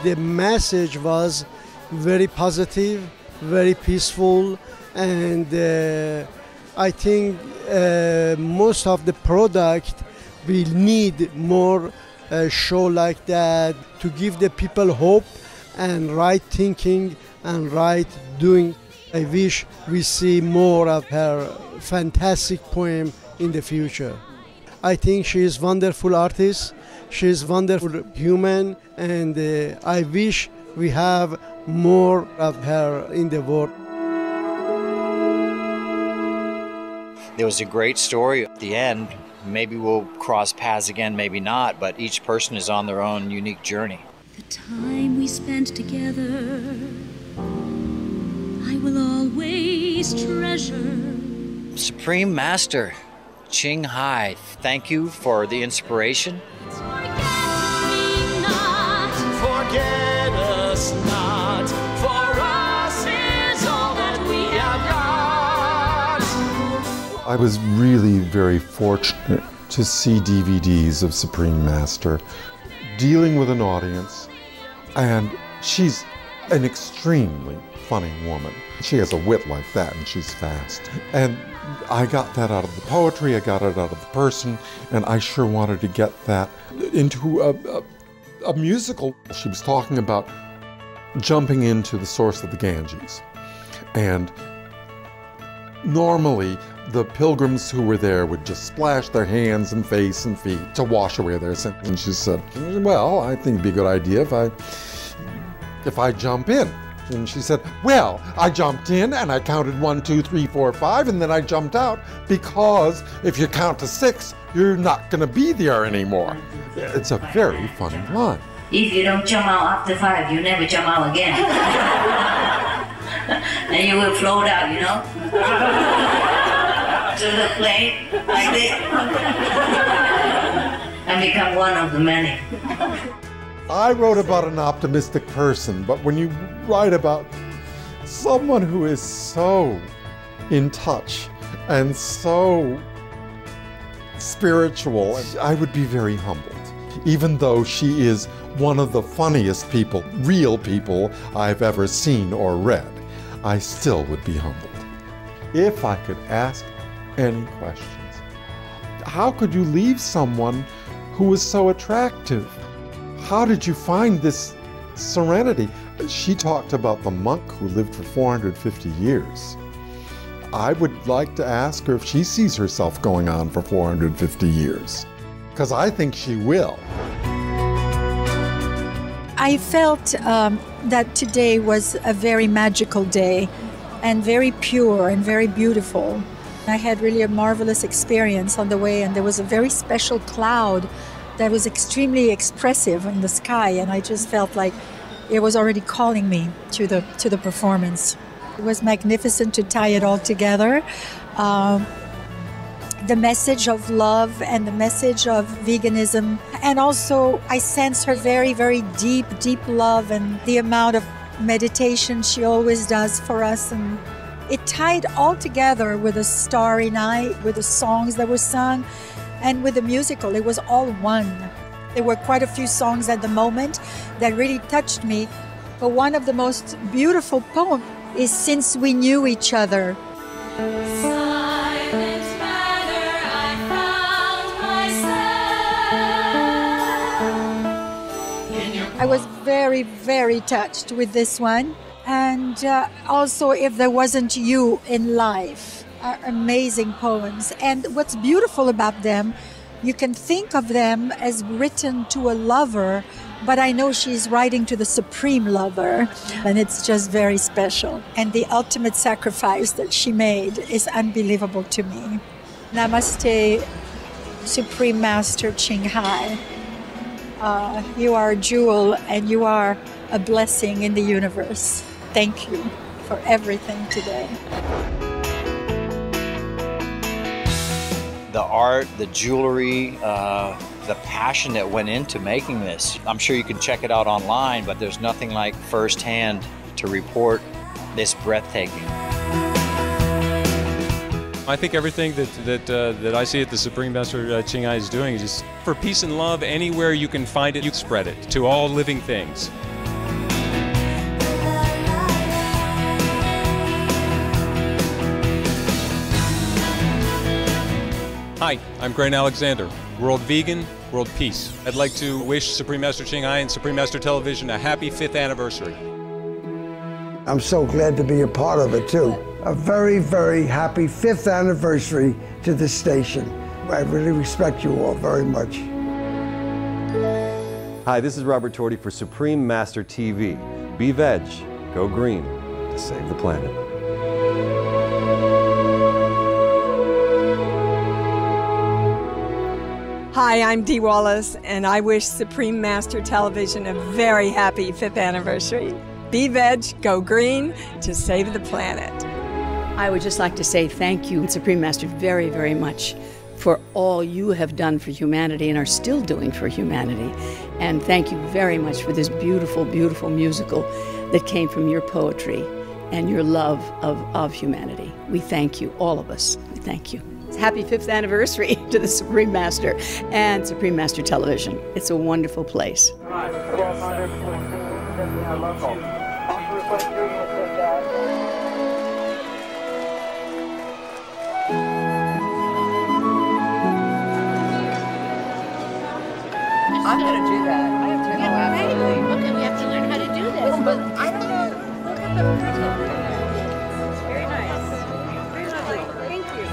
The message was very positive, very peaceful, and I think most of the product will need more show like that to give the people hope and right thinking and right doing. I wish we see more of her fantastic poem in the future. I think she is a wonderful artist, she is a wonderful human, and I wish we have more of her in the world. There was a great story at the end. Maybe we'll cross paths again, maybe not, but each person is on their own unique journey. The time we spent together, I will always treasure. Supreme Master Ching Hai, thank you for the inspiration. Forget us not, for us is all that we have got. I was really very fortunate to see DVDs of Supreme Master dealing with an audience, and she's an extremely funny woman. She has a wit like that, and she's fast. And I got that out of the poetry, I got it out of the person, and I sure wanted to get that into a musical. She was talking about jumping into the source of the Ganges. And normally, the pilgrims who were there would just splash their hands and face and feet to wash away their sins. And she said, well, I think it'd be a good idea if I jump in. question. She said, well, I jumped in and I counted 1, 2, 3, 4, 5, and then I jumped out because if you count to 6, you're not going to be there anymore. It's a very funny line. If you don't jump out after 5, you never jump out again. And you will float out, you know? To the plane, like this. And become one of the many. I wrote about an optimistic person, but when you write about someone who is so in touch and so spiritual, I would be very humbled. Even though she is one of the funniest people, real people, I've ever seen or read, I still would be humbled. If I could ask any questions, how could you leave someone who was so attractive? How did you find this serenity? She talked about the monk who lived for 450 years. I would like to ask her if she sees herself going on for 450 years, because I think she will. I felt that today was a very magical day and very pure and very beautiful. I had really a marvelous experience on the way, and there was a very special cloud that was extremely expressive in the sky, and I just felt like it was already calling me to the performance. It was magnificent to tie it all together. The message of love and the message of veganism, and also I sense her very, very deep love and the amount of meditation she always does for us, and it tied all together with a starry night, with the songs that were sung, and with the musical. It was all one. There were quite a few songs at the moment that really touched me, but one of the most beautiful poems is Since We Knew Each Other. I was very, very touched with this one. And also, If There Wasn't You in Life, are amazing poems. And what's beautiful about them, you can think of them as written to a lover, but I know she's writing to the supreme lover, and it's just very special. And the ultimate sacrifice that she made is unbelievable to me. Namaste, Supreme Master Ching Hai. You are a jewel and you are a blessing in the universe. Thank you for everything today. The art, the jewelry, the passion that went into making this. I'm sure you can check it out online, but there's nothing like firsthand to report this breathtaking. I think everything that I see at the Supreme Master Ching Hai is doing is just for peace and love. Anywhere you can find it, you spread it to all living things. Hi, I'm Grant Alexander, World Vegan, World Peace. I'd like to wish Supreme Master Ching Hai and Supreme Master Television a happy 5th anniversary. I'm so glad to be a part of it too. A very, very happy 5th anniversary to the station. I really respect you all very much. Hi, this is Robert Torti for Supreme Master TV. Be veg, go green to save the planet. Hi, I'm Dee Wallace, and I wish Supreme Master Television a very happy 5th anniversary. Be veg, go green to save the planet. I would just like to say thank you, Supreme Master, very, very much for all you have done for humanity and are still doing for humanity. And thank you very much for this beautiful, beautiful musical that came from your poetry and your love of humanity. We thank you, all of us. We thank you. Happy 5th anniversary to the Supreme Master and Supreme Master Television. It's a wonderful place. I'm going to do that. I have to know. Absolutely. Okay, we have to learn how to do this. But I don't know. Look at the It's very nice. Very lovely. Thank you.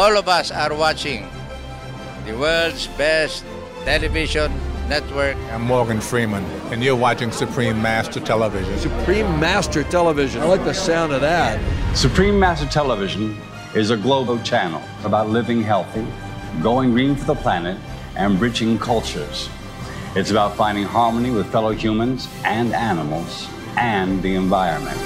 all of us are watching the world's best television network. I'm Morgan Freeman, and you're watching Supreme Master Television. Supreme Master Television. I like the sound of that. Supreme Master Television is a global channel about living healthy, going green for the planet, and bridging cultures. It's about finding harmony with fellow humans and animals and the environment.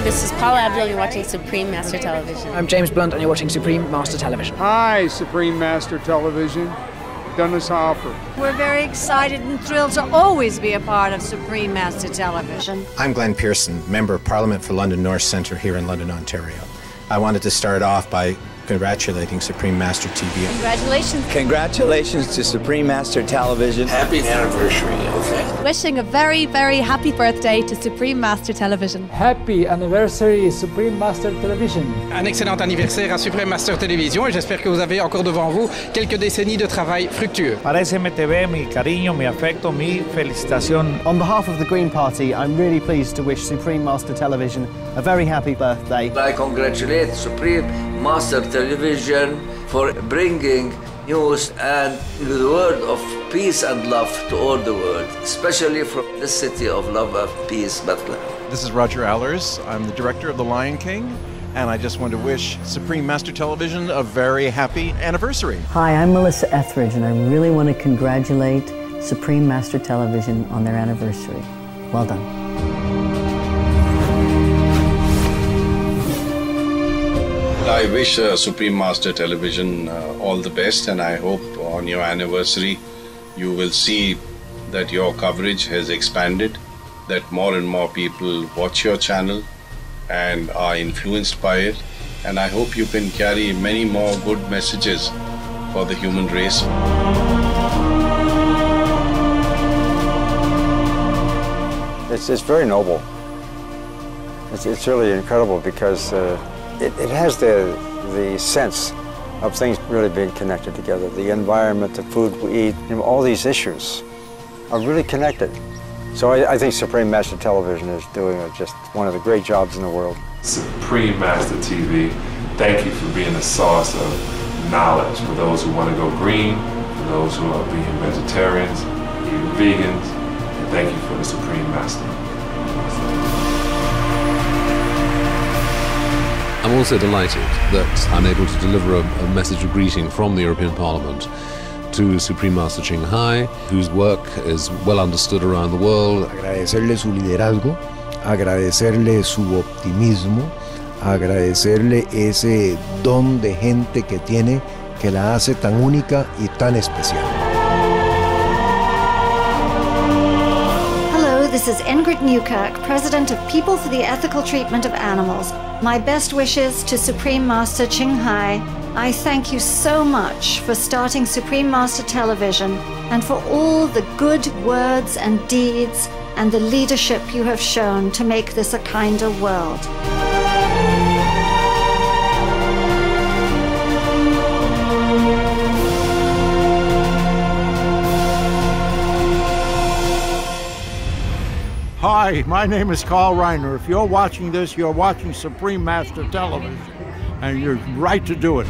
This is Paula Abdul, you're watching Supreme Master Television. I'm James Blunt and you're watching Supreme Master Television. Hi, Supreme Master Television. Dennis Hopper. We're very excited and thrilled to always be a part of Supreme Master Television. I'm Glenn Pearson, Member of Parliament for London North Centre here in London, Ontario. I wanted to start off by congratulating Supreme Master TV. Congratulations. Congratulations to Supreme Master Television. Happy anniversary, okay? Wishing a very, very happy birthday to Supreme Master Television. Happy anniversary Supreme Master Television. Un excellent anniversaire à Supreme Master Television et j'espère que vous avez encore devant vous quelques décennies de travail fructueux. Para SMTV, mi cariño, mi afecto, mi felicitación. On behalf of the Green Party, I'm really pleased to wish Supreme Master Television a very happy birthday. I congratulate Supreme Master Television for bringing news and the word of peace and love to all the world, especially from the city of love and peace, Bethlehem. This is Roger Allers. I'm the director of The Lion King, and I just want to wish Supreme Master Television a very happy anniversary. Hi, I'm Melissa Etheridge, and I really want to congratulate Supreme Master Television on their anniversary. Well done. I wish Supreme Master Television all the best, and I hope on your anniversary you will see that your coverage has expanded, that more and more people watch your channel and are influenced by it, and I hope you can carry many more good messages for the human race. It's very noble. It's really incredible because it has the sense of things really being connected together. The environment, the food we eat, all these issues are really connected. So I think Supreme Master Television is doing just one of the great jobs in the world. Supreme Master TV, thank you for being a source of knowledge for those who want to go green, for those who are being vegetarians, even vegans, and thank you for the Supreme Master. I'm also delighted that I'm able to deliver a message of greeting from the European Parliament to Supreme Master Ching Hai, whose work is well understood around the world. Agradecerle su liderazgo, agradecerle su optimismo, agradecerle ese don de gente que tiene que la hace tan única y tan especial. Hello, this is Ingrid Newkirk, President of People for the Ethical Treatment of Animals. My best wishes to Supreme Master Ching Hai. I thank you so much for starting Supreme Master Television and for all the good words and deeds and the leadership you have shown to make this a kinder world. Hi, my name is Carl Reiner. If you're watching this, you're watching Supreme Master Television, and you're right to do it.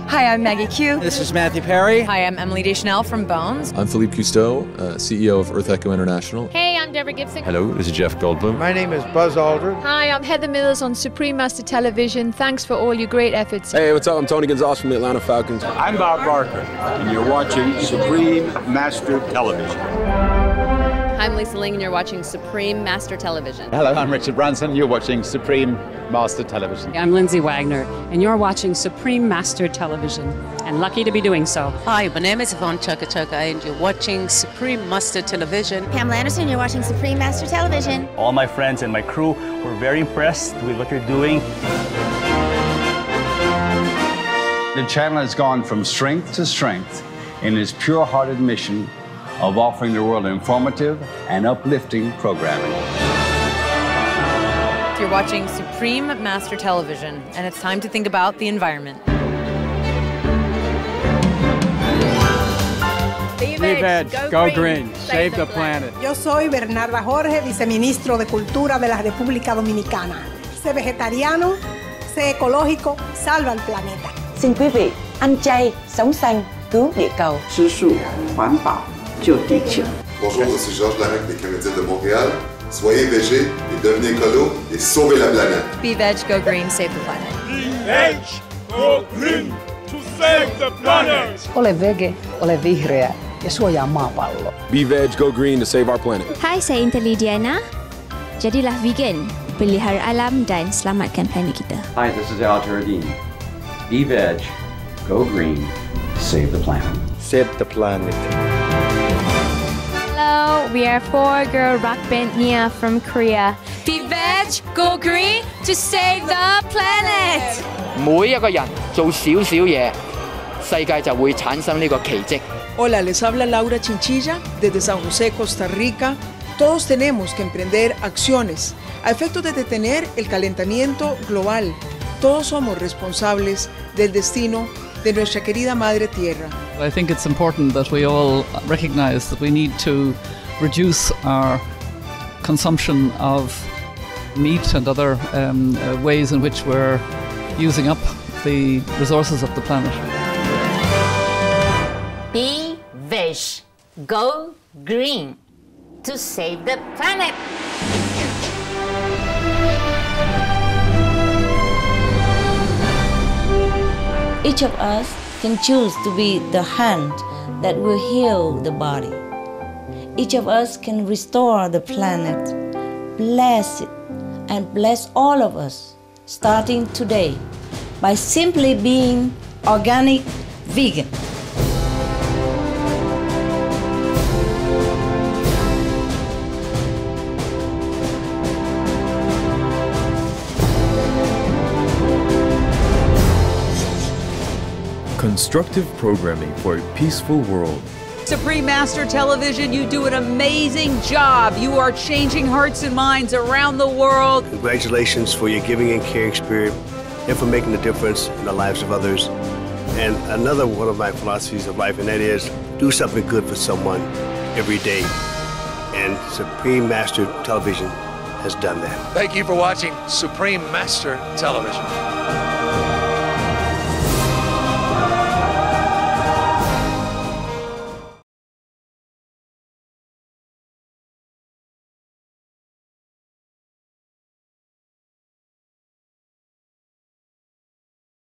Hi, I'm Maggie Q. This is Matthew Perry. Hi, I'm Emily Deschanel from Bones. I'm Philippe Cousteau, CEO of Earth Echo International. Hey, I'm Deborah Gibson. Hello, this is Jeff Goldblum. My name is Buzz Aldrin. Hi, I'm Heather Mills on Supreme Master Television. Thanks for all your great efforts. Hey, what's up? I'm Tony Gonzalez from the Atlanta Falcons. I'm Bob Barker, and you're watching Supreme Master Television. I'm Lisa Ling, and you're watching Supreme Master Television. Hello, I'm Richard Branson. You're watching Supreme Master Television. I'm Lindsay Wagner, and you're watching Supreme Master Television, and lucky to be doing so. Hi, my name is Yvonne Chaka, and you're watching Supreme Master Television. Pamela Anderson, you're watching Supreme Master Television. All my friends and my crew were very impressed with what you're doing. The channel has gone from strength to strength in its pure-hearted mission of offering the world informative and uplifting programming. You're watching Supreme Master Television, and it's time to think about the environment. Be veg, go green, save the planet. Yo soy Bernarda Jorge, viceministro de Cultura de la República Dominicana. sé vegetariano, sé ecológico, salva el planeta. Xin quý vị ăn chay, sống xanh, cứu địa cầu. 吃素环保救地球。 Bonjour, je suis Georges Larac des Canadiens de Montréal. Soyez végé et devenez écolo et sauvez la planète. Be veg, go green, save the planet. Be veg, go green to save the planet. Ole vege, ole vihreä ja suojaa maapalloa. Be veg, go green to save our planet. Hai, saya Intel Diana. Jadilah vegan, pelihara alam dan selamatkan planet kita. Hi, this is Al Jardine. Be veg, go green, save the planet. Save the planet. Hello, we are 4-girl rock band Nia from Korea. Be veg, go green to save the planet. 每一個人做少少嘢，世界就會產生呢個奇蹟。 Hola, les habla Laura Chinchilla desde San José, Costa Rica. Todos tenemos que emprender acciones a efecto de detener el calentamiento global. Todos somos responsables del destino de nuestra querida Madre Tierra. I think it's important that we all recognize that we need to reduce our consumption of meat and other ways in which we're using up the resources of the planet. Be veg, go green to save the planet. Each of us can choose to be the hand that will heal the body. Each of us can restore the planet, bless it, and bless all of us, starting today, by simply being organic vegan. Constructive programming for a peaceful world. Supreme Master Television, you do an amazing job. You are changing hearts and minds around the world. Congratulations for your giving and caring spirit and for making a difference in the lives of others. And another one of my philosophies of life, and that is do something good for someone every day. And Supreme Master Television has done that. Thank you for watching Supreme Master Television.